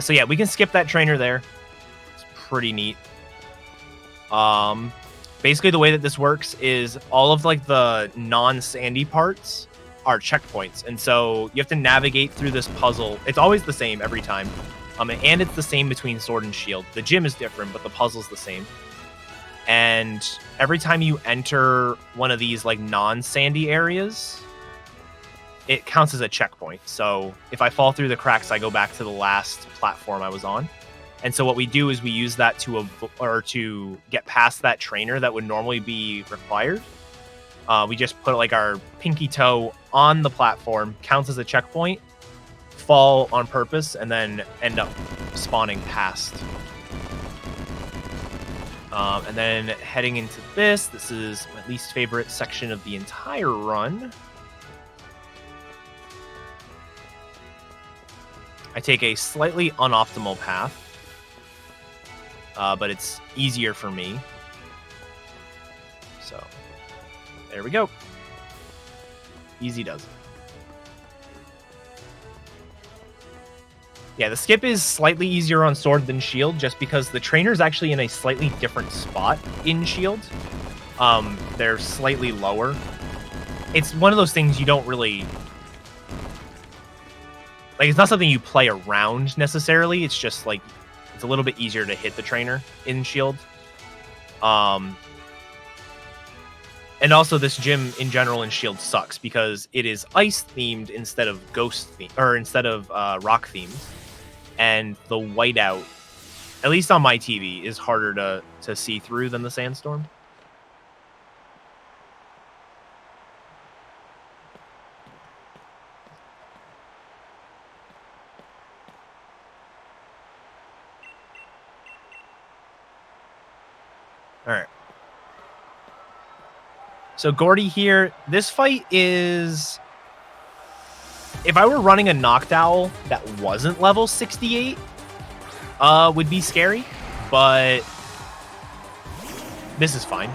So yeah, we can skip that trainer there. It's pretty neat. Basically the way that this works is all of like the non-sandy parts are checkpoints, and so you have to navigate through this puzzle. It's always the same every time, and it's the same between Sword and Shield. The gym is different, but the puzzle's the same. And every time you enter one of these like non-sandy areas, it counts as a checkpoint. So if I fall through the cracks, I go back to the last platform I was on. And so what we do is we use that to get past that trainer that would normally be required. We just put like our pinky toe on the platform, counts as a checkpoint, fall on purpose, and then end up spawning past. And then heading into this is my least favorite section of the entire run. I take a slightly unoptimal path, but it's easier for me. So, there we go. Easy does it. Yeah, the skip is slightly easier on Sword than Shield, just because the trainer's actually in a slightly different spot in Shield. They're slightly lower. It's one of those things you don't really... Like, it's not something you play around, necessarily. It's just, like, it's a little bit easier to hit the trainer in Shield. And also, this gym, in general, in Shield sucks, because it is ice-themed instead of ghost-themed, or instead of rock-themed. And the whiteout, at least on my TV, is harder to see through than the sandstorm. All right. So Gordy here, this fight is... If I were running a Noctowl that wasn't level 68, would be scary, but this is fine.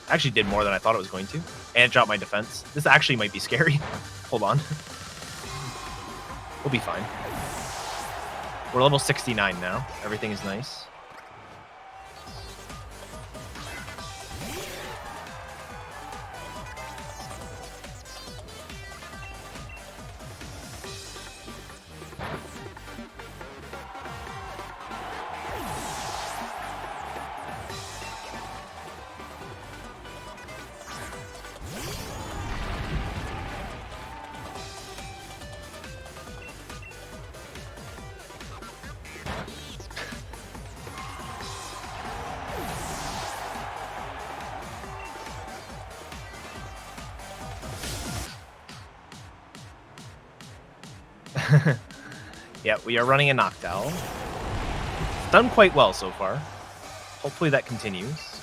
I actually did more than I thought it was going to, and it dropped my defense. This actually might be scary. Hold on. We'll be fine. We're level 69 now. Everything is nice. Yeah, we are running a Noctowl. It's done quite well so far. Hopefully that continues.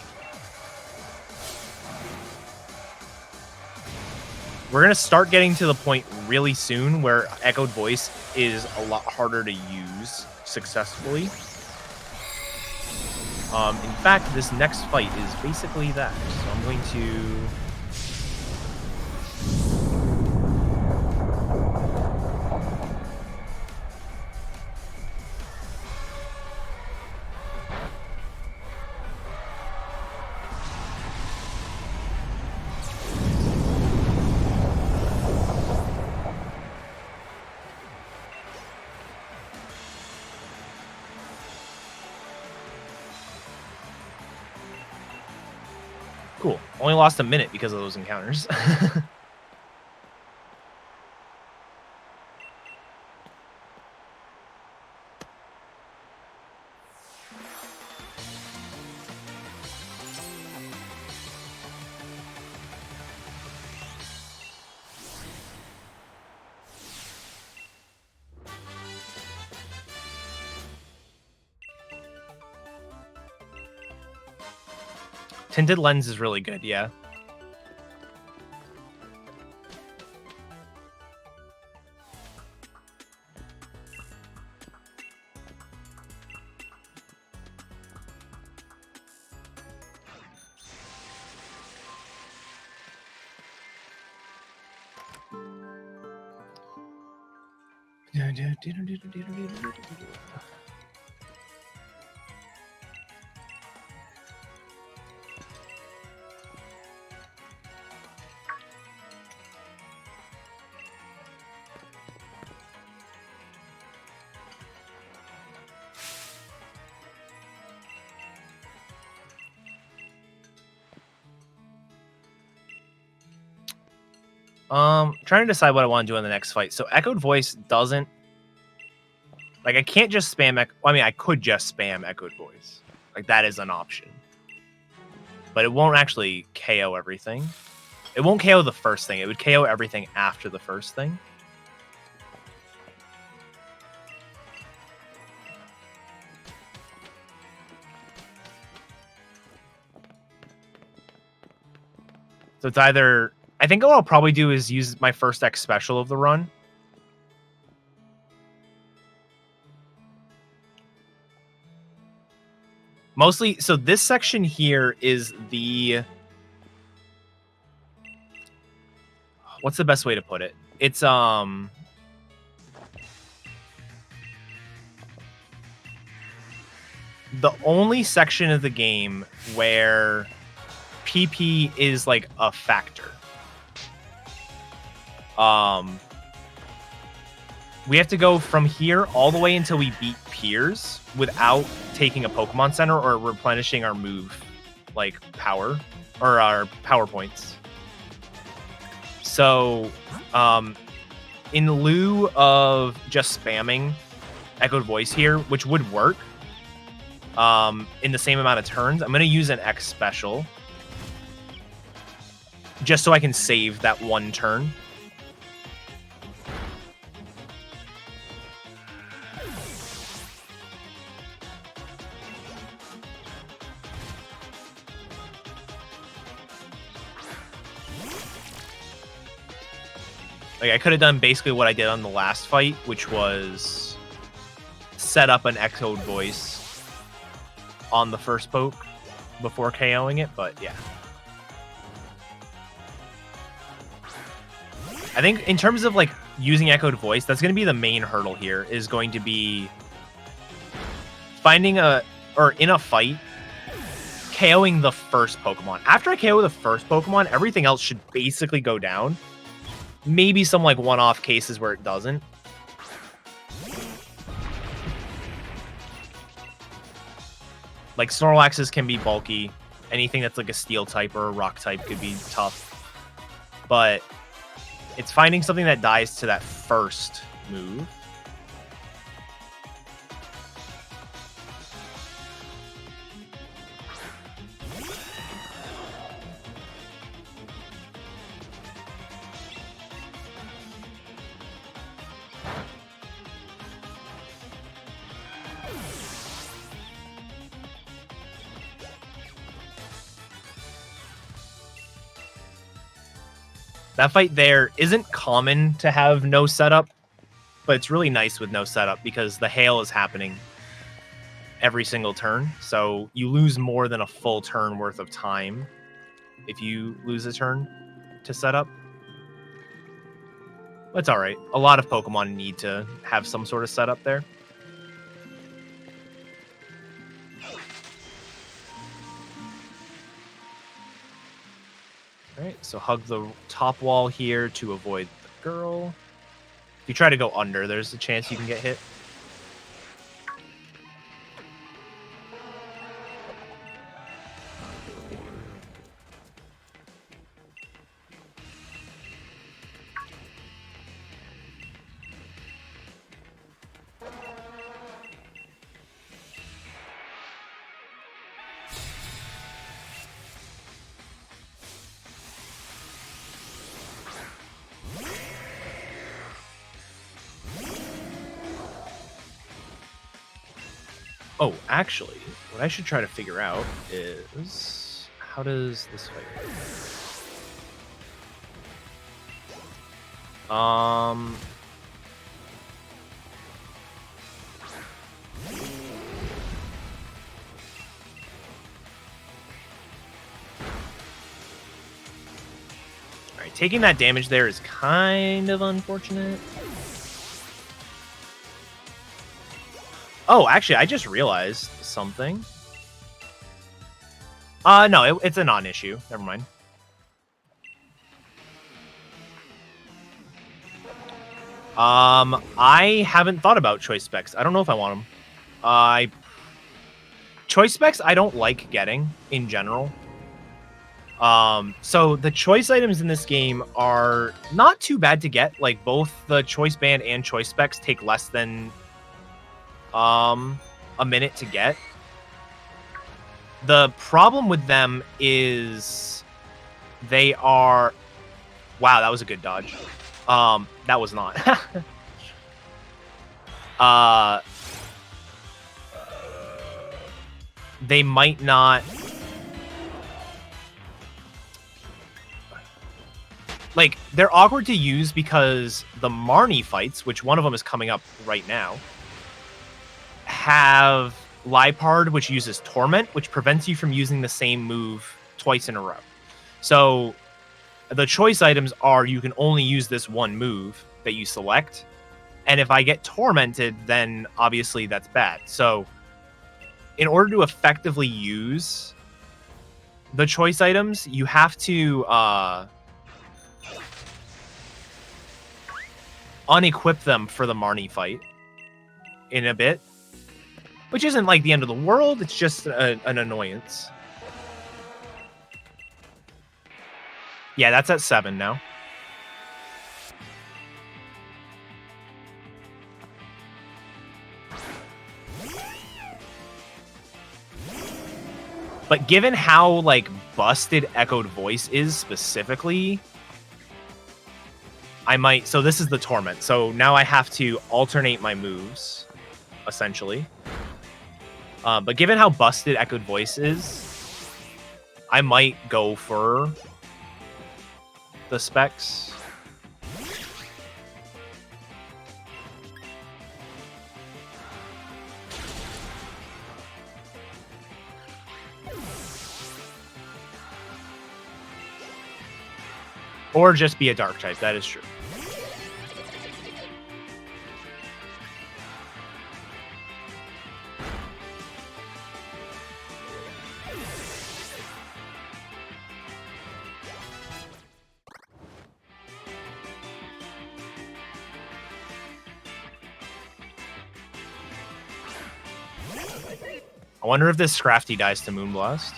We're going to start getting to the point really soon where Echoed Voice is a lot harder to use successfully. In fact, this next fight is basically that. So I'm going to... Cool. Only lost a minute because of those encounters. Tinted lens is really good, yeah. Trying to decide what I want to do in the next fight. So Echoed Voice doesn't... Like, I can't just spam... I mean, I could just spam Echoed Voice. Like, that is an option. But it won't actually KO everything. It won't KO the first thing. It would KO everything after the first thing. So it's either... I think what I'll probably do is use my first X special of the run. Mostly, so this section here is the... What's the best way to put it? It's, the only section of the game where PP is like a factor. We have to go from here all the way until we beat Piers without taking a Pokemon Center or replenishing our move, like, power, or our power points. So, in lieu of just spamming Echoed Voice here, which would work, in the same amount of turns, I'm going to use an X special just so I can save that one turn. Like, I could have done basically what I did on the last fight, which was set up an Echoed Voice on the first poke before KOing it, but yeah. I think in terms of, like, using Echoed Voice, that's going to be the main hurdle here, is going to be finding in a fight, KOing the first Pokemon. After I KO the first Pokemon, everything else should basically go down. Maybe some, like, one-off cases where it doesn't. Like, Snorlaxes can be bulky. Anything that's like a Steel type or a Rock type could be tough. But it's finding something that dies to that first move. That fight there isn't common to have no setup, but it's really nice with no setup because the hail is happening. every single turn. So you lose more than a full turn worth of time if you lose a turn to set up. That's all right. A lot of Pokemon need to have some sort of setup there. All right, so hug the top wall here to avoid the girl. If you try to go under, there's a chance you can get hit. Oh, actually, what I should try to figure out is how does this fight work? Alright, taking that damage there is kind of unfortunate. Oh, actually, I just realized something. No, it's a non-issue. Never mind. I haven't thought about choice specs. I don't know if I want them. Choice specs I don't like getting in general. So the choice items in this game are not too bad to get. Like both the choice band and choice specs take less than a minute to get. The problem with them is they are... Wow, that was a good dodge. That was not. They might not... Like, they're awkward to use because the Marnie fights, which one of them is coming up right now, have Liepard, which uses Torment, which prevents you from using the same move twice in a row. So the choice items are you can only use this one move that you select. And if I get Tormented, then obviously that's bad. So in order to effectively use the choice items, you have to unequip them for the Marnie fight in a bit. Which isn't like the end of the world, it's just an annoyance. Yeah, that's at 7 now. But given how, like, busted Echoed Voice is specifically, I might... So this is the Torment. So now I have to alternate my moves, essentially. But given how busted Echoed Voice is, I might go for the specs. Or just be a dark type, that is true. I wonder if this Scrafty dies to Moonblast.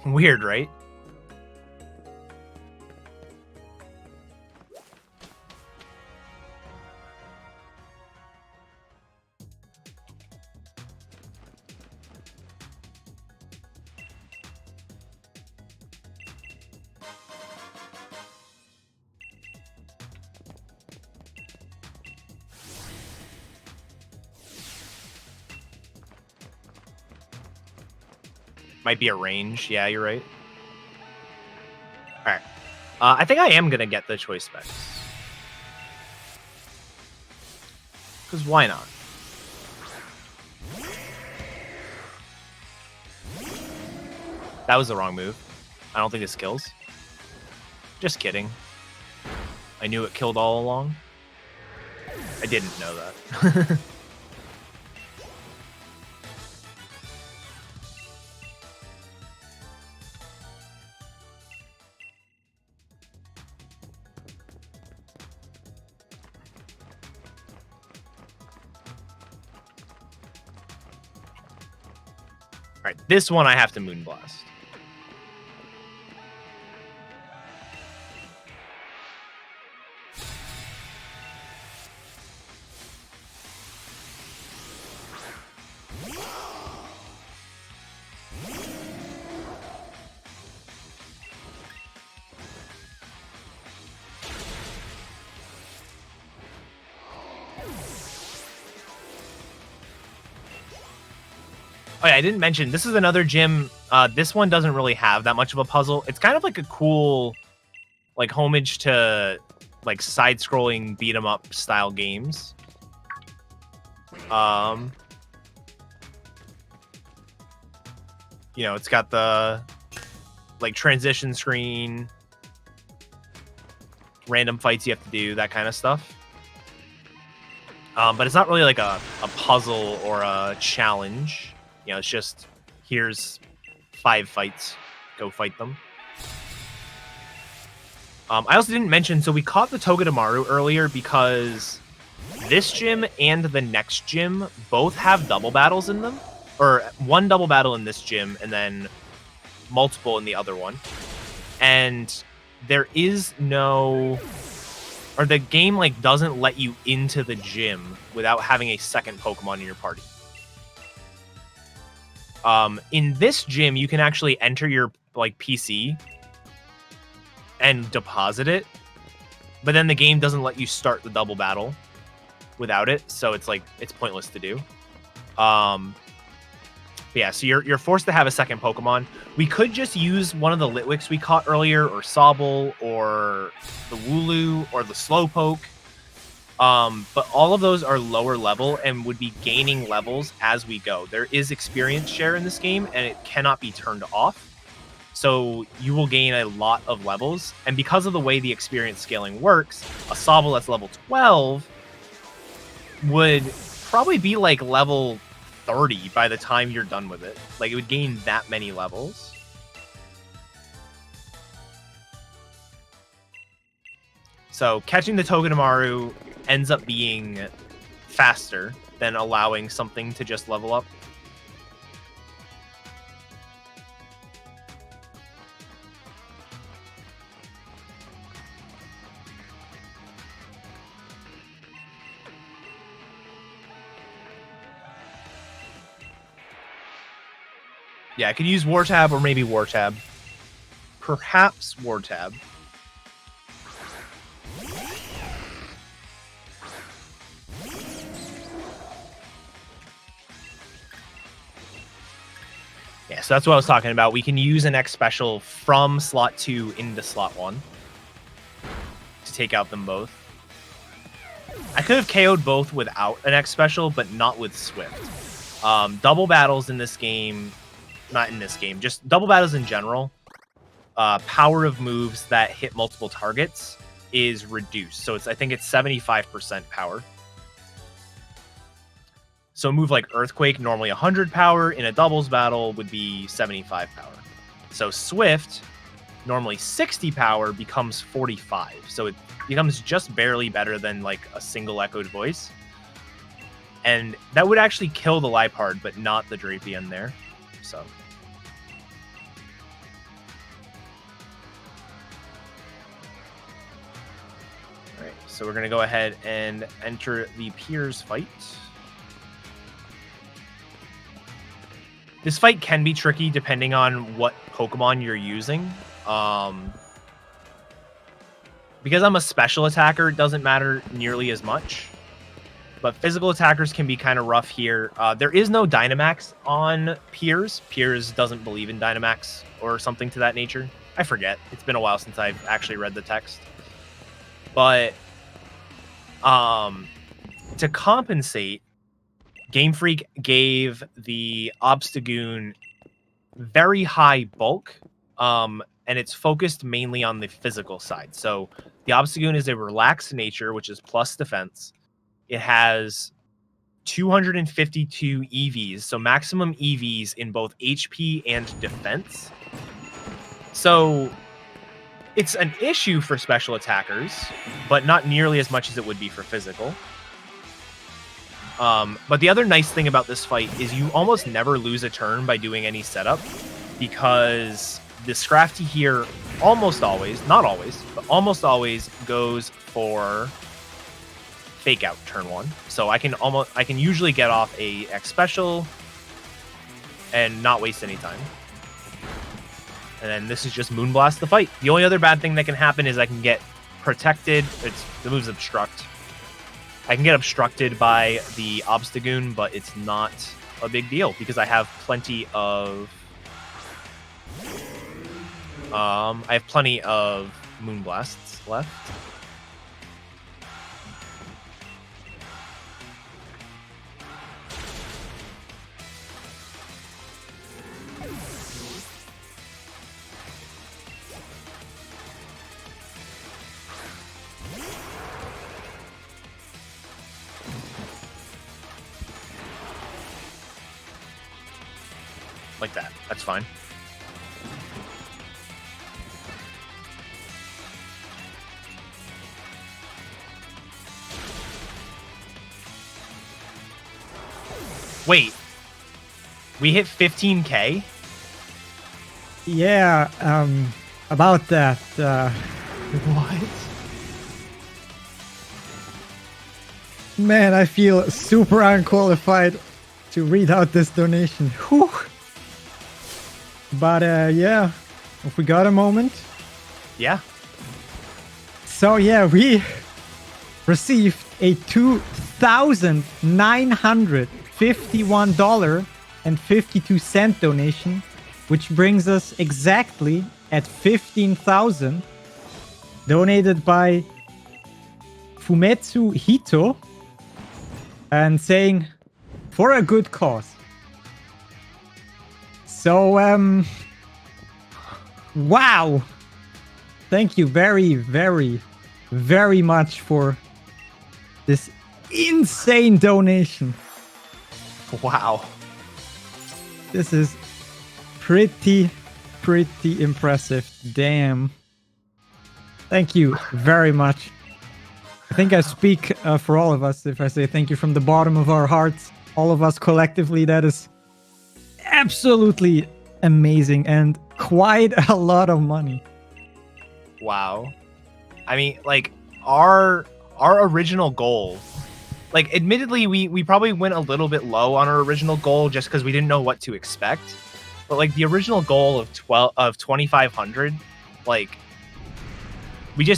Weird, right? Might be a range. Yeah, you're right. All right. I think I am going to get the choice specs. Because why not? That was the wrong move. I don't think this kills. Just kidding. I knew it killed all along. I didn't know that. All right, this one I have to Moonblast. Oh yeah, I didn't mention, this is another gym. This one doesn't really have that much of a puzzle. It's kind of like a cool, like, homage to, like, side-scrolling beat-em-up style games. You know, it's got the, like, transition screen, random fights you have to do, that kind of stuff. But it's not really like a puzzle or a challenge. You know, it's just, here's 5 fights. Go fight them. I also didn't mention, so we caught the Togedemaru earlier because this gym and the next gym both have double battles in them. Or one double battle in this gym and then multiple in the other one. And there is no... Or the game, like, doesn't let you into the gym without having a second Pokemon in your party. In this gym, you can actually enter your, like, PC and deposit it, but then the game doesn't let you start the double battle without it, so it's like, it's pointless to do. Yeah, so you're forced to have a second Pokemon. We could just use one of the Litwicks we caught earlier, or Sobble, or the Wooloo, or the Slowpoke. But all of those are lower level and would be gaining levels as we go. There is experience share in this game, and it cannot be turned off. So you will gain a lot of levels. And because of the way the experience scaling works, a Sobble that's level 12 would probably be like level 30 by the time you're done with it. Like, it would gain that many levels. So catching the Togedemaru ends up being faster than allowing something to just level up. Yeah, I could use War Tab or maybe War Tab. Perhaps War Tab. Yeah, so that's what I was talking about. We can use an X special from slot 2 into slot 1 to take out them both. I could have KO'd both without an X special, but not with Swift. Double battles in this game, not in this game, just double battles in general, power of moves that hit multiple targets is reduced. So I think it's 75% power. So a move like Earthquake, normally 100 power, in a doubles battle would be 75 power. So Swift, normally 60 power, becomes 45. So it becomes just barely better than like a single echoed voice. And that would actually kill the Liepard, but not the Drapion there. So... Alright, so we're going to go ahead and enter the Piers fight. This fight can be tricky depending on what Pokemon you're using. Because I'm a special attacker, it doesn't matter nearly as much. But physical attackers can be kind of rough here. There is no Dynamax on Piers. Piers doesn't believe in Dynamax or something to that nature. I forget. It's been a while since I've actually read the text. But to compensate, Game Freak gave the Obstagoon very high bulk, and it's focused mainly on the physical side. So the Obstagoon is a relaxed nature, which is plus defense. It has 252 EVs, so maximum EVs in both HP and defense. So it's an issue for special attackers, but not nearly as much as it would be for physical. But the other nice thing about this fight is you almost never lose a turn by doing any setup, because the Scrafty here almost always, not always, but almost always goes for fake out turn 1. So I can usually get off a X special and not waste any time. And then this is just Moonblast the fight. The only other bad thing that can happen is I can get protected. The move's Obstruct. I can get obstructed by the Obstagoon, but it's not a big deal because I have plenty of Moonblasts left. Like that. That's fine. Wait. We hit 15K? Yeah, about that. What? Man, I feel super unqualified to read out this donation. Whew. But yeah, if we got a moment. Yeah. So yeah, we received a $2,951.52 donation, which brings us exactly at 15,000, donated by Fumetsu Hito, and saying, for a good cause. So, wow. Thank you very, very, very much for this insane donation. Wow. This is pretty impressive. Damn. Thank you very much. I think I speak for all of us if I say thank you from the bottom of our hearts. All of us collectively. That is absolutely amazing and quite a lot of money. Wow. I mean, like, our original goal, like, admittedly, we probably went a little bit low on our original goal just because we didn't know what to expect. But, like, the original goal of 2,500, like, we're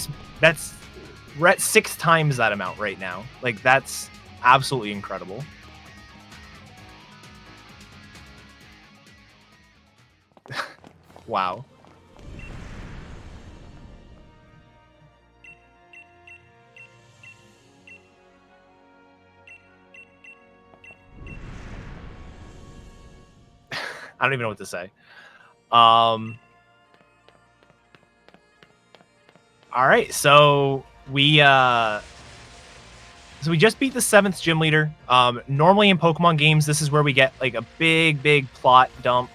at 6 times that amount right now. Like, that's absolutely incredible. Wow. I don't even know what to say. All right, so we just beat the 7th gym leader. Normally in Pokemon games, this is where we get like a big plot dump.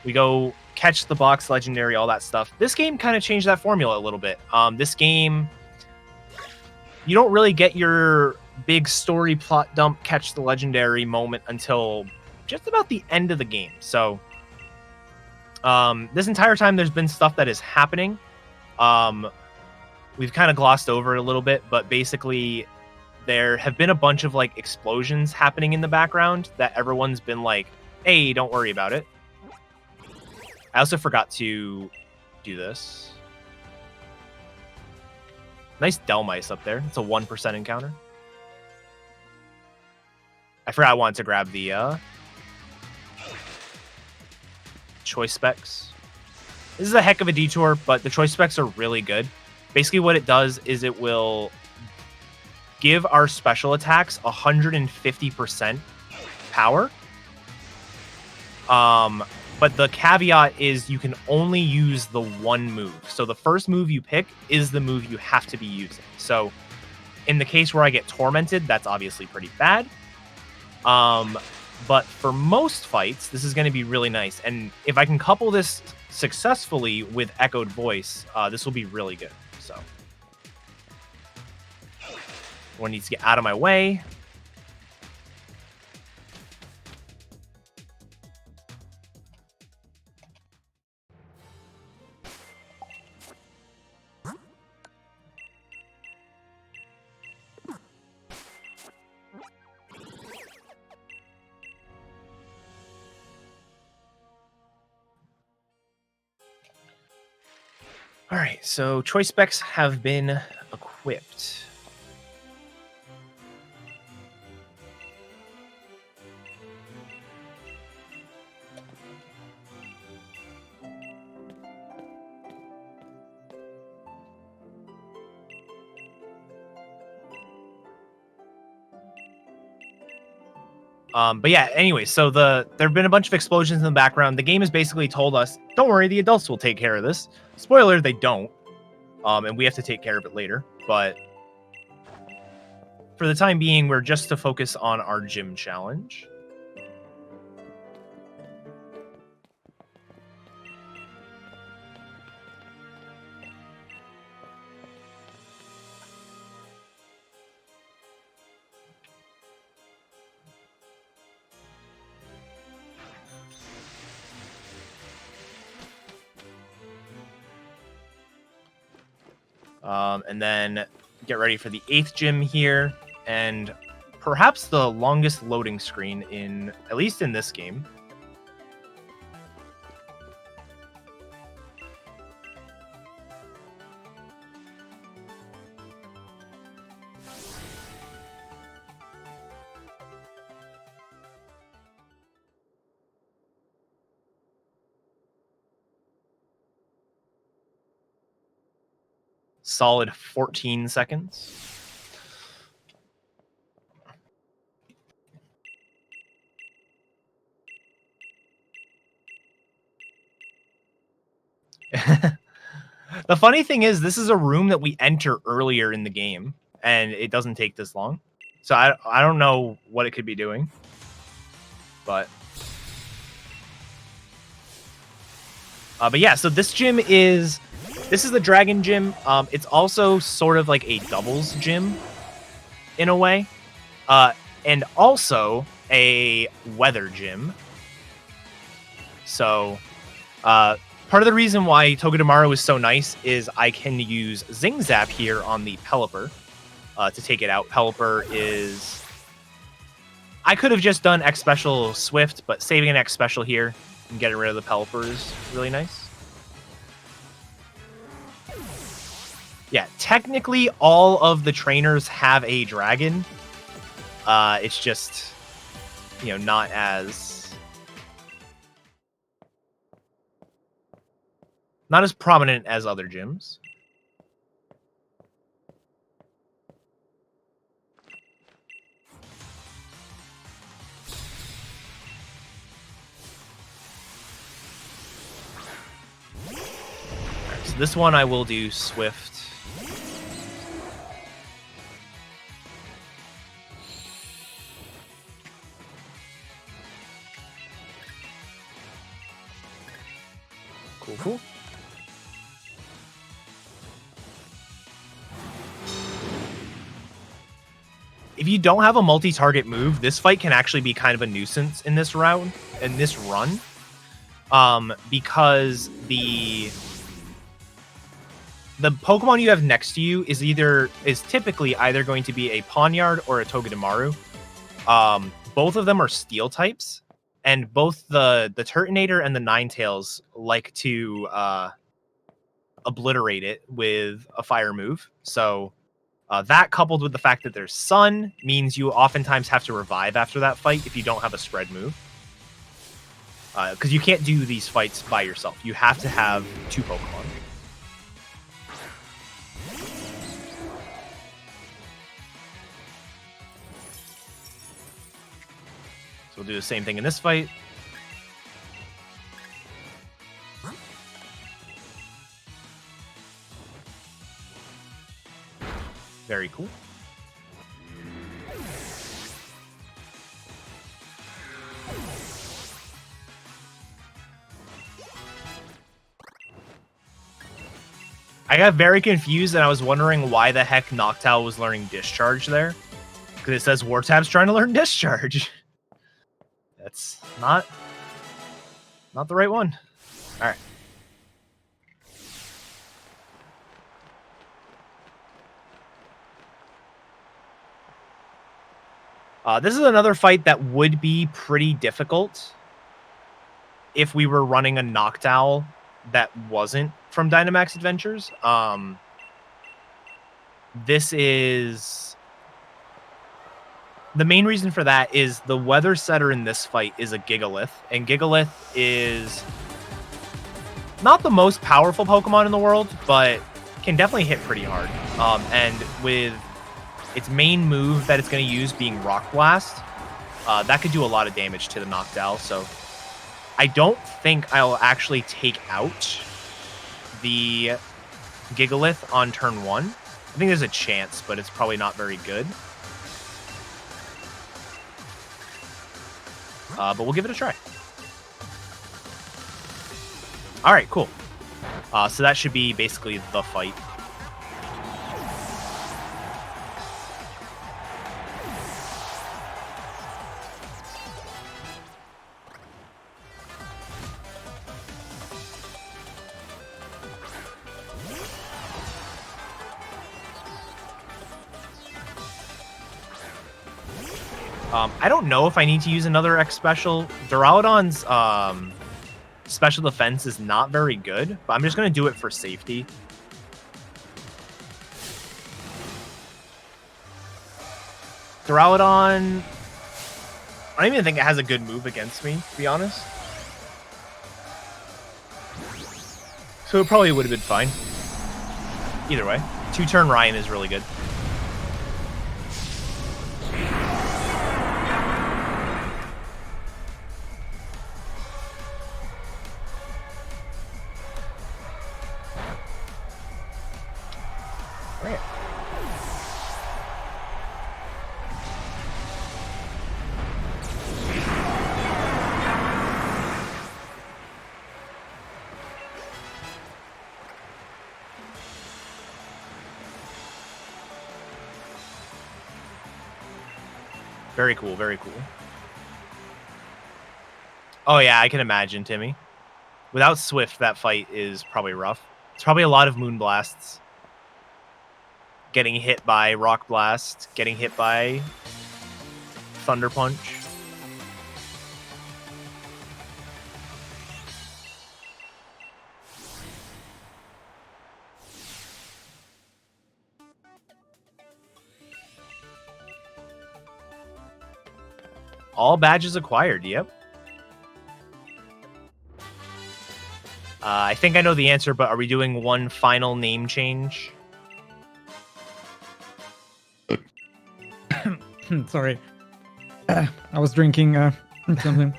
We go catch the box legendary, all that stuff. This game kind of changed that formula a little bit. This game, you don't really get your big story plot dump, catch the legendary moment until just about the end of the game. So this entire time there's been stuff that is happening. We've kind of glossed over it a little bit, but basically there have been a bunch of like explosions happening in the background that everyone's been like, hey, don't worry about it. I also forgot to do this. Nice Delmice up there. It's a 1% encounter. I forgot I wanted to grab the choice specs. This is a heck of a detour, but the choice specs are really good. Basically what it does is it will give our special attacks 150% power. But the caveat is you can only use the one move. So the first move you pick is the move you have to be using. So in the case where I get tormented, that's obviously pretty bad. But for most fights, this is going to be really nice. And if I can couple this successfully with echoed voice, this will be really good. So one needs to get out of my way. All right, so choice specs have been equipped. But yeah, anyway, so there have been a bunch of explosions in the background. The game has basically told us, don't worry, the adults will take care of this. Spoiler, they don't. And we have to take care of it later. But for the time being, we're just to focus on our gym challenge. And then get ready for the 8th gym here, and perhaps the longest loading screen in, at least in this game. Solid 14 seconds. The funny thing is, this is a room that we enter earlier in the game, and it doesn't take this long. So I don't know what it could be doing, but yeah. So this gym is the Dragon Gym. It's also sort of like a doubles gym in a way, and also a weather gym. So part of the reason why Togedemaru is so nice is I can use Zing Zap here on the Pelipper to take it out. Pelipper is... I could have just done X Special Swift, but saving an X Special here and getting rid of the Pelipper is really nice. Yeah, technically all of the trainers have a dragon. It's just, not as prominent as other gyms. Right, so this one I will do Swift. Cool. If you don't have a multi-target move, this fight can actually be kind of a nuisance in this run, because the Pokemon you have next to you is typically either going to be a Pawniard or a Togedemaru. Both of them are Steel types, and both the Turtonator and the Ninetales like to obliterate it with a fire move. So That coupled with the fact that there's sun means you oftentimes have to revive after that fight if you don't have a spread move. Because you can't do these fights by yourself. You have to have 2 Pokemon. So we'll do the same thing in this fight. Very cool. I got very confused and I was wondering why the heck Noctowl was learning Discharge there. Because it says Wartab's trying to learn Discharge. That's not the right one. All right. This is another fight that would be pretty difficult if we were running a Noctowl that wasn't from Dynamax Adventures. This is... The main reason for that is the weather setter in this fight is a Gigalith, and Gigalith is not the most powerful Pokemon in the world, but can definitely hit pretty hard. And with its main move that it's going to use being Rock Blast, that could do a lot of damage to the Noctowl. So I don't think I'll actually take out the Gigalith on turn 1. I think there's a chance, but it's probably not very good. But we'll give it a try. All right, cool. So that should be basically the fight. I don't know if I need to use another X special. Duraludon's special defense is not very good, but I'm just going to do it for safety. Duraludon, I don't even think it has a good move against me, to be honest. So it probably would have been fine. Either way, 2-turn Ryan is really good. Very cool, very cool. Oh yeah, I can imagine, Timmy. Without Swift, that fight is probably rough. It's probably a lot of Moon Blasts. Getting hit by Rock Blast, getting hit by Thunder Punch. All badges acquired, yep. I think I know the answer, but are we doing one final name change? Sorry. I was drinking something.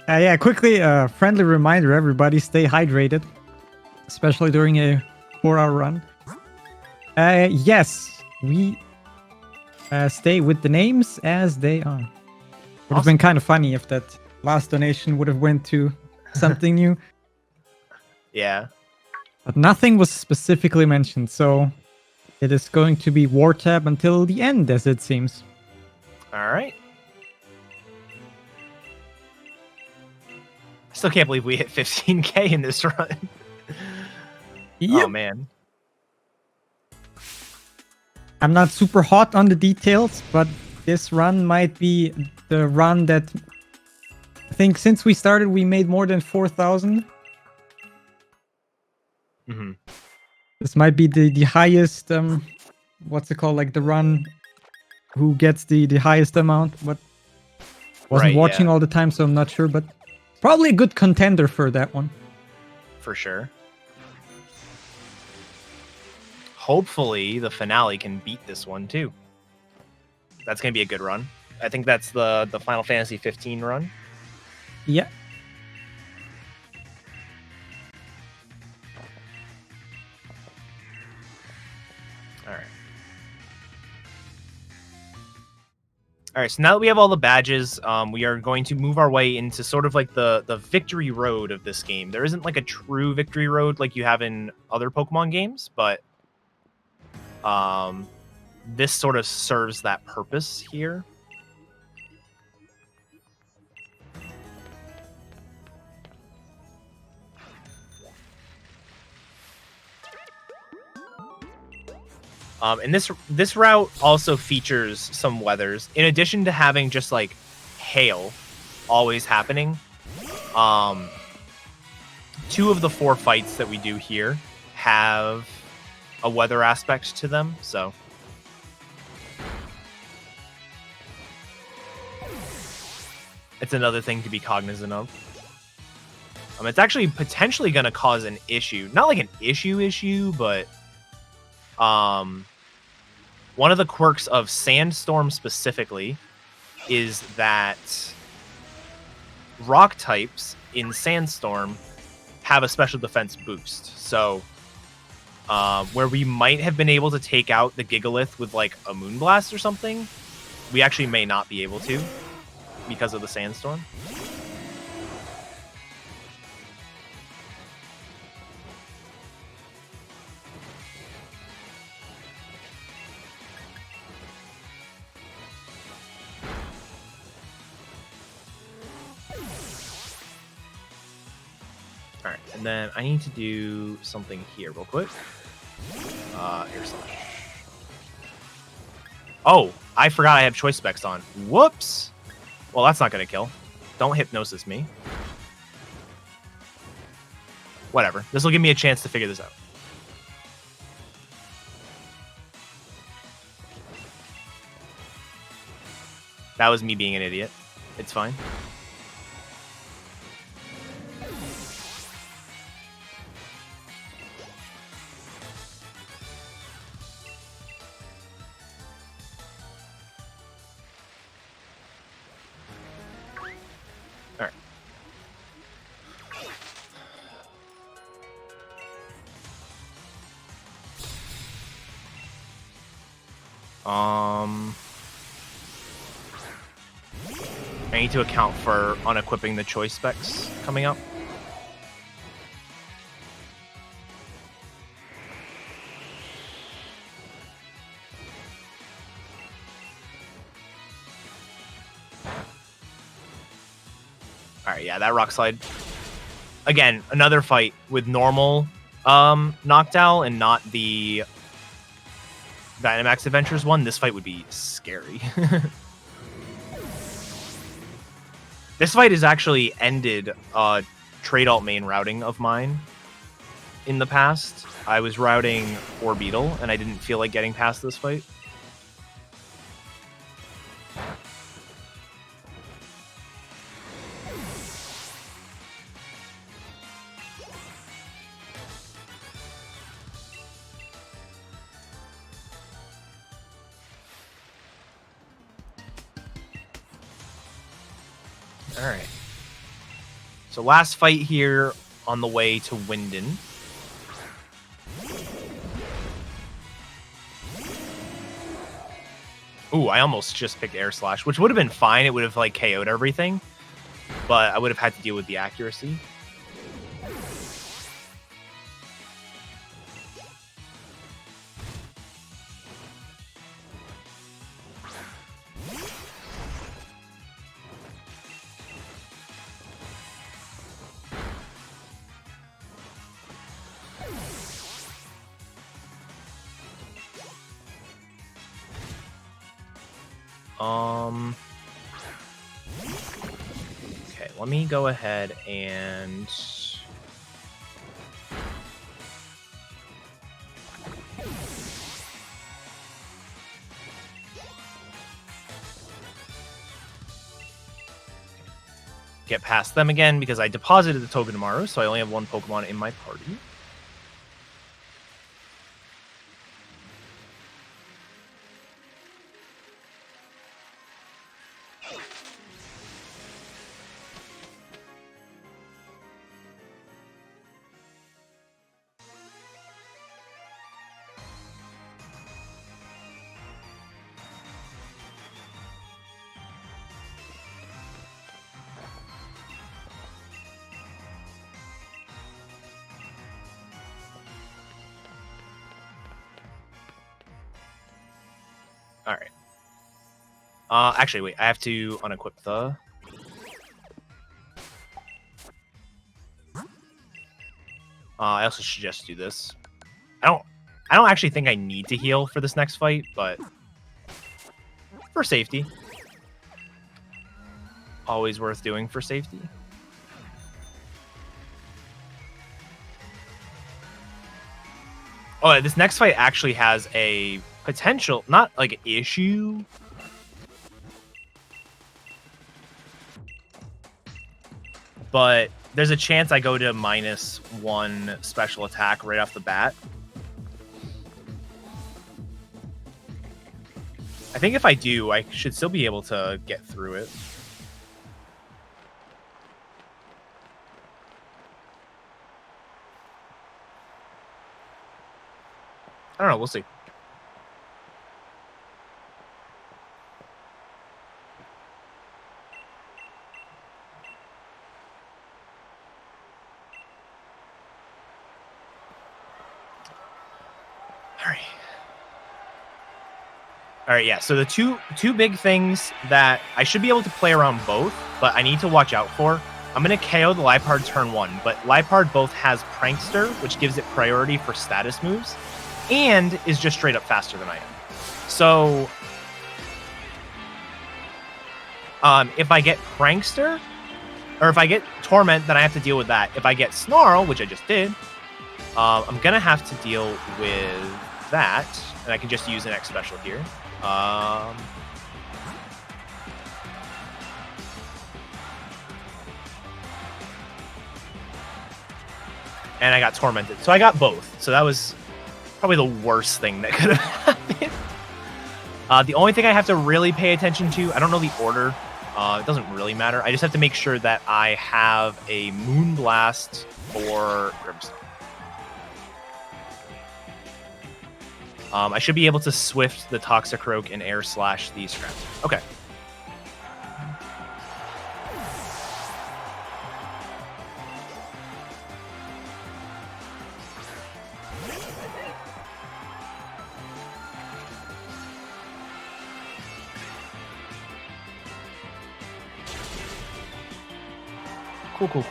Yeah, quickly, friendly reminder, everybody, stay hydrated. Especially during a 4-hour run. Yes, we stay with the names as they are. Would have been kind of funny if that last donation would have went to something new. Yeah. But nothing was specifically mentioned, so it is going to be Wartab until the end, as it seems. All right. Still can't believe we hit 15K in this run. Yep. Oh, man. I'm not super hot on the details, but this run might be the run that I think since we started, we made more than 4,000. Mm-hmm. This might be the highest what's it called? Like the run who gets the highest amount. But wasn't Right, watching yeah. all the time, so I'm not sure. But probably a good contender for that one. For sure. Hopefully the finale can beat this one too. That's gonna be a good run. I think that's the Final Fantasy 15 run. Yeah. All right. All right, so now that we have all the badges, we are going to move our way into sort of like the victory road of this game. There isn't like a true victory road like you have in other Pokemon games, but this sort of serves that purpose here. And this route also features some weathers. In addition to having just like hail always happening, 2 of the 4 fights that we do here have a weather aspect to them, so it's another thing to be cognizant of. It's actually potentially going to cause an issue. Not like an issue, but one of the quirks of Sandstorm specifically is that rock types in Sandstorm have a special defense boost. So where we might have been able to take out the Gigalith with like a Moonblast or something, we actually may not be able to because of the Sandstorm. Alright, and then I need to do something here real quick. Air slash. Oh, I forgot I have choice specs on. Whoops! Well, that's not going to kill. Don't hypnosis me. Whatever. This will give me a chance to figure this out. That was me being an idiot. It's fine. I need to account for unequipping the choice specs coming up. Alright, yeah, that rock slide. Again, another fight with normal Noctowl and not the Dynamax Adventures one. This fight would be scary. This fight has actually ended trade alt main routing of mine in the past. I was routing Orbeetle, and I didn't feel like getting past this fight. Alright. So last fight here on the way to Winden. Ooh, I almost just picked Air Slash, which would have been fine. It would have like KO'd everything, but I would have had to deal with the accuracy. Okay, let me go ahead and get past them again because I deposited the Togedemaru, so I only have one Pokemon in my party. All right. Actually, wait. I have to unequip the. I also should just do this. I don't actually think I need to heal for this next fight, but for safety, always worth doing for safety. Oh, this next fight actually has a potential, not like an issue. But there's a chance I go to -1 special attack right off the bat. I think if I do, I should still be able to get through it. I don't know. We'll see. All right, yeah. So the two big things that I should be able to play around both, but I need to watch out for. I'm going to KO the Liepard turn 1, but Liepard both has Prankster, which gives it priority for status moves, and is just straight up faster than I am. So if I get Prankster, or if I get Torment, then I have to deal with that. If I get Snarl, which I just did, I'm going to have to deal with that, and I can just use an X special here. And I got Tormented. So I got both. So that was probably the worst thing that could have happened. The only thing I have to really pay attention to, I don't know the order. It doesn't really matter. I just have to make sure that I have a Moonblast or Grimmsnarl. I should be able to Swift the Toxicroak and Air Slash the Scrapper. Okay. Cool.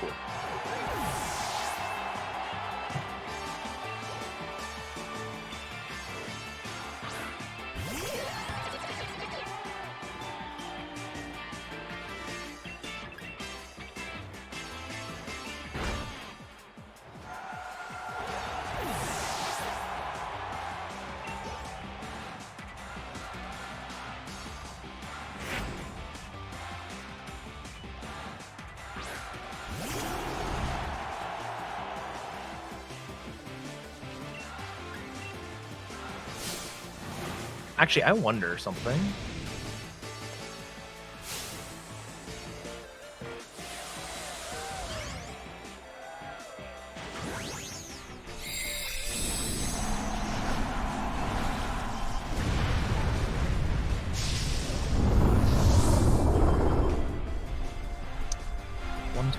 Actually, I wonder something.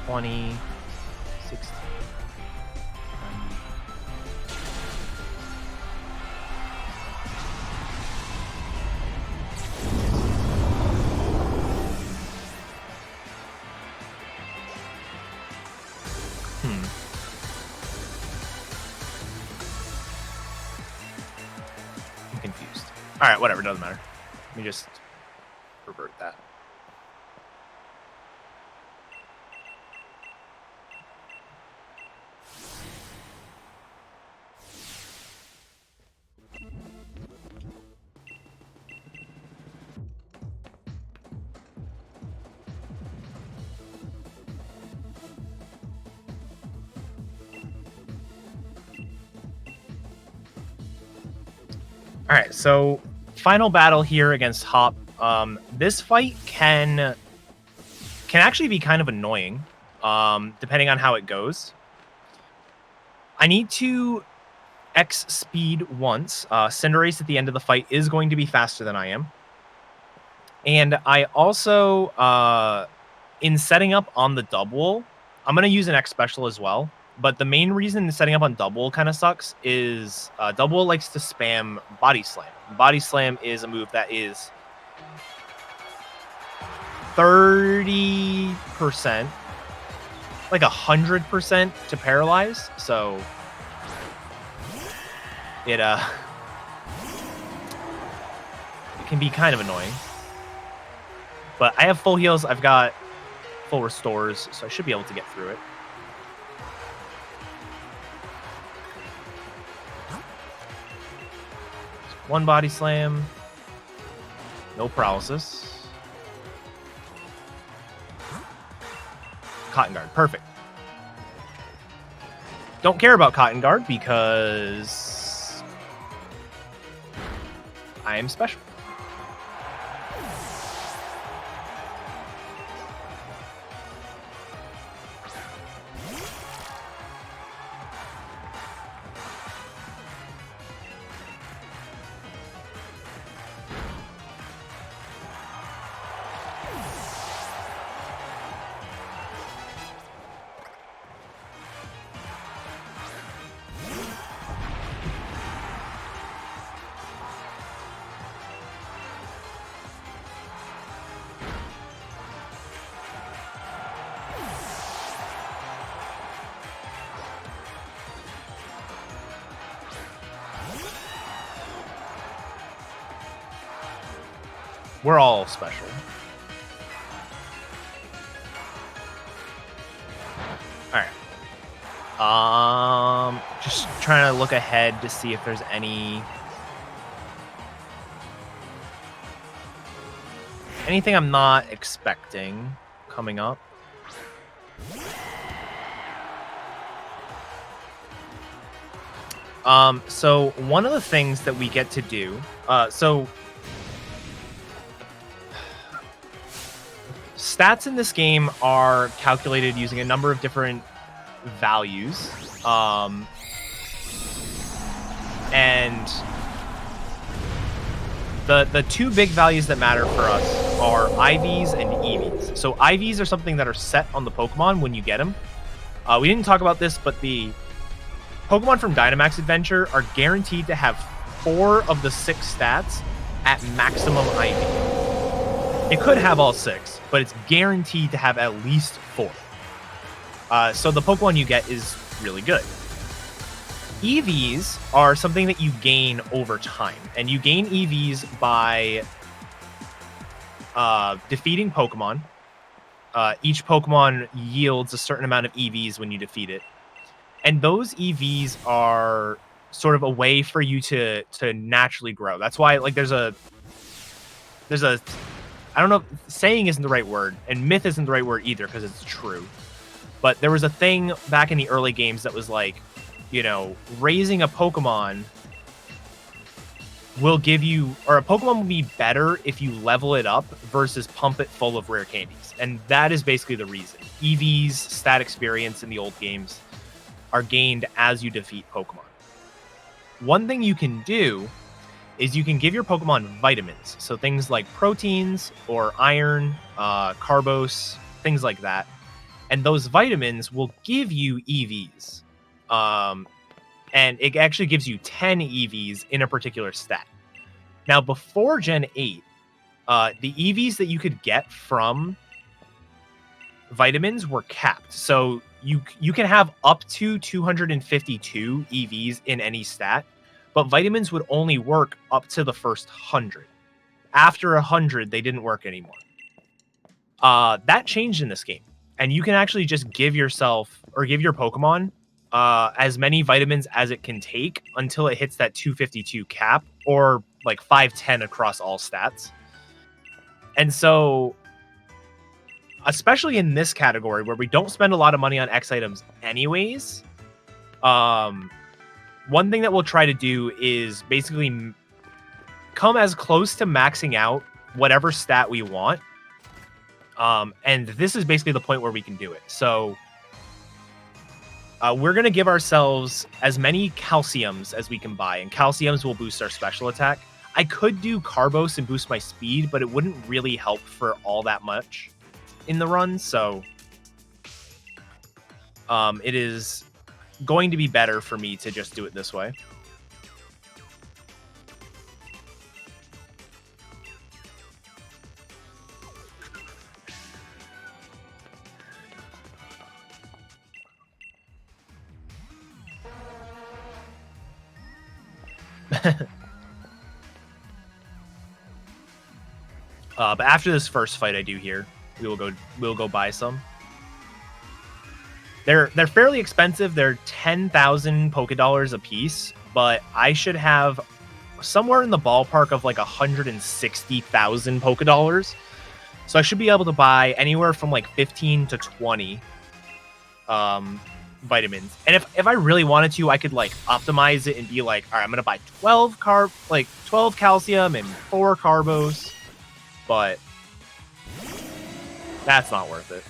$120, 60. I'm confused. All right, whatever, doesn't matter. Let me just revert that. All right, so final battle here against Hop. This fight can actually be kind of annoying, depending on how it goes. I need to X speed once. Cinderace at the end of the fight is going to be faster than I am. And I also, in setting up on the double, I'm going to use an X special as well. But the main reason setting up on double kind of sucks is double likes to spam Body Slam. Body Slam is a move that is 30%, like 100% to paralyze. So it can be kind of annoying. But I have full heals. I've got full restores, so I should be able to get through it. One body slam. No paralysis. Cotton Guard. Perfect. Don't care about Cotton Guard because I am special. We're all special. All right. Just trying to look ahead to see if there's anything I'm not expecting coming up. So one of the things that we get to do, stats in this game are calculated using a number of different values. And the two big values that matter for us are IVs and EVs. So IVs are something that are set on the Pokemon when you get them. We didn't talk about this, but the Pokemon from Dynamax Adventure are guaranteed to have 4 of the 6 stats at maximum IV. It could have all 6, but it's guaranteed to have at least 4. So the Pokemon you get is really good. EVs are something that you gain over time, and you gain EVs by defeating Pokemon. Each Pokemon yields a certain amount of EVs when you defeat it. And those EVs are sort of a way for you to naturally grow. That's why, like, there's a I don't know, saying isn't the right word, and myth isn't the right word either, because it's true. But there was a thing back in the early games that was like, you know, raising a Pokemon will give you, or a Pokemon will be better if you level it up versus pump it full of rare candies. And that is basically the reason. EVs, stat experience in the old games, are gained as you defeat Pokemon. One thing you can do is you can give your Pokemon vitamins. So things like proteins or iron, carbos, things like that. And those vitamins will give you EVs. And it actually gives you 10 EVs in a particular stat. Now, before Gen 8, the EVs that you could get from vitamins were capped. So you can have up to 252 EVs in any stat, but vitamins would only work up to the first 100. After 100, they didn't work anymore. That changed in this game, and you can actually just give yourself, or give your Pokemon, as many vitamins as it can take until it hits that 252 cap, or like 510 across all stats. And so, especially in this category where we don't spend a lot of money on X items anyways, one thing that we'll try to do is basically come as close to maxing out whatever stat we want. And this is basically the point where we can do it. So we're going to give ourselves as many calciums as we can buy, and calciums will boost our special attack. I could do Carbos and boost my speed, but it wouldn't really help for all that much in the run. So it is going to be better for me to just do it this way. But after this first fight I do here, we'll go buy some. They're fairly expensive. They're 10,000 Pokédollars a piece, but I should have somewhere in the ballpark of like 160,000 Pokédollars. So I should be able to buy anywhere from like 15 to 20 vitamins. And if I really wanted to, I could like optimize it and be like, all right, I'm gonna buy 12 calcium and 4 Carbos, but that's not worth it.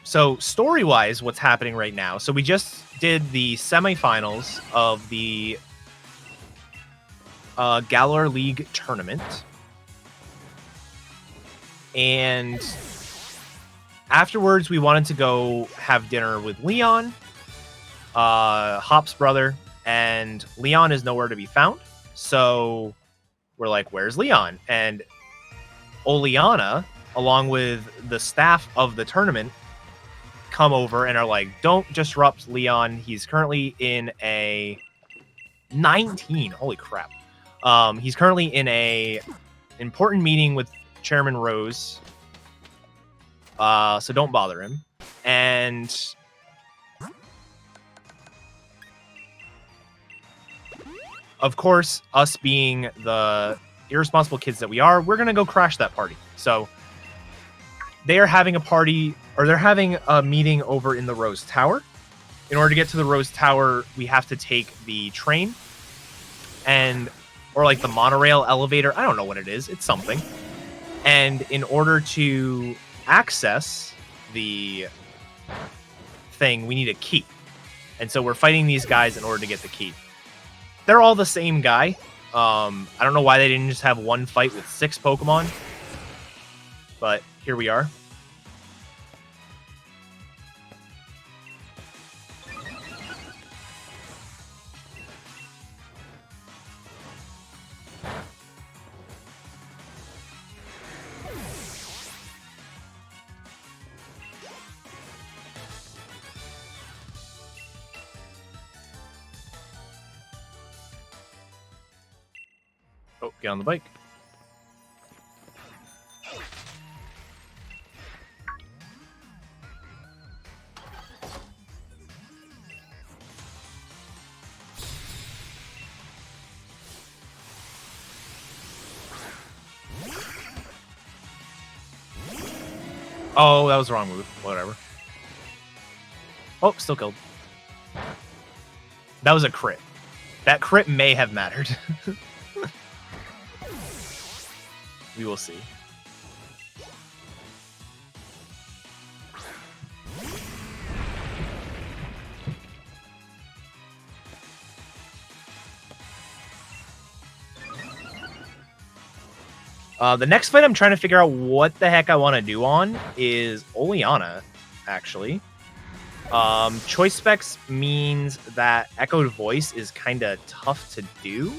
So story-wise, what's happening right now? So we just did the semifinals of the Galar League tournament. And afterwards, we wanted to go have dinner with Leon, Hop's brother, and Leon is nowhere to be found. So we're like, where's Leon? And Oleana, along with the staff of the tournament, come over and are like, don't disrupt Leon. He's currently in a 19. Holy crap. He's currently in a important meeting with Chairman Rose. So don't bother him. And of course, us being the irresponsible kids that we are, we're going to go crash that party. So they are having a party, or they're having a meeting over in the Rose Tower. In order to get to the Rose Tower, we have to take the train or like the monorail elevator. I don't know what it is. It's something. And in order to access the thing, we need a key. And so we're fighting these guys in order to get the key. They're all the same guy. I don't know why they didn't just have one fight with 6 Pokemon. But here we are. Oh, get on the bike. Oh, that was the wrong move. Whatever. Oh, still killed. That was a crit. That crit may have mattered. We will see. The next fight I'm trying to figure out what the heck I want to do on is Oleana, actually. Choice specs means that echoed voice is kind of tough to do.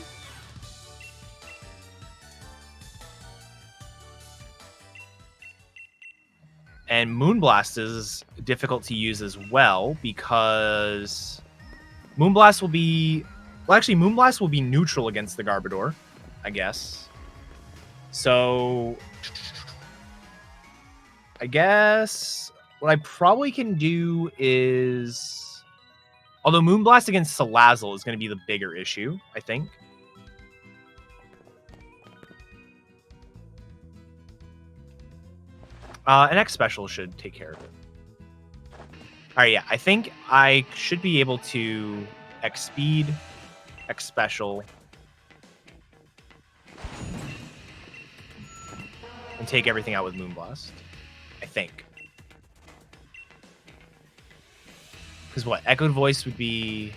And Moonblast is difficult to use as well because Moonblast will be... Well, actually, Moonblast will be neutral against the Garbodor, I guess. So I guess what I probably can do is... Although Moonblast against Salazzle is going to be the bigger issue, I think. An X special should take care of it. All right, yeah, I think I should be able to X speed, X special, and take everything out with Moonblast. I think. Because what? Echoed Voice would be...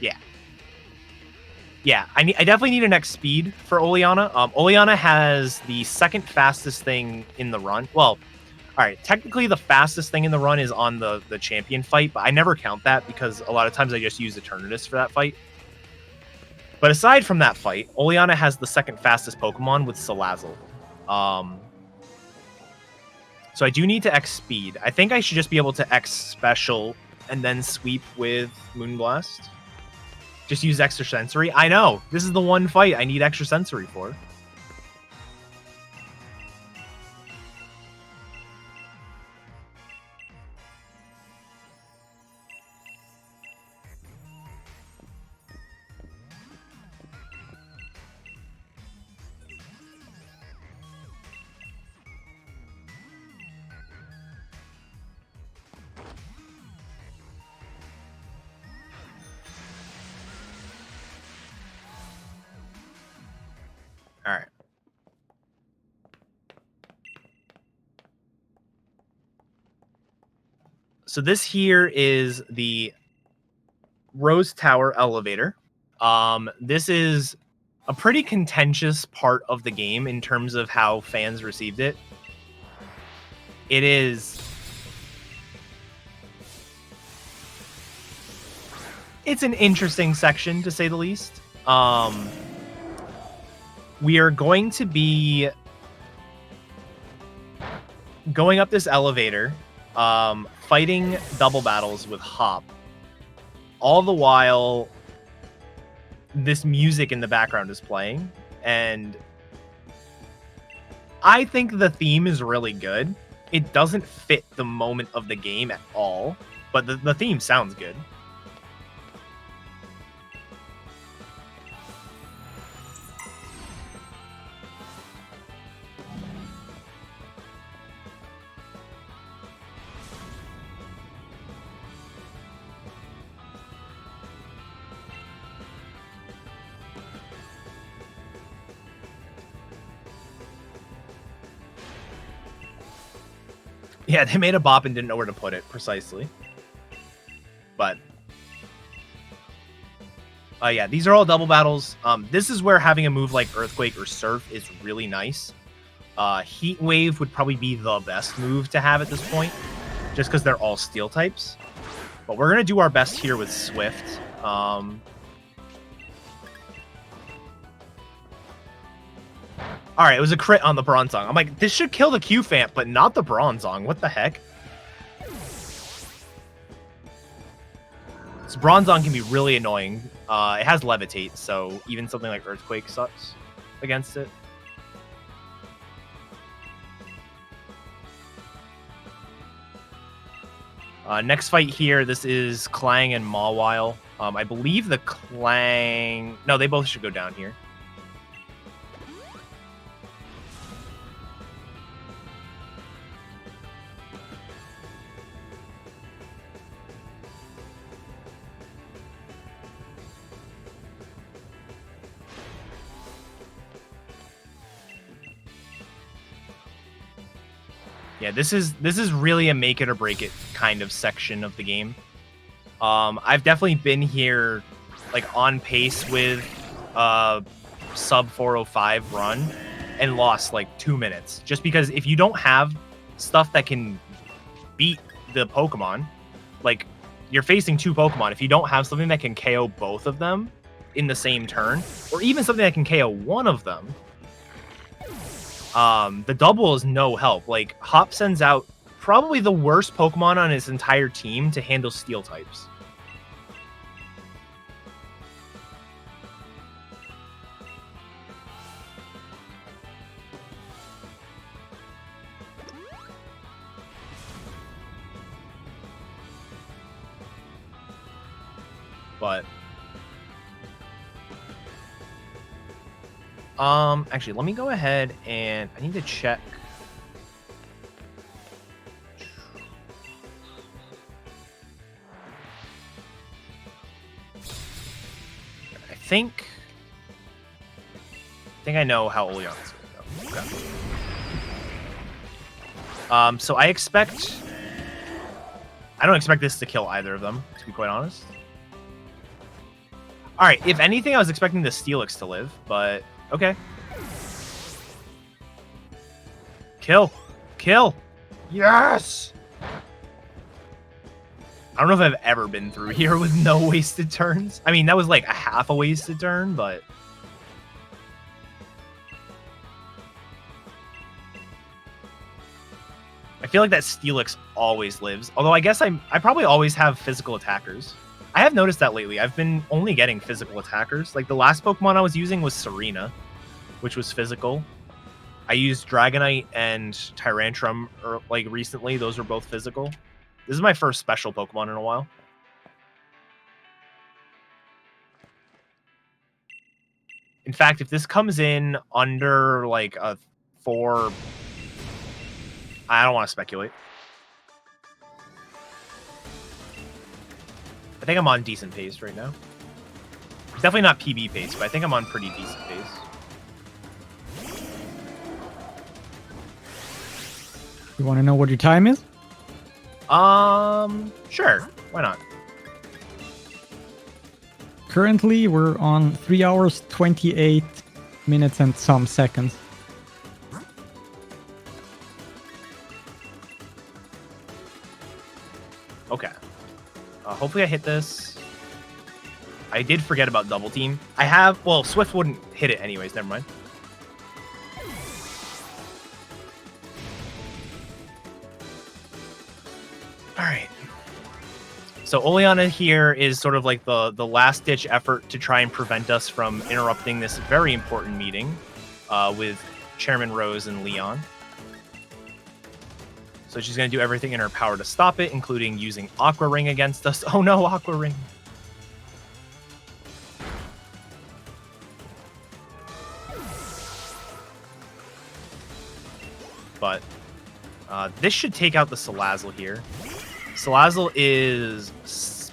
Yeah. Yeah, I definitely need an X speed for Oleana. Oleana has the second fastest thing in the run. Well, all right, technically the fastest thing in the run is on the champion fight, but I never count that because a lot of times I just use Eternatus for that fight. But aside from that fight, Oleana has the second fastest Pokemon with Salazzle. So I do need to X speed. I think I should just be able to X special and then sweep with Moonblast. Just use extra sensory. I know. This is the one fight I need extra sensory for. All right. So this here is the Rose Tower elevator. This is a pretty contentious part of the game in terms of how fans received it. It is... It's an interesting section, to say the least. We are going to be going up this elevator, fighting double battles with Hop. All the while, this music in the background is playing, and I think the theme is really good. It doesn't fit the moment of the game at all, but the theme sounds good. Yeah, they made a bop and didn't know where to put it precisely. But yeah, these are all double battles. This is where having a move like Earthquake or Surf is really nice. Heat Wave would probably be the best move to have at this point, just because they're all steel types. But we're gonna do our best here with Swift. All right, it was a crit on the Bronzong. I'm like, this should kill the Q-Famp, but not the Bronzong. What the heck? So Bronzong can be really annoying. It has Levitate, so even something like Earthquake sucks against it. Next fight here, this is Clang and Mawile. I believe the Clang... No, they both should go down here. Yeah, this is really a make it or break it kind of section of the game. I've definitely been here like on pace with sub 405 run and lost like 2 minutes just because if you don't have stuff that can beat the Pokemon, like you're facing two Pokemon, if you don't have something that can KO both of them in the same turn, or even something that can KO one of them, the double is no help. Like, Hop sends out probably the worst Pokemon on his entire team to handle steel types. But Actually, let me go ahead and I need to check. I think I know how Oleon's gonna go. Okay. So I don't expect this to kill either of them, to be quite honest. All right, if anything, I was expecting the Steelix to live, but okay. Kill. Yes. I don't know if I've ever been through here with no wasted turns. I mean, that was like a half a wasted turn, but I feel like that Steelix always lives. Although I guess I probably always have physical attackers. I have noticed that lately. I've been only getting physical attackers. Like the last Pokemon I was using was Serena, which was physical. I used Dragonite and Tyrantrum like recently. Those were both physical. This is my first special Pokemon in a while. In fact, if this comes in under like a 4, I don't want to speculate. I think I'm on decent pace right now. Definitely not PB pace, but I think I'm on pretty decent pace. You want to know what your time is? Sure. Why not? Currently, we're on 3 hours, 28 minutes and some seconds. Okay. Hopefully I hit this. I did forget about double team. I have... Well, Swift wouldn't hit it anyways. Never mind. All right. So Oleana here is sort of like the last-ditch effort to try and prevent us from interrupting this very important meeting with Chairman Rose and Leon. So she's going to do everything in her power to stop it, including using Aqua Ring against us. Oh no, Aqua Ring. But this should take out the Salazzle here. Salazzle is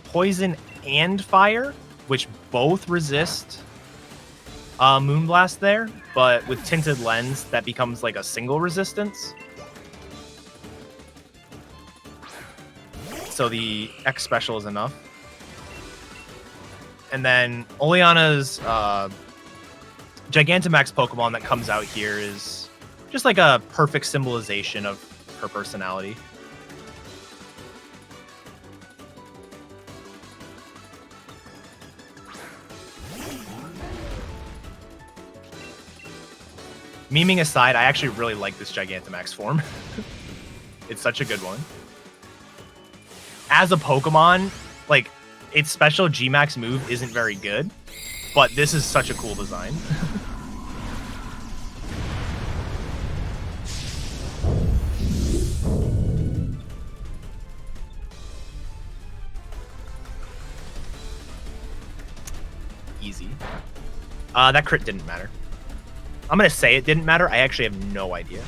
poison and fire, which both resist Moonblast there, but with Tinted Lens, that becomes like a single resistance. So the X special is enough. And then Oleana's Gigantamax Pokemon that comes out here is just like a perfect symbolization of her personality. Memeing aside, I actually really like this Gigantamax form. It's such a good one. As a Pokemon, like, its special G-Max move isn't very good, but this is such a cool design. Easy. That crit didn't matter. I'm going to say it didn't matter. I actually have no idea.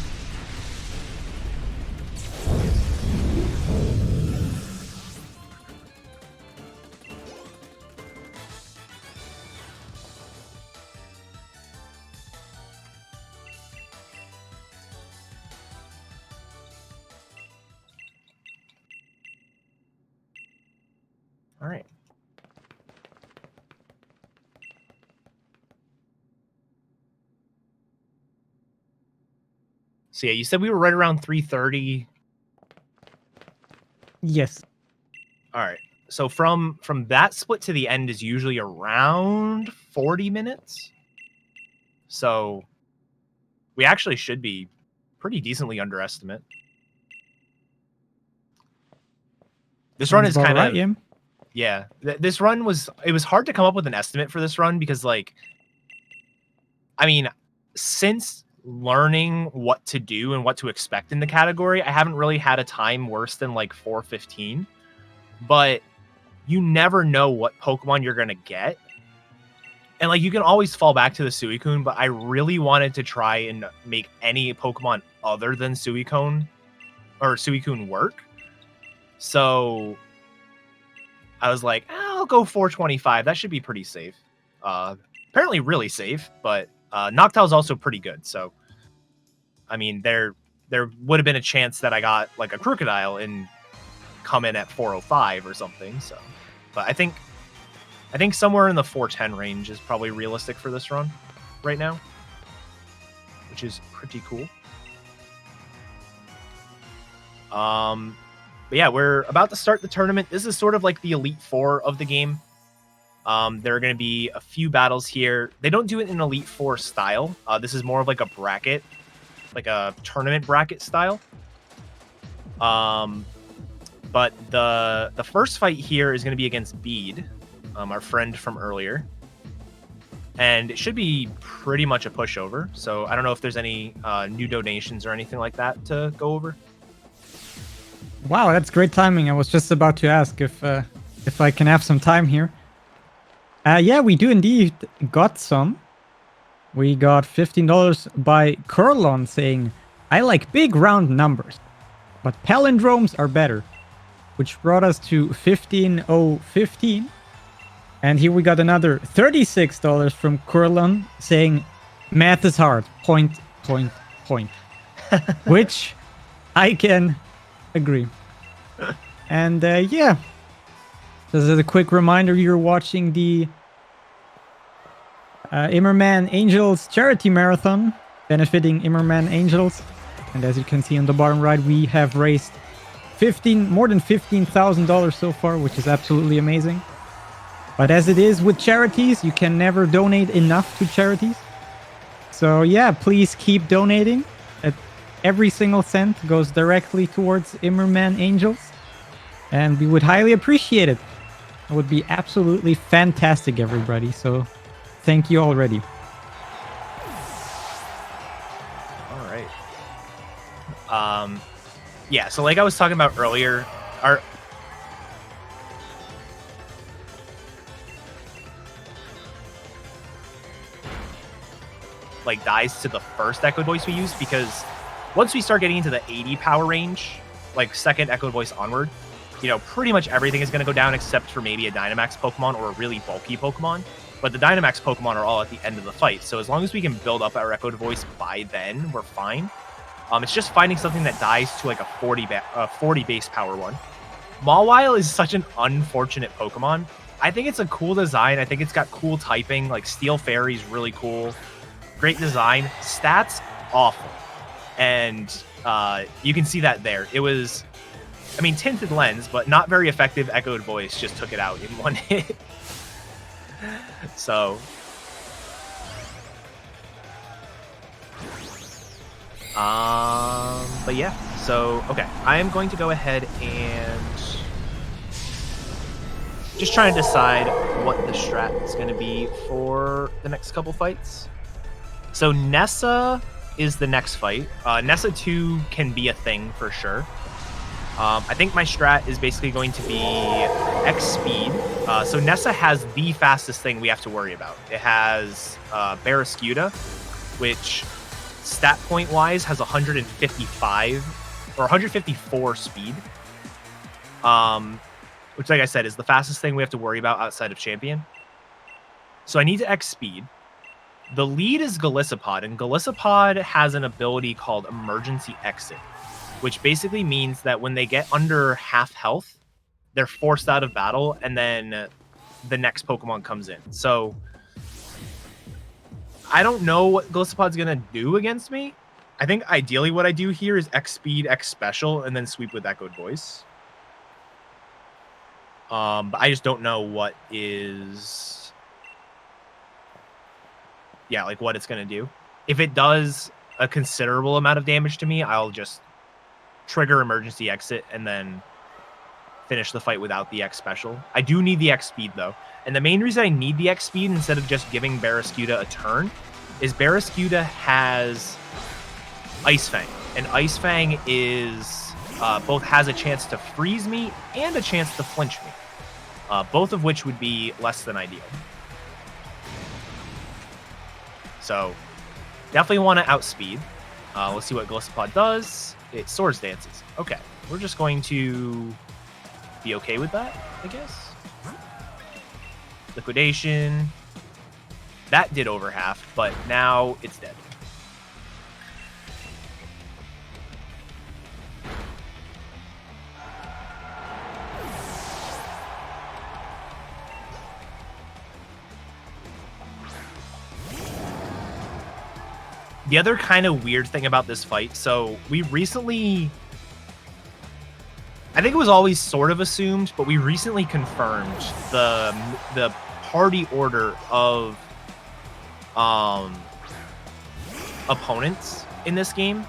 All right. So yeah, you said we were right around 3:30. Yes. All right. So from that split to the end is usually around 40 minutes. So we actually should be pretty decently underestimate. This run is kind of yeah. This run was hard to come up with an estimate for this run because like I mean, since learning what to do and what to expect in the category, I haven't really had a time worse than like 4:15. But you never know what Pokemon you're going to get. And like you can always fall back to the Suicune, but I really wanted to try and make any Pokemon other than Suicune work. So I was like, I'll go 425. That should be pretty safe. Apparently really safe, but Noctow's also pretty good. So I mean, there would have been a chance that I got like a Crocodile and come in at 405 or something. So, but I think somewhere in the 410 range is probably realistic for this run right now, which is pretty cool. But yeah, we're about to start the tournament. This is sort of like the Elite Four of the game. There are going to be a few battles here. They don't do it in Elite Four style. This is more of like a bracket, like a tournament bracket style. But the first fight here is going to be against Bede, our friend from earlier. And it should be pretty much a pushover. So I don't know if there's any new donations or anything like that to go over. Wow, that's great timing. I was just about to ask if I can have some time here. Yeah, we do indeed got some. We got $15 by Curlon saying, I like big round numbers, but palindromes are better, which brought us to 15,015. And here we got another $36 from Curlon saying, math is hard, point, which I can agree. And yeah, just as a quick reminder, you're watching the Imerman Angels Charity Marathon, benefiting Imerman Angels. And as you can see on the bottom right, we have raised more than $15,000 so far, which is absolutely amazing. But as it is with charities, you can never donate enough to charities. So yeah, please keep donating. Every single cent goes directly towards Imerman Angels. And we would highly appreciate it. It would be absolutely fantastic, everybody. So thank you already. All right. Yeah, so like I was talking about earlier, our like dies to the first Echo Voice we use, because once we start getting into the 80 power range, like second Echo Voice onward, you know, pretty much everything is going to go down except for maybe a Dynamax Pokemon or a really bulky Pokemon. But the Dynamax Pokemon are all at the end of the fight. So as long as we can build up our Echo Voice by then, we're fine. It's just finding something that dies to like a 40 base power one. Mawile is such an unfortunate Pokemon. I think it's a cool design. I think it's got cool typing. Like Steel Fairy is really cool. Great design. Stats, awful. And you can see that there. It was, I mean, Tinted Lens, but not very effective. Echoed Voice just took it out in one hit. So, but yeah. So, okay, I am going to go ahead and just try and decide what the strat is going to be for the next couple fights. So Nessa is the next fight. Nessa 2 can be a thing for sure. I think my strat is basically going to be X speed. So Nessa has the fastest thing we have to worry about. It has Barraskewda, which stat point wise has 155 or 154 speed. Which, like I said, is the fastest thing we have to worry about outside of Champion. So I need to X speed. The lead is Golisopod, and Golisopod has an ability called Emergency Exit, which basically means that when they get under half health, they're forced out of battle, and then the next Pokemon comes in. So I don't know what Golisopod's going to do against me. I think ideally what I do here is X Speed, X Special, and then sweep with Echoed Voice. But I just don't know what is... Yeah, like what it's going to do. If it does a considerable amount of damage to me, I'll just trigger Emergency Exit and then finish the fight without the X Special. I do need the X Speed, though. And the main reason I need the X Speed instead of just giving Barraskewda a turn is Barraskewda has Ice Fang. And Ice Fang is both has a chance to freeze me and a chance to flinch me. Both of which would be less than ideal. So definitely want to outspeed. Let's see what Gliscopod does. It Swords Dances. Okay, we're just going to be okay with that, I guess. Liquidation. That did over half, but now it's dead. The other kind of weird thing about this fight, so we recently, I think it was always sort of assumed, but we recently confirmed the party order of opponents in this game.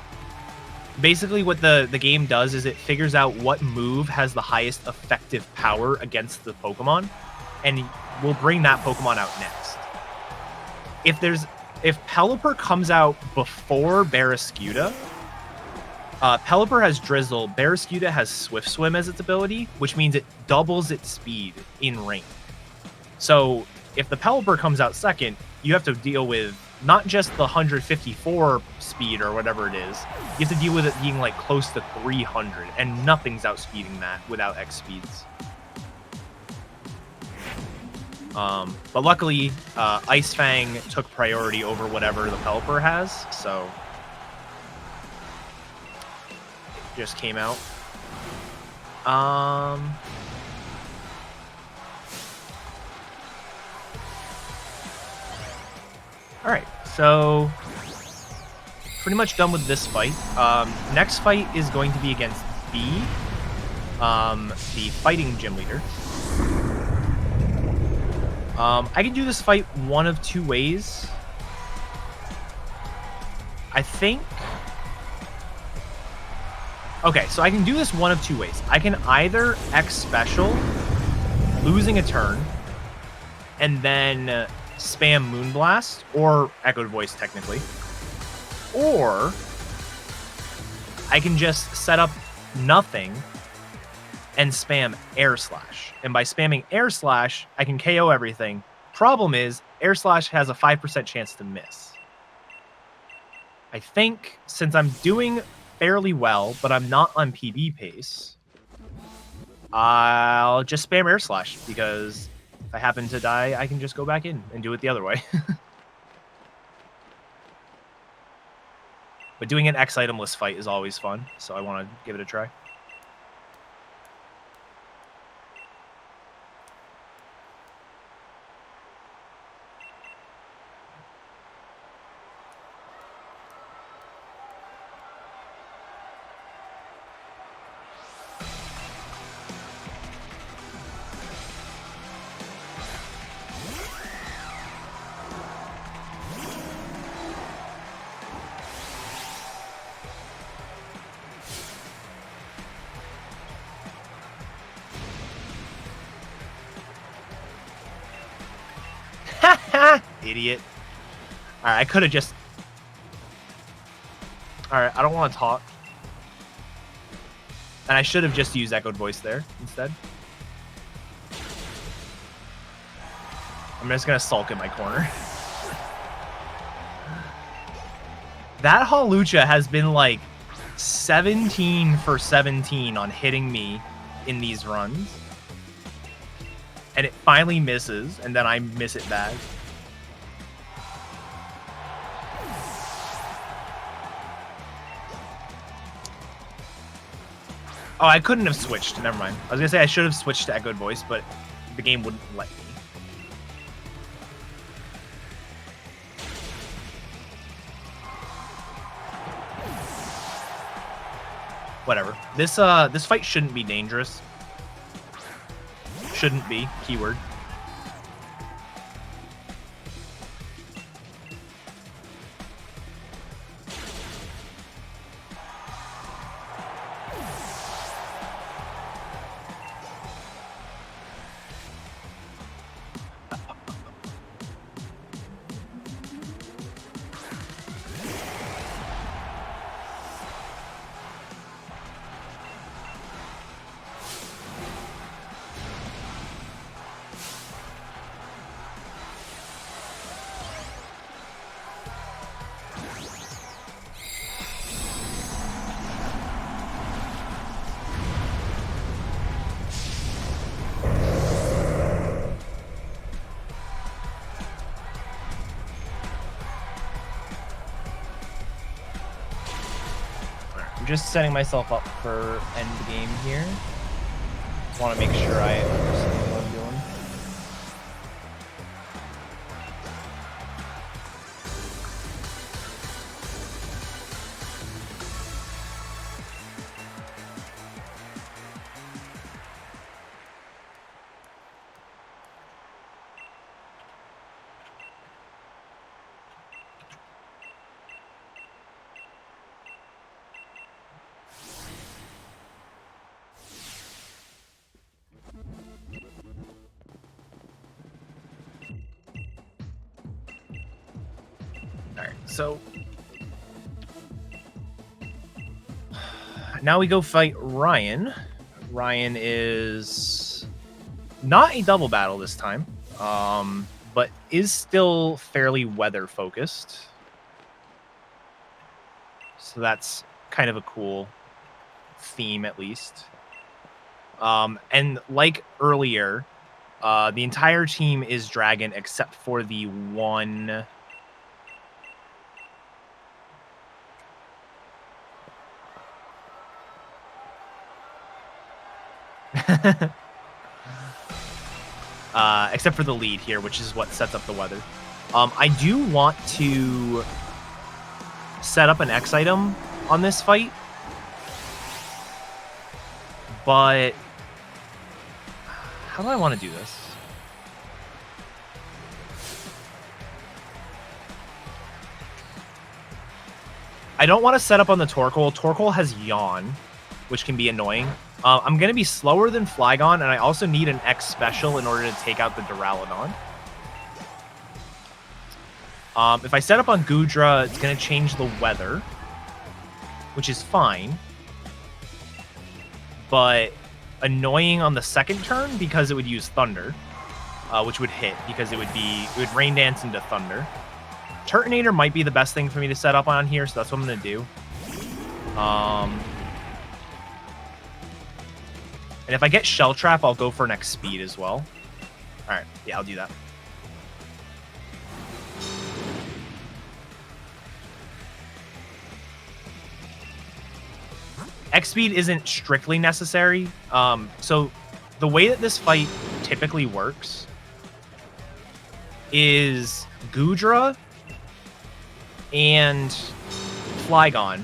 Basically what the game does is it figures out what move has the highest effective power against the Pokemon, and we'll bring that Pokemon out next. If Pelipper comes out before Barraskewda, Pelipper has Drizzle, Barraskewda has Swift Swim as its ability, which means it doubles its speed in range. So if the Pelipper comes out second, you have to deal with not just the 154 speed or whatever it is, you have to deal with it being like close to 300, and nothing's outspeeding that without X speeds. But luckily, Ice Fang took priority over whatever the Pelipper has, so it just came out. Alright, so pretty much done with this fight. Next fight is going to be against B, the fighting gym leader. I can do this fight one of two ways. I think... Okay, so I can do this one of two ways. I can either X Special, losing a turn, and then spam Moonblast, or Echoed Voice technically. Or I can just set up nothing and spam Air Slash. And by spamming Air Slash, I can KO everything. Problem is, Air Slash has a 5% chance to miss. I think, since I'm doing fairly well, but I'm not on PB pace, I'll just spam Air Slash, because if I happen to die, I can just go back in and do it the other way. But doing an X itemless fight is always fun, so I want to give it a try. Idiot. Alright, I could have just... Alright, I don't want to talk. And I should have just used Echoed Voice there instead. I'm just going to sulk in my corner. That Hawlucha has been like 17 for 17 on hitting me in these runs. And it finally misses, and then I miss it back. Oh, I couldn't have switched. Never mind. I was going to say I should have switched to Echoed Voice, but the game wouldn't let me. Whatever. This fight shouldn't be dangerous. Shouldn't be. Keyword. I'm just setting myself up for end game here. Want to make sure I understand what I'm doing. So now we go fight Ryan. Ryan is not a double battle this time, but is still fairly weather focused. So that's kind of a cool theme, at least. And like earlier, the entire team is dragon except for the one... except for the lead here, which is what sets up the weather. I do want to set up an X item on this fight, but how do I want to do this? I don't want to set up on the Torkoal. Torkoal has Yawn, which can be annoying. I'm going to be slower than Flygon, and I also need an X special in order to take out the Duraludon. If I set up on Goodra, it's going to change the weather, which is fine. But annoying on the second turn because it would use Thunder, which would hit because it would Rain Dance into Thunder. Turtonator might be the best thing for me to set up on here, so that's what I'm going to do. And if I get Shell Trap, I'll go for next speed as well. All right, yeah, I'll do that. X speed isn't strictly necessary. So the way that this fight typically works is Goodra and Flygon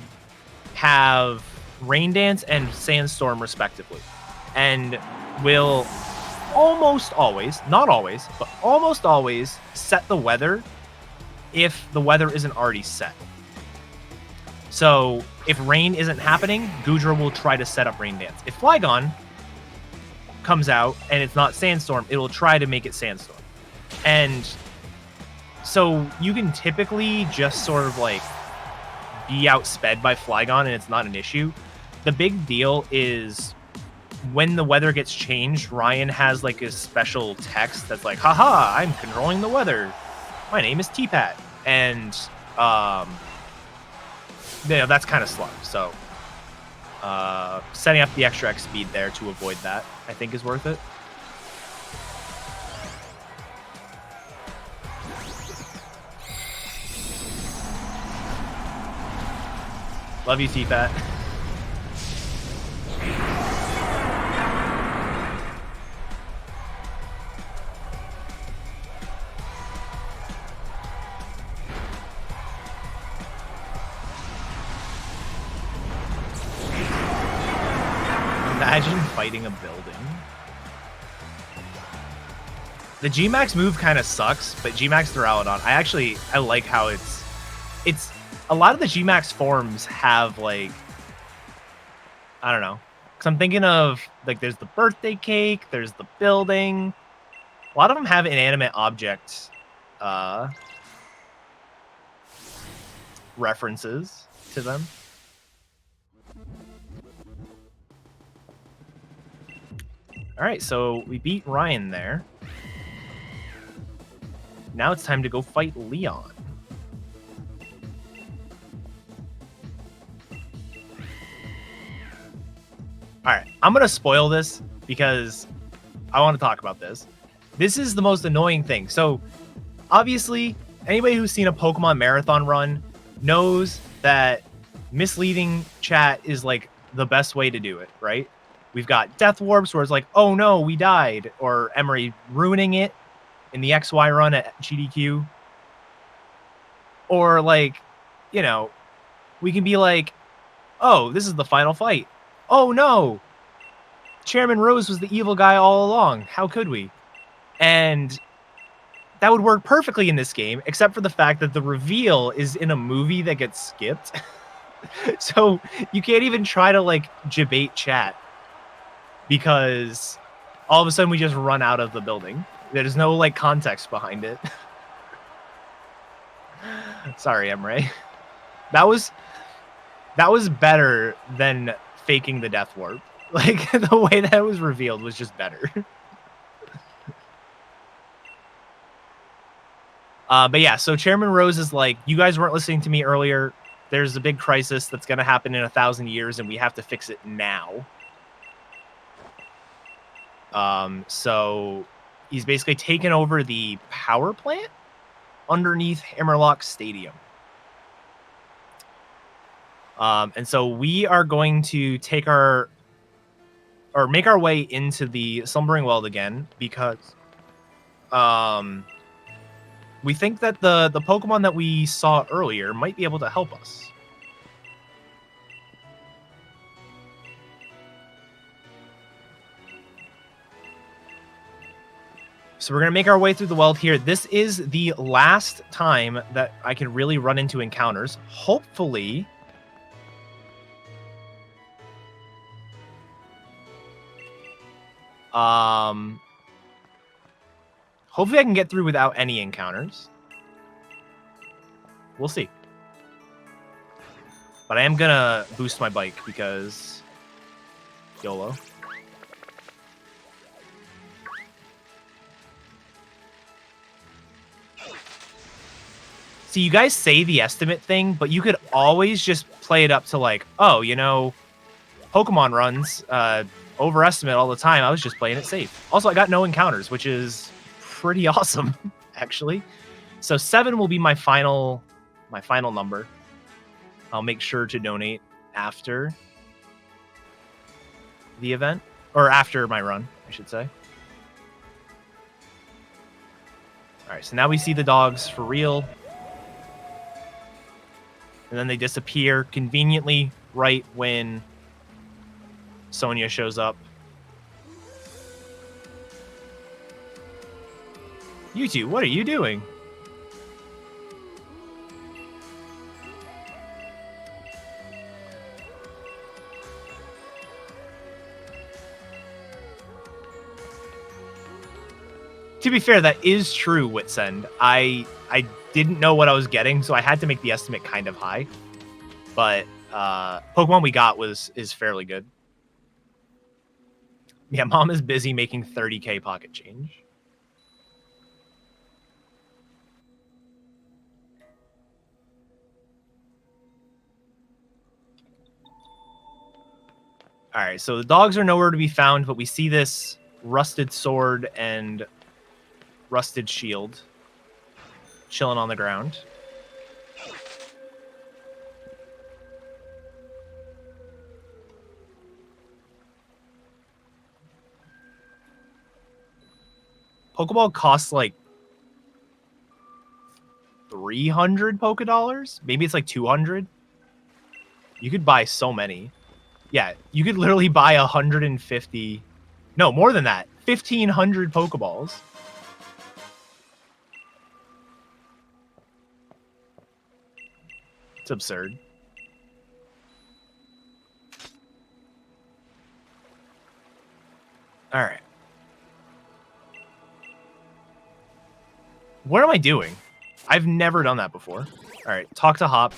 have Rain Dance and Sandstorm respectively, and will almost always, not always, but almost always set the weather if the weather isn't already set. So if rain isn't happening, Goodra will try to set up Rain Dance. If Flygon comes out and it's not Sandstorm, it will try to make it Sandstorm. And so you can typically just sort of like be outsped by Flygon and it's not an issue. The big deal is when the weather gets changed, Ryan has like a special text that's like, haha, I'm controlling the weather. My name is T-Pat. And yeah, that's kind of slow. So setting up the extra X speed there to avoid that, I think is worth it. Love you, T-Pat. Imagine fighting a building. The G-Max move kind of sucks, but G-Max Duraludon, I like how it's a lot of the G-Max forms have like, I don't know. Cause I'm thinking of like, there's the birthday cake, there's the building. A lot of them have inanimate object references to them. All right, so we beat Ryan there. Now it's time to go fight Leon. All right, I'm going to spoil this because I want to talk about this. This is the most annoying thing. So obviously, anybody who's seen a Pokemon Marathon run knows that misleading chat is like the best way to do it, right? We've got death warps where it's like, oh no, we died, or Emery ruining it in the XY run at GDQ. Or like, you know, we can be like, oh, this is the final fight. Oh no, Chairman Rose was the evil guy all along. How could we? And that would work perfectly in this game, except for the fact that the reveal is in a movie that gets skipped. So you can't even try to like debate chat because all of a sudden we just run out of the building. There's no like context behind it. Sorry, Emre. That was better than faking the death warp. Like the way that it was revealed was just better. But yeah, so Chairman Rose is like, you guys weren't listening to me earlier. There's a big crisis that's going to happen in 1,000 years, and we have to fix it now. So he's basically taken over the power plant underneath Hammerlock Stadium. And so we are going to make our way into the Slumbering World again because we think that the Pokemon that we saw earlier might be able to help us. So we're going to make our way through the world here. This is the last time that I can really run into encounters. Hopefully... hopefully I can get through without any encounters. We'll see. But I am gonna boost my bike because YOLO. See, you guys say the estimate thing, but you could always just play it up to like, oh, you know, Pokemon runs overestimate all the time. I was just playing it safe. Also, I got no encounters, which is pretty awesome, actually. So 7 will be my final number. I'll make sure to donate after the event, or after my run, I should say. All right, so now we see the dogs for real. And then they disappear conveniently right when Sonia shows up. You two, what are you doing? To be fair, that is true, Witsend. I didn't know what I was getting, so I had to make the estimate kind of high. But Pokemon we got is fairly good. Yeah, Mom is busy making 30K pocket change. All right, so the dogs are nowhere to be found, but we see this rusted sword and rusted shield chilling on the ground. Pokeball costs like 300 Pokedollars. Maybe it's like 200. You could buy so many. Yeah, you could literally buy 150. No, more than that. 1,500 Pokeballs. It's absurd. All right. What am I doing? I've never done that before. All right, talk to Hop.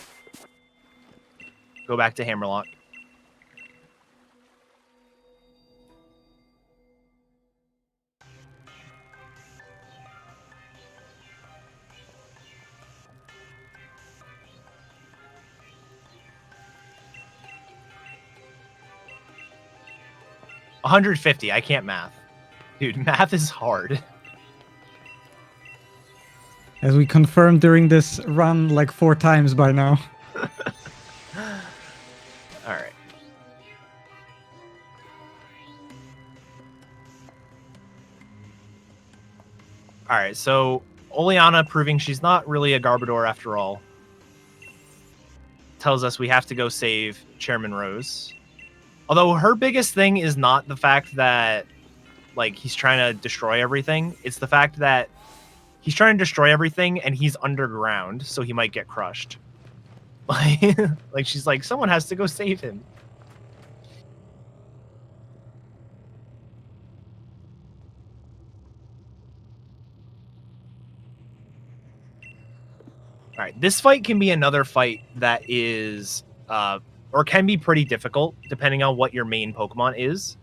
Go back to Hammerlock. $150. I can't math. Dude, math is hard. As we confirmed during this run like 4 times by now. All right, so Oleana proving she's not really a Garbodor after all. Tells us we have to go save Chairman Rose. Although her biggest thing is not the fact that like he's trying to destroy everything. It's the fact that he's trying to destroy everything and he's underground, so he might get crushed. Like she's like, someone has to go save him. All right, this fight can be another fight that is, or can be pretty difficult depending on what your main Pokemon is.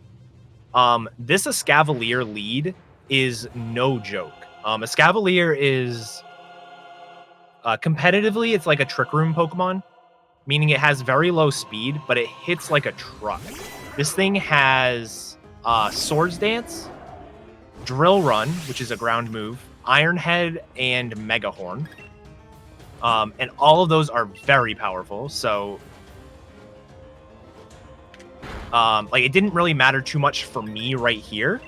This Escavalier lead is no joke. Escavalier is, competitively, it's like a Trick Room Pokemon, meaning it has very low speed, but it hits like a truck. This thing has Swords Dance, Drill Run, which is a ground move, Iron Head, and Mega Horn. And all of those are very powerful. So, like, it didn't really matter too much for me right here.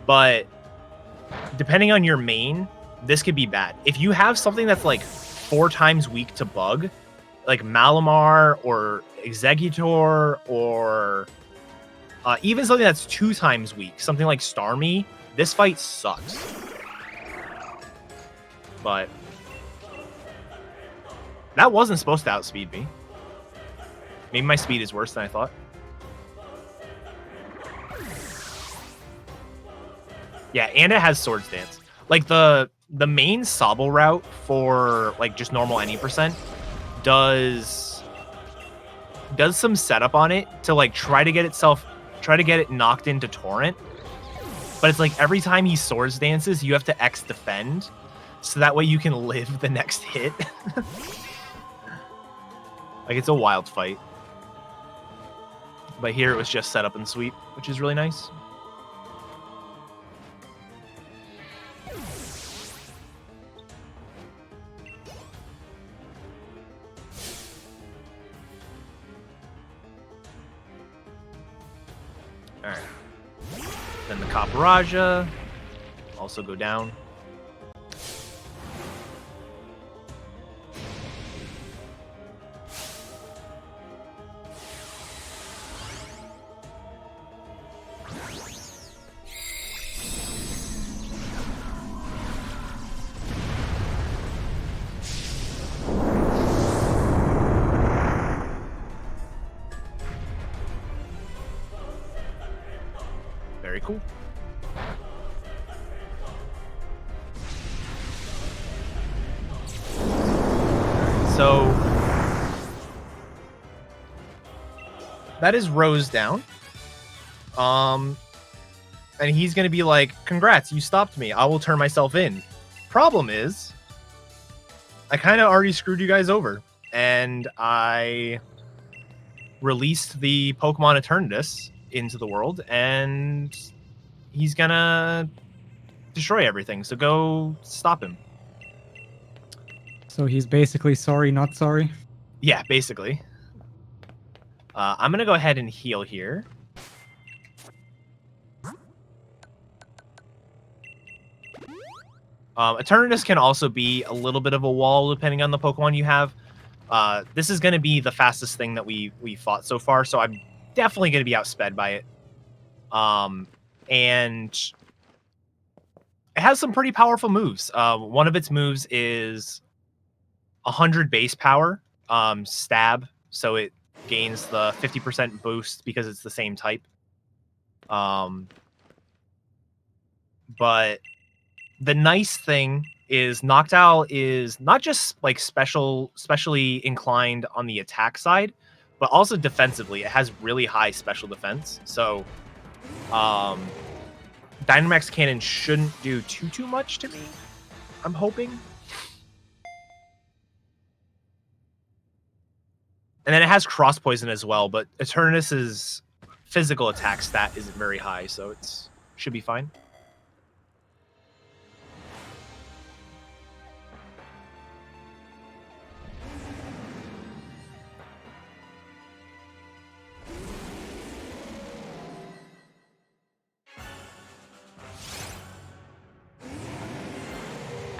But depending on your main, this could be bad. If you have something that's like 4 times weak to bug, like Malamar or Exeggutor, or even something that's 2 times weak, something like Starmie, this fight sucks. But that wasn't supposed to outspeed me. Maybe my speed is worse than I thought. Yeah, and it has Swords Dance. Like the main Sobble route for like just normal any percent does some setup on it to like try to get it knocked into Torrent. But it's like every time he Swords Dances, you have to X defend, so that way you can live the next hit. Like, it's a wild fight. But here it was just set up and sweep, which is really nice. Alright. Then the Caparaja also go down. Very cool. So that is Rose down. And he's gonna be like, congrats, you stopped me. I will turn myself in. Problem is, I kind of already screwed you guys over. And I released the Pokemon Eternatus into the world, and he's gonna destroy everything. So go stop him. So he's basically sorry, not sorry. Yeah, basically. I'm gonna go ahead and heal here. Eternatus can also be a little bit of a wall depending on the Pokemon you have. This is going to be the fastest thing that we fought so far, so I'm definitely going to be outsped by it. And it has some pretty powerful moves. One of its moves is 100 base power, stab, so it gains the 50% boost because it's the same type. But the nice thing is Noctowl is not just like specially inclined on the attack side, but also defensively. It has really high special defense. So Dynamax Cannon shouldn't do too much to me, I'm hoping. And then it has Cross Poison as well, but Eternus's physical attack stat isn't very high, so it should be fine.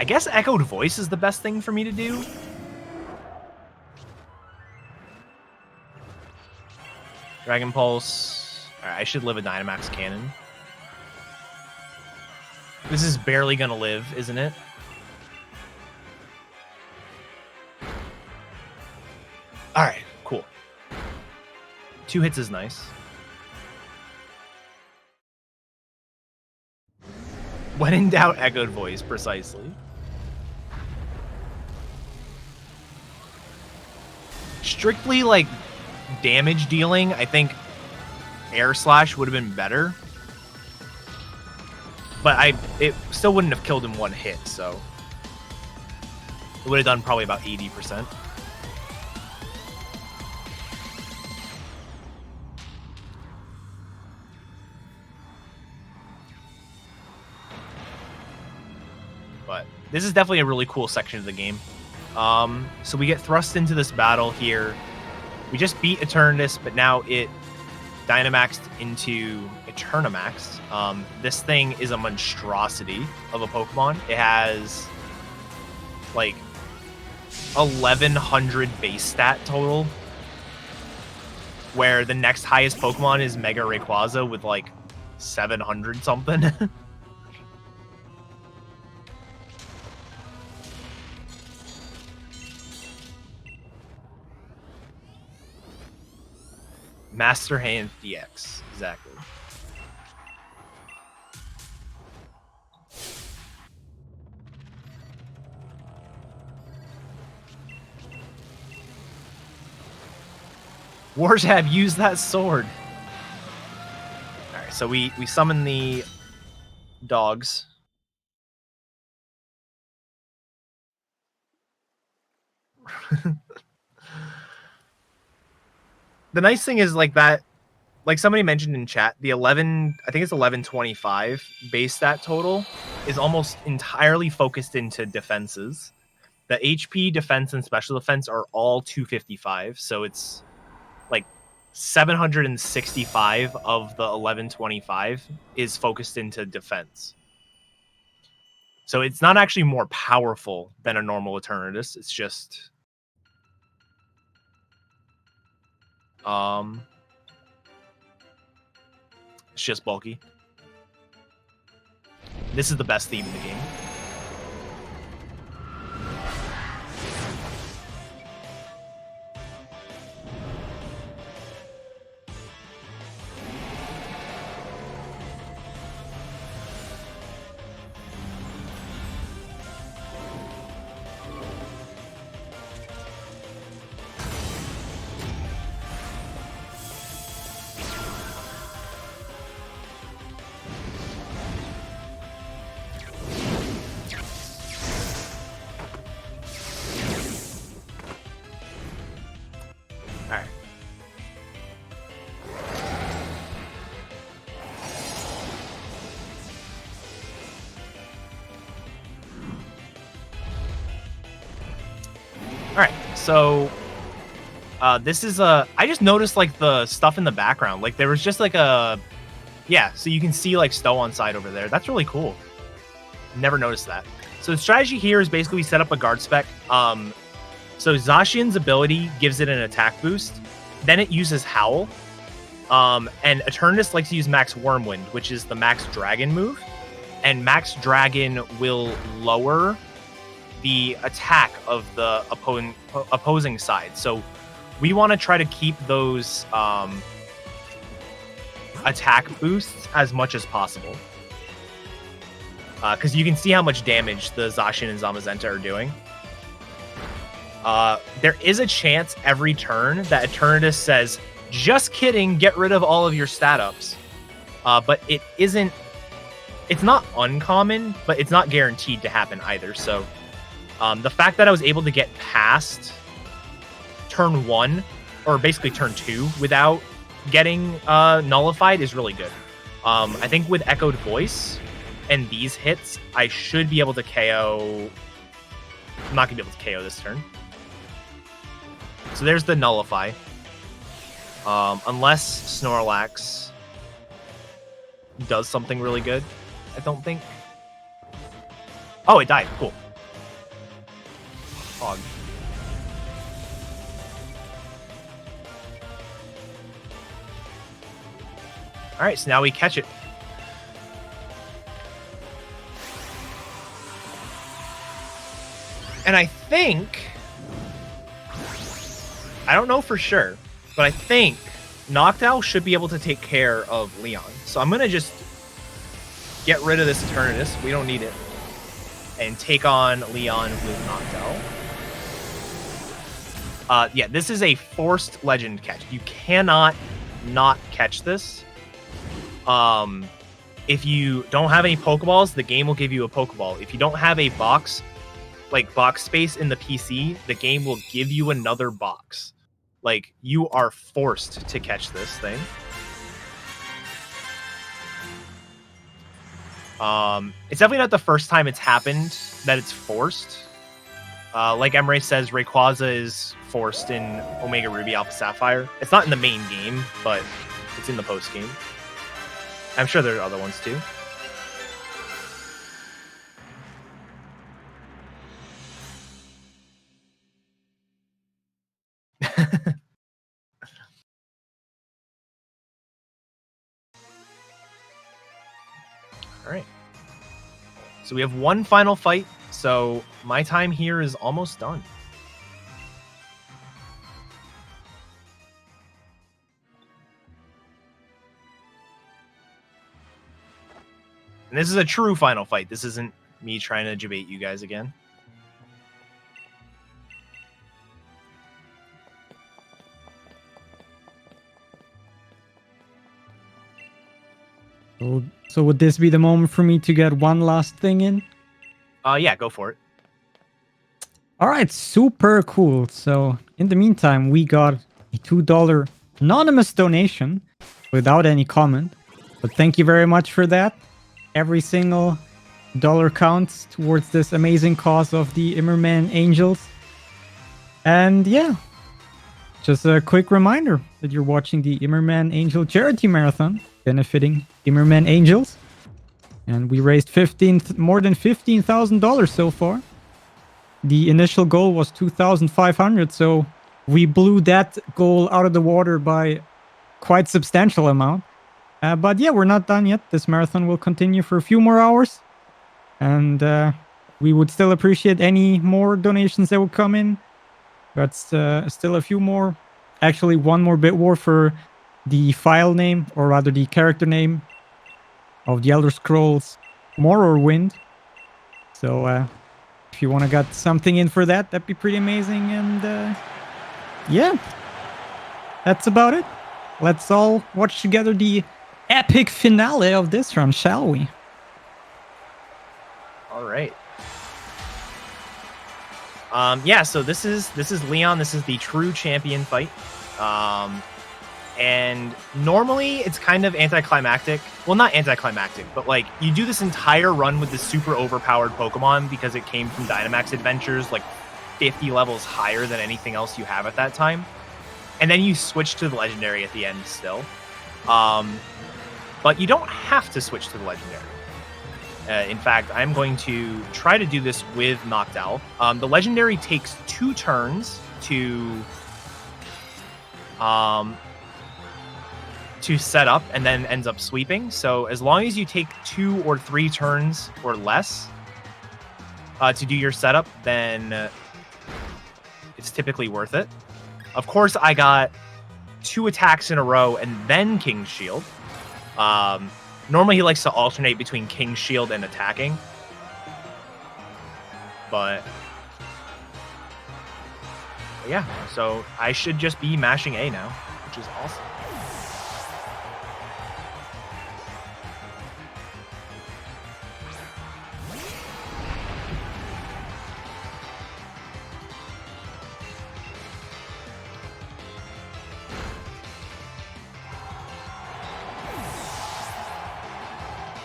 I guess Echoed Voice is the best thing for me to do. Dragon Pulse. Alright, I should live a Dynamax Cannon. This is barely gonna live, isn't it? Alright, cool. 2 hits is nice. When in doubt, Echoed Voice, precisely. Strictly, like, damage dealing, I think Air Slash would have been better. But it still wouldn't have killed in 1 hit, so it would have done probably about 80%. But this is definitely a really cool section of the game. So we get thrust into this battle here. We just beat Eternatus, but now it Dynamaxed into Eternamax. This thing is a monstrosity of a Pokemon. It has like 1100 base stat total, where the next highest Pokemon is Mega Rayquaza with like 700 something. Master Hand DX, exactly. Warshab, use that sword. Alright, so we summon the dogs. The nice thing is like that, like somebody mentioned in chat, the 11, I think it's 1125 base stat total is almost entirely focused into defenses. The HP, defense, and special defense are all 255, so it's like 765 of the 1125 is focused into defense. So it's not actually more powerful than a normal Eternatus, it's just it's just bulky. This is the best theme in the game. So, this is I just noticed like the stuff in the background. Like there was just like yeah. So you can see like Stow on side over there. That's really cool. Never noticed that. So the strategy here is basically we set up a guard spec. So Zacian's ability gives it an attack boost. Then it uses Howl. And Eternatus likes to use Max Wormwind, which is the Max Dragon move. And Max Dragon will lower the attack of the opposing side. So we want to try to keep those attack boosts as much as possible. Because you can see how much damage the Zacian and Zamazenta are doing. There is a chance every turn that Eternatus says, just kidding, get rid of all of your stat ups. But it isn't, it's not uncommon, but it's not guaranteed to happen either. So the fact that I was able to get past turn 1, or basically turn 2, without getting nullified is really good. I think with Echoed Voice and these hits, I should be able to KO. I'm not going to be able to KO this turn. So there's the nullify. Unless Snorlax does something really good, I don't think. Oh, it died. Cool. fog. All right, so now we catch it. And I think, I don't know for sure, but I think Noctowl should be able to take care of Leon. So I'm going to just get rid of this Eternatus. We don't need it. And take on Leon with Noctowl. Yeah, this is a forced legend catch. You cannot not catch this. If you don't have any Pokeballs, the game will give you a Pokeball. If you don't have a box, like box space in the PC, the game will give you another box. Like, you are forced to catch this thing. It's definitely not the first time it's happened that it's forced. Like Emre says, Rayquaza is forced in Omega Ruby Alpha Sapphire. It's not in the main game, but it's in the post game. I'm sure there are other ones too. All right. So we have one final fight. So my time here is almost done. And this is a true final fight. This isn't me trying to debate you guys again. So would this be the moment for me to get one last thing in? Yeah, go for it. All right, super cool. So in the meantime, we got a $2 anonymous donation without any comment. But thank you very much for that. Every single dollar counts towards this amazing cause of the Imerman Angels. And yeah, just a quick reminder that you're watching the Imerman Angel Charity Marathon benefiting Imerman Angels. And we raised more than $15,000 so far. The initial goal was $2,500, so we blew that goal out of the water by quite substantial amount. But yeah, we're not done yet. This marathon will continue for a few more hours. And we would still appreciate any more donations that would come in. But still a few more. Actually, one more bit war for the file name, or rather the character name of the Elder Scrolls Morrowind. So if you want to get something in for that, that'd be pretty amazing. And yeah, that's about it. Let's all watch together the epic finale of this run, shall we? All right. Yeah, so this is Leon. This is the true champion fight. And normally it's kind of anticlimactic. Well, not anticlimactic, but like you do this entire run with this super overpowered Pokemon because it came from Dynamax Adventures, like 50 levels higher than anything else you have at that time. And then you switch to the Legendary at the end still. But you don't have to switch to the Legendary. In fact, I'm going to try to do this with Noctowl. The Legendary takes 2 turns to set up and then ends up sweeping. So as long as you take 2 or 3 turns or less to do your setup, then it's typically worth it. Of course, I got 2 attacks in a row and then King's Shield. Normally he likes to alternate between King's Shield and attacking. But yeah, so I should just be mashing A now, which is awesome.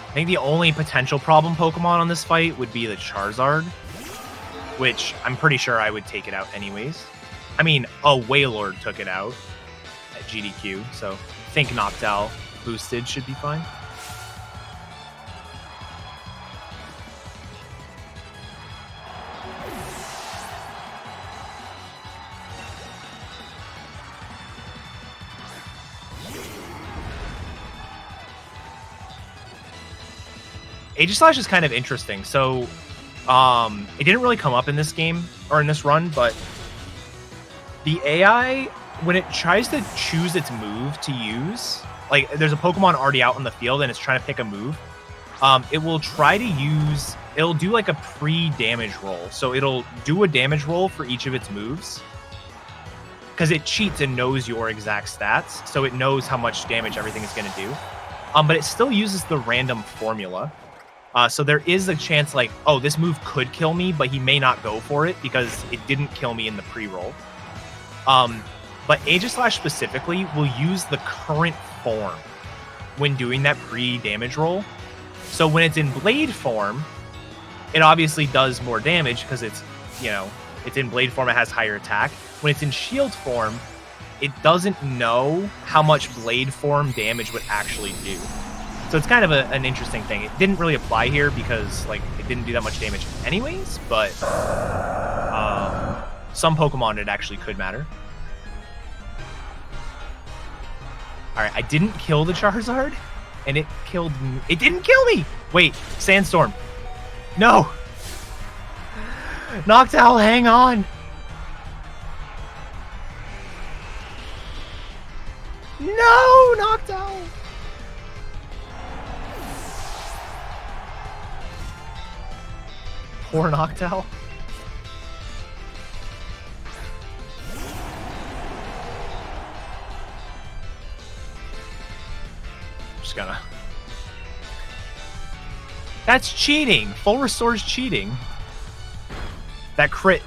I think the only potential problem Pokemon on this fight would be the Charizard, which I'm pretty sure I would take it out anyways. I mean, a Wailord took it out at GDQ, so I think Noctowl boosted should be fine. Aegislash is kind of interesting. So, it didn't really come up in this game or in this run, but the AI, when it tries to choose its move to use, like there's a Pokemon already out on the field and it's trying to pick a move, it will try to use, it'll do like a pre-damage roll. So it'll do a damage roll for each of its moves because it cheats and knows your exact stats. So it knows how much damage everything is going to do. But it still uses the random formula. So there is a chance like, oh, this move could kill me, but he may not go for it because it didn't kill me in the pre-roll. But Aegislash specifically will use the current form when doing that pre-damage roll. So when it's in blade form, it obviously does more damage because it's, you know, it's in blade form, it has higher attack. When it's in shield form, it doesn't know how much blade form damage would actually do. So it's kind of an interesting thing. It didn't really apply here because like it didn't do that much damage anyways, but some Pokemon it actually could matter. All right, I didn't kill the Charizard, and it killed me. It didn't kill me! Wait, Sandstorm. No! Noctowl, hang on! No, Noctowl! Poor Noctowl. Just gonna... That's cheating! Full Restore's cheating. That crit.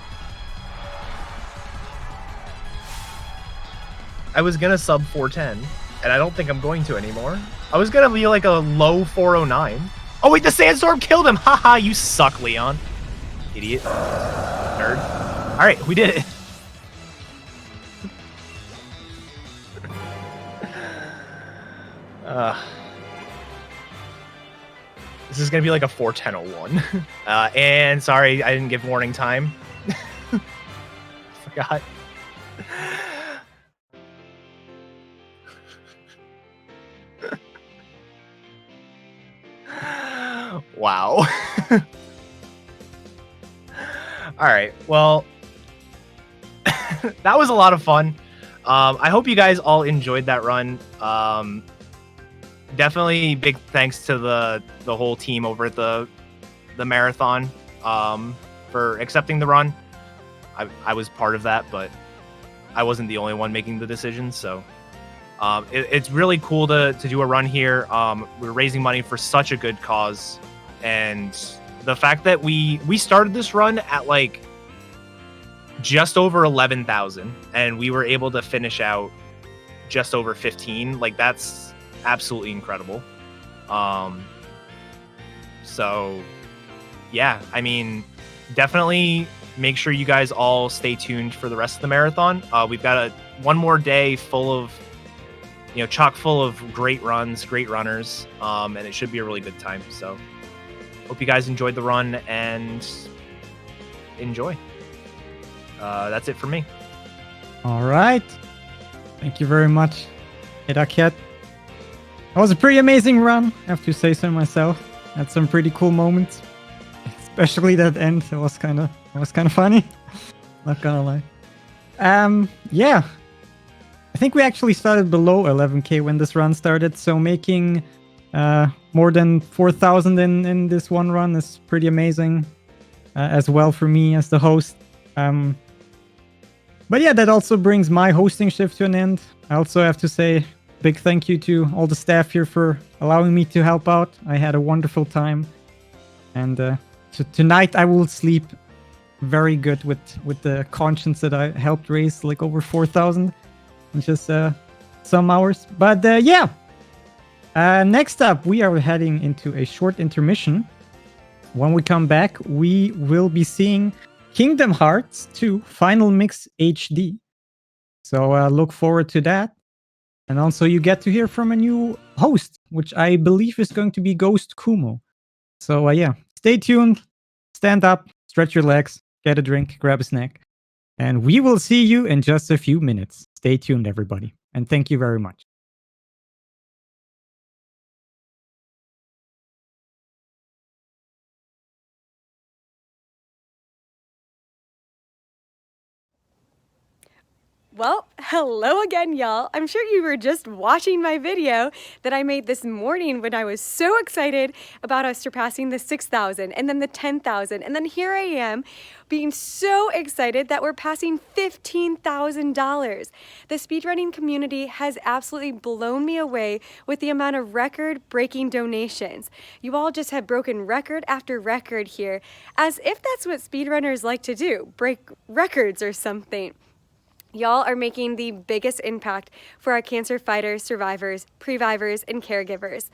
I was gonna sub 410, and I don't think I'm going to anymore. I was gonna be like a low 409. Oh wait, the Sandstorm killed him! Haha, you suck, Leon. Idiot. Nerd. Alright, we did it. This is gonna be like a 410-01. And sorry, I didn't give warning time. Forgot. Wow. All right. Well, that was a lot of fun. I hope you guys all enjoyed that run. Definitely big thanks to the whole team over at the marathon for accepting the run. I was part of that, but I wasn't the only one making the decision. So it's really cool to do a run here. We're raising money for such a good cause, and the fact that we started this run at like just over 11,000 and we were able to finish out just over 15, like that's absolutely incredible. So yeah, I mean, definitely make sure you guys all stay tuned for the rest of the marathon. We've got one more day full of, you know, chock full of great runs, great runners, and it should be a really good time. So hope you guys enjoyed the run and enjoy. That's it for me. All right. Thank you very much, Hiraket. That was a pretty amazing run, I have to say so myself. Had some pretty cool moments, especially that end. It was kind of funny. Not gonna lie. Yeah. I think we actually started below 11k when this run started, so making more than 4,000 in this one run is pretty amazing as well for me as the host. But yeah, that also brings my hosting shift to an end. I also have to say big thank you to all the staff here for allowing me to help out. I had a wonderful time, and so tonight I will sleep very good with the conscience that I helped raise like over 4,000 in just some hours. But yeah, next up we are heading into a short intermission. When we come back, we will be seeing Kingdom Hearts 2 Final Mix HD. So look forward to that. And also you get to hear from a new host, which I believe is going to be Ghost Kumo. So yeah, stay tuned, stand up, stretch your legs, get a drink, grab a snack. And we will see you in just a few minutes. Stay tuned, everybody. And thank you very much. Well, hello again, y'all. I'm sure you were just watching my video that I made this morning when I was so excited about us surpassing the 6,000 and then the 10,000. And then here I am being so excited that we're passing $15,000. The speedrunning community has absolutely blown me away with the amount of record-breaking donations. You all just have broken record after record here, as if that's what speedrunners like to do, break records or something. Y'all are making the biggest impact for our cancer fighters, survivors, previvors, and caregivers.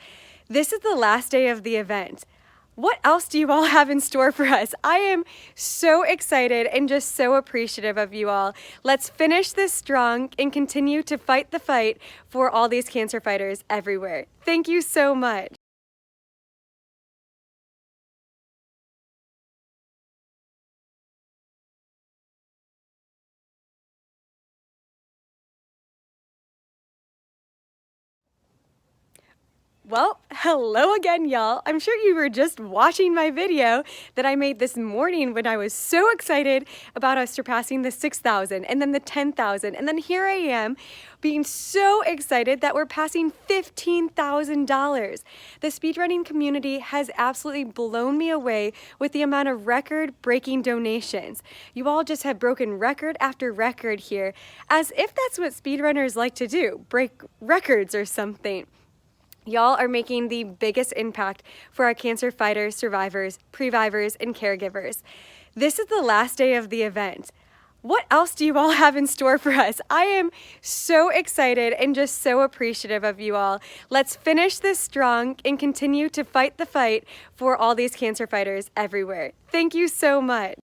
This is the last day of the event. What else do you all have in store for us? I am so excited and just so appreciative of you all. Let's finish this strong and continue to fight the fight for all these cancer fighters everywhere. Thank you so much. Well, hello again, y'all. I'm sure you were just watching my video that I made this morning when I was so excited about us surpassing the 6,000 and then the 10,000. And then here I am being so excited that we're passing $15,000. The speedrunning community has absolutely blown me away with the amount of record-breaking donations. You all just have broken record after record here, as if that's what speedrunners like to do, break records or something. Y'all are making the biggest impact for our cancer fighters, survivors, previvors, and caregivers. This is the last day of the event. What else do you all have in store for us? I am so excited and just so appreciative of you all. Let's finish this strong and continue to fight the fight for all these cancer fighters everywhere. Thank you so much.